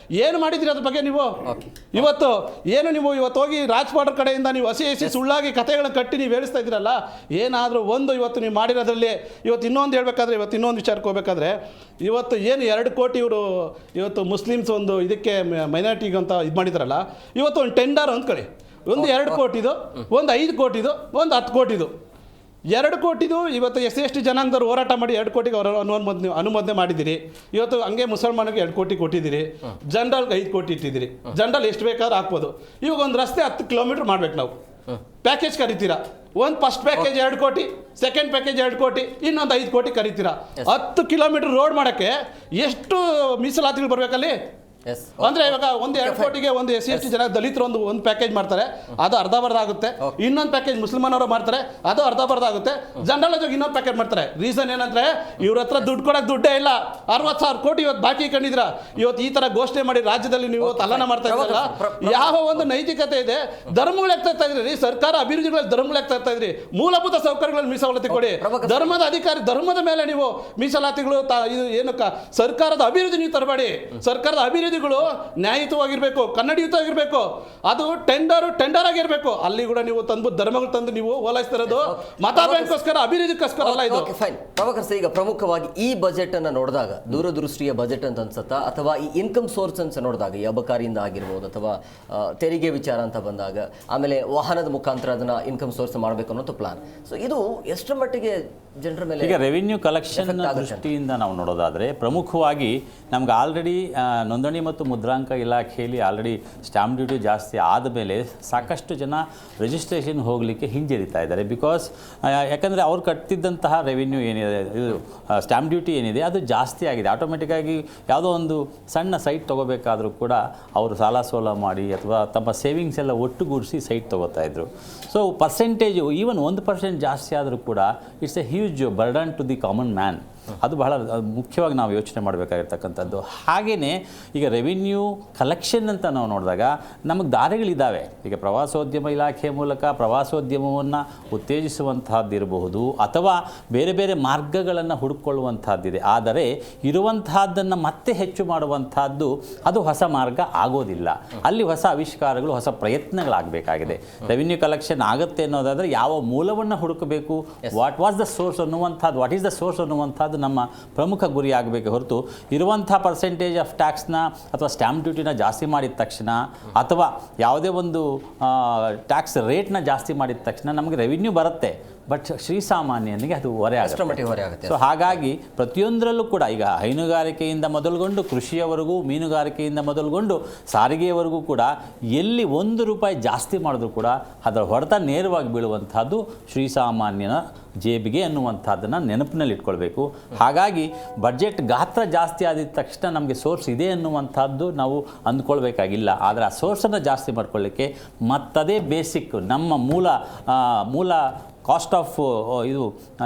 ಏನು ಮಾಡಿದ್ದೀರಿ ಅದ್ರ ಬಗ್ಗೆ ನೀವು? ಇವತ್ತು ಏನು ನೀವು ಇವತ್ತು ಹೋಗಿ ರಾಜ್ಪಾಟರ್ ಕಡೆಯಿಂದ ನೀವು ಹಸಿ ಸುಳ್ಳಾಗಿ ಕಥೆಗಳನ್ನ ಕಟ್ಟಿ ನೀವು ಹೇಳಿಸ್ತಾ ಇದ್ದೀರಲ್ಲ, ಏನಾದರೂ ಒಂದು ಇವತ್ತು ನೀವು ಮಾಡಿರೋದ್ರಲ್ಲಿ. ಇವತ್ತು ಇನ್ನೊಂದು ಹೇಳ್ಬೇಕಾದ್ರೆ, ಇವತ್ತು ಇನ್ನೊಂದು ವಿಚಾರಕ್ಕೆ ಹೋಗ್ಬೇಕಾದ್ರೆ, ಇವತ್ತು ಏನು 2 ಕೋಟಿ ಇವರು ಇವತ್ತು ಮುಸ್ಲಿಮ್ಸ್ ಒಂದು ಇದಕ್ಕೆ ಮೈನಾರಿಟಿಗೆ ಅಂತ ಇದು ಮಾಡಿದಾರಲ್ಲ, ಇವತ್ತು ಒಂದು ಟೆಂಡರ್ ಅಂದ್ಕೊಳ್ಳಿ, ಒಂದು 2 ಕೋಟಿದು, ಒಂದು 5 ಕೋಟಿದು, ಒಂದು 10 ಕೋಟಿದು. 2 ಕೋಟಿದು ಇವತ್ತು SC/ST ಜನಾಂಗದವ್ರು ಹೋರಾಟ ಮಾಡಿ 2 ಕೋಟಿಗೆ ಅವರು ಅನುಮೋದನೆ ಮಾಡಿದ್ದೀರಿ. ಇವತ್ತು ಹಂಗೆ ಮುಸಲ್ಮಾನಿಗೆ 2 ಕೋಟಿ ಕೊಟ್ಟಿದ್ದೀರಿ. ಜನರಲ್ಗೆ 5 ಕೋಟಿ ಇಟ್ಟಿದ್ದೀರಿ. ಜನರಲ್ ಎಷ್ಟು ಬೇಕಾದ್ರೂ ಹಾಕ್ಬೋದು. ಇವಾಗ ಒಂದು ರಸ್ತೆ 10 ಕಿಲೋಮೀಟ್ರ್ ಮಾಡ್ಬೇಕು, ನಾವು ಪ್ಯಾಕೇಜ್ ಕರಿತೀರಾ. ಒಂದು ಫಸ್ಟ್ ಪ್ಯಾಕೇಜ್ 2 ಕೋಟಿ, ಸೆಕೆಂಡ್ ಪ್ಯಾಕೇಜ್ 2 ಕೋಟಿ, ಇನ್ನೊಂದು 5 ಕೋಟಿ ಕರಿತೀರಾ. 10 ಕಿಲೋಮೀಟರ್ ರೋಡ್ ಮಾಡೋಕ್ಕೆ ಎಷ್ಟು ಮೀಸಲಾತಿಗಳು ಬರಬೇಕಲ್ಲಿ? ಅಂದ್ರೆ ಇವಾಗ ಒಂದು 2 ಕೋಟಿಗೆ ಒಂದು SC/ST ಜನ ದಲಿತರು ಒಂದು ಪ್ಯಾಕೇಜ್ ಮಾಡ್ತಾರೆ, ಅದು ಅರ್ಧಬರ್ಧ ಆಗುತ್ತೆ. ಇನ್ನೊಂದು ಪ್ಯಾಕೇಜ್ ಮುಸಲ್ಮಾನವರು ಮಾಡ್ತಾರೆ, ಅದು ಅರ್ಧಬರ್ಧ ಆಗುತ್ತೆ. ಜನರಲ್ ಆಗಿ ಇನ್ನೊಂದು ಪ್ಯಾಕೇಜ್ ಮಾಡ್ತಾರೆ. ರೀಸನ್ ಏನಂದ್ರೆ ಇವ್ರ ಹತ್ರ ದುಡ್ಡು ಕೊಡಕ್ಕೆ ದುಡ್ಡೇ ಇಲ್ಲ. 60,000 ಕೋಟಿ ಇವತ್ತು ಬಾಕಿ ಕಂಡಿದ್ರ. ಇವತ್ತು ಈ ತರ ಘೋಷಣೆ ಮಾಡಿ ರಾಜ್ಯದಲ್ಲಿ ನೀವು ತಲ್ಲಣ ಮಾಡ್ತಾ ಇದ್ದೀರಲ್ಲ, ಯಾವ ಒಂದು ನೈತಿಕತೆ ಇದೆ? ಧರ್ಮಗಳು ಆಗ್ತಾ ಇದ್ರಿ, ಸರ್ಕಾರ ಅಭಿವೃದ್ಧಿಗಳಲ್ಲಿ ಧರ್ಮಗಳು ಆಗ್ತಾ ಇದ್ರಿ. ಮೂಲಭೂತ ಸೌಕರ್ಯಗಳಲ್ಲಿ ಮೀಸಲಾತಿ ಕೊಡಿ. ಧರ್ಮದ ಅಧಿಕಾರಿ, ಧರ್ಮದ ಮೇಲೆ ನೀವು ಮೀಸಲಾತಿಗಳು ಇದು ಏನು ಸರ್ಕಾರದ ಅಭಿವೃದ್ಧಿ ನೀವು ತರಬೇಡಿ. ಸರ್ಕಾರದ ಅಭಿವೃದ್ಧಿ ನ್ಯಾಯಯುತವಾಗಿರ್ಬೇಕು, ಕನ್ನಡಯುತವಾಗಿರ್ಬೇಕು. ಅದು ಟೆಂಡರ್ ಆಗಿರ್ಬೇಕು. ಅಲ್ಲಿ ಕೂಡ ನೀವು ತಂದು ಧರ್ಮಗಳು ತಂದು ನೀವು ಓಲೈಸ್ತಿರೋದು ಮತ ಬ್ಯಾಂಕ್ಗೋಸ್ಕರ, ಅಭಿವೃದ್ಧಿಗೋಸ್ಕರ ಅಲ್ಲ ಇದು. ಫೈನ್ ಪ್ರಭಾಕರ್ ಸರ್, ಈಗ ಪ್ರಮುಖವಾಗಿ ಈ ಬಜೆಟ್ ಅನ್ನ ನೋಡಿದಾಗ ದೂರದೃಷ್ಟಿಯ ಬಜೆಟ್ ಅಂತ ಅನ್ಸುತ್ತಾ, ಅಥವಾ ಈ ಇನ್ಕಮ್ ಸೋರ್ಸ್ ಅಂತ ನೋಡಿದಾಗ ಈ ಅಬಕಾರಿಯಿಂದ ಆಗಿರ್ಬೋದು, ಅಥವಾ ತೆರಿಗೆ ವಿಚಾರ ಅಂತ ಬಂದಾಗ, ಆಮೇಲೆ ವಾಹನದ ಮುಖಾಂತರ ಅದನ್ನ ಇನ್ಕಮ್ ಸೋರ್ಸ್ ಮಾಡಬೇಕು ಅನ್ನೋದು ಪ್ಲಾನ್. ಸೊ ಇದು ಎಷ್ಟರ ಮಟ್ಟಿಗೆ ಜನರ ಮೇಲೆ? ಈಗ ರೆವಿನ್ಯೂ ಕಲೆಕ್ಷನ್ ದೃಷ್ಟಿಯಿಂದ ನಾವು ನೋಡೋದಾದರೆ, ಪ್ರಮುಖವಾಗಿ ನಮ್ಗೆ ಆಲ್ರೆಡಿ ನೋಂದಣಿ ಮತ್ತು ಮುದ್ರಾಂಕ ಇಲಾಖೆಯಲ್ಲಿ ಆಲ್ರೆಡಿ ಸ್ಟ್ಯಾಂಪ್ ಡ್ಯೂಟಿ ಜಾಸ್ತಿ ಆದಮೇಲೆ ಸಾಕಷ್ಟು ಜನ ರಿಜಿಸ್ಟ್ರೇಷನ್ ಹೋಗಲಿಕ್ಕೆ ಹಿಂಜರಿತಾ ಇದ್ದಾರೆ. ಬಿಕಾಸ್ ಯಾಕಂದರೆ ಅವ್ರು ಕಟ್ತಿದ್ದಂತಹ ರೆವಿನ್ಯೂ ಏನಿದೆ, ಇದು ಸ್ಟ್ಯಾಂಪ್ ಡ್ಯೂಟಿ ಏನಿದೆ, ಅದು ಜಾಸ್ತಿ ಆಗಿದೆ. ಆಟೋಮೆಟಿಕ್ಕಾಗಿ ಯಾವುದೋ ಒಂದು ಸಣ್ಣ ಸೈಟ್ ತೊಗೋಬೇಕಾದ್ರೂ ಕೂಡ ಅವರು ಸಾಲ ಸೋಲ ಮಾಡಿ ಅಥವಾ ತಮ್ಮ ಸೇವಿಂಗ್ಸ್ ಎಲ್ಲ ಒಟ್ಟುಗೂಡಿಸಿ ಸೈಟ್ ತೊಗೋತಾ ಇದ್ರು. ಸೊ ಪರ್ಸೆಂಟೇಜು ಈವನ್ 1% ಜಾಸ್ತಿ ಆದರೂ ಕೂಡ it's a huge burden to the common man. ಅದು ಬಹಳ ಮುಖ್ಯವಾಗಿ ನಾವು ಯೋಚನೆ ಮಾಡಬೇಕಾಗಿರ್ತಕ್ಕಂಥದ್ದು. ಹಾಗೆಯೇ ಈಗ ರೆವಿನ್ಯೂ ಕಲೆಕ್ಷನ್ ಅಂತ ನಾವು ನೋಡಿದಾಗ ನಮಗೆ ದಾರಿಗಳಿದ್ದಾವೆ. ಈಗ ಪ್ರವಾಸೋದ್ಯಮ ಇಲಾಖೆ ಮೂಲಕ ಪ್ರವಾಸೋದ್ಯಮವನ್ನು ಉತ್ತೇಜಿಸುವಂತಹದ್ದಿರಬಹುದು, ಅಥವಾ ಬೇರೆ ಬೇರೆ ಮಾರ್ಗಗಳನ್ನು ಹುಡುಕೊಳ್ಳುವಂತಹದ್ದಿದೆ. ಆದರೆ ಇರುವಂತಹದ್ದನ್ನು ಮತ್ತೆ ಹೆಚ್ಚು ಮಾಡುವಂತಹದ್ದು ಅದು ಹೊಸ ಮಾರ್ಗ ಆಗೋದಿಲ್ಲ. ಅಲ್ಲಿ ಹೊಸ ಆವಿಷ್ಕಾರಗಳು, ಹೊಸ ಪ್ರಯತ್ನಗಳಾಗಬೇಕಾಗಿದೆ. ರೆವಿನ್ಯೂ ಕಲೆಕ್ಷನ್ ಆಗುತ್ತೆ ಅನ್ನೋದಾದರೆ ಯಾವ ಮೂಲವನ್ನು ಹುಡುಕಬೇಕು, ವಾಟ್ ವಾಸ್ ದ ಸೋರ್ಸ್ ಅನ್ನುವಂಥದ್ದು, ವಾಟ್ ಈಸ್ ದ ಸೋರ್ಸ್ ಅನ್ನುವಂಥದ್ದು ನಮ್ಮ ಪ್ರಮುಖ ಗುರಿ ಆಗಬೇಕೆ ಹೊರತು ಇರುವಂಥ ಪರ್ಸೆಂಟೇಜ್ ಆಫ್ ಟ್ಯಾಕ್ಸ್ನ ಅಥವಾ ಸ್ಟ್ಯಾಂಪ್ ಡ್ಯೂಟಿನ ಜಾಸ್ತಿ ಮಾಡಿದ ತಕ್ಷಣ ಅಥವಾ ಯಾವುದೇ ಒಂದು ಟ್ಯಾಕ್ಸ್ ರೇಟ್ನ ಜಾಸ್ತಿ ಮಾಡಿದ ತಕ್ಷಣ ನಮಗೆ ರೆವಿನ್ಯೂ ಬರುತ್ತೆ, ಬಟ್ ಶ್ರೀಸಾಮಾನ್ಯನಿಗೆ ಅದು ಹೊರೆ ಆಗುತ್ತೆ. ಸೊ ಹಾಗಾಗಿ ಪ್ರತಿಯೊಂದರಲ್ಲೂ ಕೂಡ ಈಗ ಹೈನುಗಾರಿಕೆಯಿಂದ ಮೊದಲುಗೊಂಡು ಕೃಷಿಯವರೆಗೂ, ಮೀನುಗಾರಿಕೆಯಿಂದ ಮೊದಲುಗೊಂಡು ಸಾರಿಗೆಯವರೆಗೂ ಕೂಡ ಎಲ್ಲಿ ₹1 ಜಾಸ್ತಿ ಮಾಡಿದ್ರು ಕೂಡ ಅದರ ಹೊಡೆತ ನೇರವಾಗಿ ಬೀಳುವಂಥದ್ದು ಶ್ರೀಸಾಮಾನ್ಯನ ಜೇಬಿಗೆ ಅನ್ನುವಂಥದ್ದನ್ನು ನೆನಪಿನಲ್ಲಿ ಇಟ್ಕೊಳ್ಬೇಕು. ಹಾಗಾಗಿ ಬಡ್ಜೆಟ್ ಗಾತ್ರ ಜಾಸ್ತಿ ಆದ ತಕ್ಷಣ ನಮಗೆ ಸೋರ್ಸ್ ಇದೆ ಅನ್ನುವಂಥದ್ದು ನಾವು ಅಂದ್ಕೊಳ್ಬೇಕಾಗಿಲ್ಲ. ಆದರೆ ಆ ಸೋರ್ಸನ್ನು ಜಾಸ್ತಿ ಮಾಡ್ಕೊಳ್ಳಿಕ್ಕೆ ಮತ್ತದೇ ಬೇಸಿಕ್ ನಮ್ಮ ಮೂಲ ಕಾಸ್ಟ್ ಆಫ್ ಇದು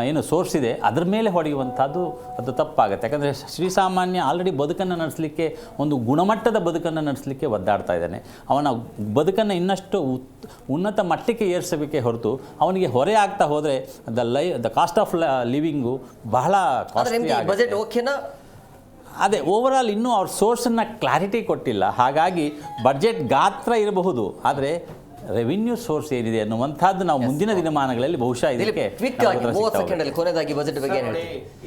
ಏನು ಸೋರ್ಸ್ ಇದೆ ಅದರ ಮೇಲೆ ಹೊಡೆಯುವಂಥದ್ದು ಅದು ತಪ್ಪಾಗುತ್ತೆ. ಯಾಕಂದರೆ ಶ್ರೀಸಾಮಾನ್ಯ ಆಲ್ರೆಡಿ ಬದುಕನ್ನು ನಡೆಸಲಿಕ್ಕೆ, ಒಂದು ಗುಣಮಟ್ಟದ ಬದುಕನ್ನು ನಡೆಸಲಿಕ್ಕೆ ಒದ್ದಾಡ್ತಾ ಇದ್ದಾನೆ. ಅವನ ಬದುಕನ್ನು ಇನ್ನಷ್ಟು ಉನ್ನತ ಮಟ್ಟಕ್ಕೆ ಏರಿಸಬೇಕೇ ಹೊರತು ಅವನಿಗೆ ಹೊರೆ ಆಗ್ತಾ ಹೋದರೆ ದ ಕಾಸ್ಟ್ ಆಫ್ ಲಿವಿಂಗು ಬಹಳ ಕಾಸ್ಟ್ಲಿ ಆಗುತ್ತೆ. ಬಜೆಟ್ ಓಕೆನಾ? ಅದೇ ಓವರಾಲ್ ಇನ್ನೂ ಅವ್ರ ಸೋರ್ಸನ್ನು ಕ್ಲಾರಿಟಿ ಕೊಟ್ಟಿಲ್ಲ. ಹಾಗಾಗಿ ಬಡ್ಜೆಟ್ ಗಾತ್ರ ಇರಬಹುದು, ಆದರೆ ರೆವಿನ್ಯೂ ಸೋರ್ಸ್ ಏನಿದೆ ಅನ್ನುವಂಥದ್ದು ನಾವು ಮುಂದಿನ ದಿನಮಾನಗಳಲ್ಲಿ ಬಹುಶಃ ಇದಕ್ಕೆ ಕೊನೆಯದಾಗಿ ಬಜೆಟ್ ಬಗ್ಗೆ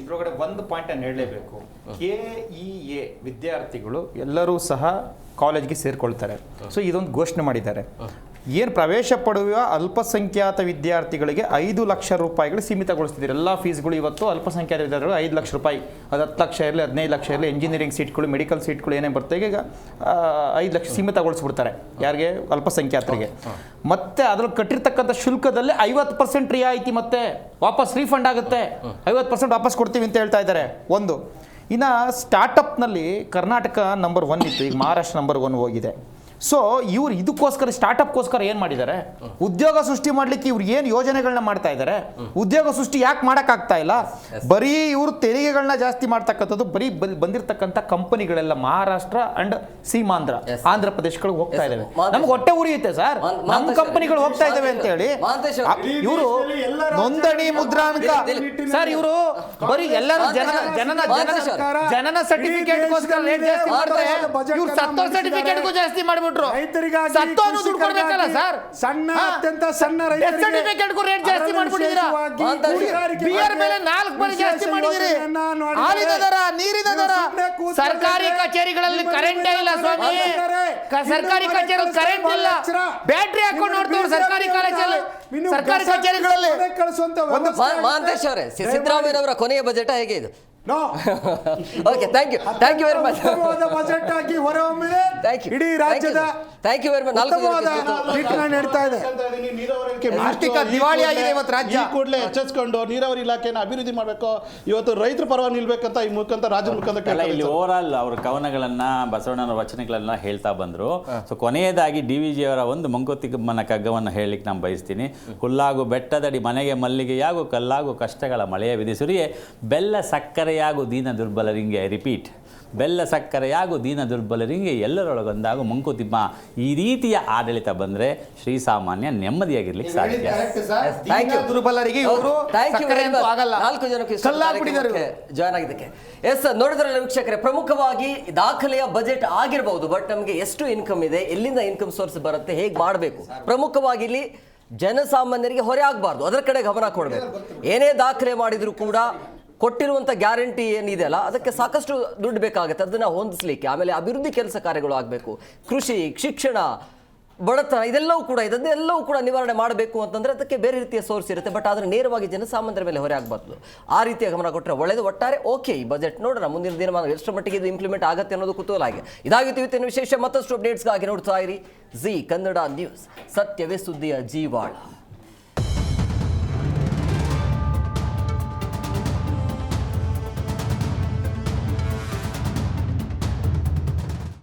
ಇದ್ರೊಳಗಡೆ ಒಂದು ಪಾಯಿಂಟ್ ಅನ್ನು ಹೇಳಲೇಬೇಕು. KEA ವಿದ್ಯಾರ್ಥಿಗಳು ಎಲ್ಲರೂ ಸಹ ಕಾಲೇಜ್ಗೆ ಸೇರ್ಕೊಳ್ತಾರೆ. ಸೊ ಇದೊಂದು ಘೋಷಣೆ ಮಾಡಿದ್ದಾರೆ. ಏನು ಪ್ರವೇಶ ಪಡೆಯುವ ಅಲ್ಪಸಂಖ್ಯಾತ ವಿದ್ಯಾರ್ಥಿಗಳಿಗೆ 5 ಲಕ್ಷ ರೂಪಾಯಿಗಳು ಸೀಮಿತಗೊಳಿಸ್ತಿದ್ದಾರೆ. ಎಲ್ಲ ಫೀಸ್ಗಳು ಇವತ್ತು ಅಲ್ಪಸಂಖ್ಯಾತ ವಿದ್ಯಾರ್ಥಿಗಳು 5 ಲಕ್ಷ ರೂಪಾಯಿ, ಅದು 10 ಲಕ್ಷ ಇರಲಿ, 15 ಲಕ್ಷ ಇರಲಿ, ಇಂಜಿನಿಯರಿಂಗ್ ಸೀಟ್ಗಳು, ಮೆಡಿಕಲ್ ಸೀಟ್ಗಳು ಏನೇ ಬರ್ತವೆ ಈಗ 5 ಲಕ್ಷ ಸೀಮಿತಗೊಳಿಸ್ಬಿಡ್ತಾರೆ. ಯಾರಿಗೆ? ಅಲ್ಪಸಂಖ್ಯಾತರಿಗೆ. ಮತ್ತೆ ಅದ್ರಲ್ಲಿ ಕಟ್ಟಿರ್ತಕ್ಕಂಥ ಶುಲ್ಕದಲ್ಲಿ 50% ರಿಯಾಯಿತಿ ಮತ್ತೆ ವಾಪಸ್ ರೀಫಂಡ್ ಆಗುತ್ತೆ. 50% ವಾಪಸ್ ಕೊಡ್ತೀವಿ ಅಂತ ಹೇಳ್ತಾ ಇದ್ದಾರೆ. ಒಂದು ಇನ್ನು ಸ್ಟಾರ್ಟಪ್ನಲ್ಲಿ ಕರ್ನಾಟಕ ನಂಬರ್ 1 ಇತ್ತು, ಈಗ ಮಹಾರಾಷ್ಟ್ರ ನಂಬರ್ 1 ಹೋಗಿದೆ. ಸೊ ಇವ್ರು ಇದಕ್ಕೋಸ್ಕರ ಸ್ಟಾರ್ಟಪ್ಗೋಸ್ಕರ ಏನು ಮಾಡಿದ್ದಾರೆ? ಉದ್ಯೋಗ ಸೃಷ್ಟಿ ಮಾಡಲಿಕ್ಕೆ ಇವ್ರು ಏನು ಯೋಜನೆಗಳನ್ನ ಮಾಡ್ತಾ ಇದ್ದಾರೆ? ಉದ್ಯೋಗ ಸೃಷ್ಟಿ ಯಾಕೆ ಮಾಡೋಕ್ಕಾಗ್ತಾ ಇಲ್ಲ? ಬರೀ ಇವರು ತೆರಿಗೆಗಳನ್ನ ಜಾಸ್ತಿ ಮಾಡ್ತಕ್ಕಂಥದ್ದು. ಬರೀ ಬಂದಿರತಕ್ಕಂಥ ಕಂಪನಿಗಳೆಲ್ಲ ಮಹಾರಾಷ್ಟ್ರ ಅಂಡ್ ಸೀಮಾಂಧ್ರ, ಆಂಧ್ರ ಪ್ರದೇಶಗಳಿಗೆ ಹೋಗ್ತಾ ಇದ್ದಾವೆ. ನಮ್ಗೆ ಹೊಟ್ಟೆ ಉರಿಯುತ್ತೆ ಸರ್, ನಮ್ಮ ಕಂಪನಿಗಳು ಹೋಗ್ತಾ ಇದ್ದಾವೆ ಅಂತ ಹೇಳಿ. ಇವರು ನೋಂದಣಿ ಮುದ್ರಾಂಕ ಸರ್, ಇವರು ಬರೀ ಎಲ್ಲರೂ ಜನನ ಸರ್ಟಿಫಿಕೇಟ್ಗೋಸ್ಕರ ರೇಟ್ ಜಾಸ್ತಿ ಮಾಡ್ತಾರೆ. ಇವ್ರು ಸತ್ತೋರ್ ಸರ್ಟಿಫಿಕೇಟ್ಗೂ ಜಾಸ್ತಿ ಮಾಡ್ಬಿಟ್ಟು ರೈತರಿಗಾಗಿ ಸಣ್ಣ ಅತ್ಯಂತ ಸಣ್ಣ ಸರ್ಟಿಫಿಕೇಟ್ಗೂ ರೇಟ್ ಜಾಸ್ತಿ ಮಾಡ್ಬಿಟ್ಟಿದ್ದೀರಾ. ಬಿಯರ್ ಮೇಲೆ 4 ಬಾರಿ ಜಾಸ್ತಿ ಮಾಡಿದಿರಿ. ಹಾಲಿನ ದರ, ನೀರಿನ ದರ, ಸರ್ಕಾರಿ ಕಚೇರಿಗಳಲ್ಲಿ ಕರೆಂಟೇ ಇಲ್ಲ ಸ್ವಾಮಿ. ಸರ್ಕಾರಿ ಕಚೇರಿಯಲ್ಲಿ ಕರೆಂಟ್ ಇಲ್ಲ, ಬ್ಯಾಟ್ರಿ ಹಾಕೊಂಡು ನೋಡ್ತೀವಿ ಸರ್ಕಾರಿ ಕಾಲೇಜಲ್ಲಿ, ಸರ್ಕಾರಿ ಕಚೇರಿಗಳಲ್ಲಿ. ಮಹಾಂತೇಶ್ ಅವರೇ, ಸಿದ್ದರಾಮಯ್ಯನವರ ಕೊನೆಯ ಬಜೆಟ್ ಹೇಗೆ ಇದು? Okay, thank you very much. Budget ಆಗಿ ಹೊರಹೊಮ್ಮಿದೆ ಇಡೀ ರಾಜ್ಯದ. Thank you very much. ನಡೀತಾ ಇದೆ. ಆರ್ಥಿಕ ದಿವಾಳಿ ಆಗಿದೆ ಇವತ್ತು ರಾಜ್ಯ. ಈ ಕೂಡಲೇ ಎಚ್ಚೆತ್ಕೊಂಡು ನೀರಾವರಿ ಇಲಾಖೆಯನ್ನು ಅಭಿವೃದ್ಧಿ ಮಾಡಬೇಕು. ಇವತ್ತು ರೈತರ ಪರವಾಗಿ ನಿಲ್ಬೇಕಂತ ಈ ಮುಖಾಂತರ ರಾಜ್ಯದ ಮುಖಾಂತರ ಇಲ್ಲಿ ಓವರ್ ಆಲ್ ಅವ್ರ ಕವನಗಳನ್ನ, ಬಸವಣ್ಣನ ವಚನಗಳನ್ನ ಹೇಳ್ತಾ ಬಂದರು. ಸೊ ಕೊನೆಯದಾಗಿ DVG ಅವರ ಒಂದು ಮಂಕುತಿಮ್ಮನ ಕಗ್ಗವನ್ನು ಹೇಳಲಿಕ್ಕೆ ನಾನು ಬಯಸ್ತೀನಿ. ಹುಲ್ಲಾಗು ಬೆಟ್ಟದಡಿ ಮನೆಗೆ ಮಲ್ಲಿಗೆಯಾಗು, ಕಲ್ಲಾಗು ಕಷ್ಟಗಳ ಮಳೆಯ ವಿಧಿಸುರಿಯೇ, ಬೆಲ್ಲ ಸಕ್ಕರೆಯಾಗು ದೀನ ದುರ್ಬಲರಿಂಗೆ. ಐ ರಿಪೀಟ್, ಬೆಲ್ಲ ಸಕ್ಕರೆಯಾಗು ದೀನ ದುರ್ಬಲರಿಗೆ, ಎಲ್ಲರೊಳಗೊಂದಾಗು ಮಂಕುತಿಮ್ಮ. ಈ ರೀತಿಯ ಆಡಳಿತ ಬಂದರೆ ಶ್ರೀಸಾಮಾನ್ಯ ನೆಮ್ಮದಿಯಾಗಿರ್ಲಿಕ್ಕೆ ಸಾಧ್ಯ. ದುರ್ಬಲರಿಗೆ ಜಾಯ್ನ್ ಆಗಿದ್ದಕ್ಕೆ ನೋಡಿದ್ರಲ್ಲ ವೀಕ್ಷಕರೇ, ಪ್ರಮುಖವಾಗಿ ದಾಖಲೆಯ ಬಜೆಟ್ ಆಗಿರಬಹುದು, ಬಟ್ ನಮಗೆ ಎಷ್ಟು ಇನ್ಕಮ್ ಇದೆ, ಎಲ್ಲಿಂದ ಇನ್ಕಮ್ ಸೋರ್ಸ್ ಬರುತ್ತೆ, ಹೇಗೆ ಮಾಡಬೇಕು, ಪ್ರಮುಖವಾಗಿ ಇಲ್ಲಿ ಜನಸಾಮಾನ್ಯರಿಗೆ ಹೊರೆ ಆಗಬಾರ್ದು, ಅದರ ಕಡೆ ಗಮನ ಕೊಡಬೇಕು. ಏನೇ ದಾಖಲೆ ಮಾಡಿದರೂ ಕೂಡ ಕೊಟ್ಟಿರುವಂಥ ಗ್ಯಾರಂಟಿ ಏನಿದೆಯಲ್ಲ ಅದಕ್ಕೆ ಸಾಕಷ್ಟು ದುಡ್ಡು ಬೇಕಾಗುತ್ತೆ, ಅದನ್ನು ಹೊಂದಿಸಲಿಕ್ಕೆ. ಆಮೇಲೆ ಅಭಿವೃದ್ಧಿ ಕೆಲಸ ಕಾರ್ಯಗಳು ಆಗಬೇಕು, ಕೃಷಿ, ಶಿಕ್ಷಣ, ಬಡತನ, ಇದೆಲ್ಲವೂ ಕೂಡ ನಿವಾರಣೆ ಮಾಡಬೇಕು ಅಂತಂದರೆ ಅದಕ್ಕೆ ಬೇರೆ ರೀತಿಯ ಸೋರ್ಸ್ ಇರುತ್ತೆ. ಬಟ್ ಆದರೆ ನೇರವಾಗಿ ಜನಸಾಮಾನ್ಯರ ಮೇಲೆ ಹೊರೆ ಆಗಬಾರ್ದು. ಆ ರೀತಿಯ ಗಮನ ಕೊಟ್ಟರೆ ಒಳ್ಳೆಯದು. ಒಟ್ಟಾರೆ ಓಕೆ, ಈ ಬಜೆಟ್ ನೋಡೋಣ ಮುಂದಿನ ದಿನಮಾನ ಎಷ್ಟು ಮಟ್ಟಿಗೆ ಇದು ಇಂಪ್ಲಿಮೆಂಟ್ ಆಗುತ್ತೆ ಅನ್ನೋದು ಕುತೂಹಲ ಆಗಿದೆ. ಇದಾಗಿತ್ತು ಇವತ್ತಿನ ವಿಶೇಷ. ಮತ್ತಷ್ಟು ಅಪ್ಡೇಟ್ಸ್ಗಾಗಿ ನೋಡ್ತಾ ಇರಿ ಜಿ ಕನ್ನಡ ನ್ಯೂಸ್, ಸತ್ಯವೇ ಸುದ್ದಿಯ ಜೀವಾಳ.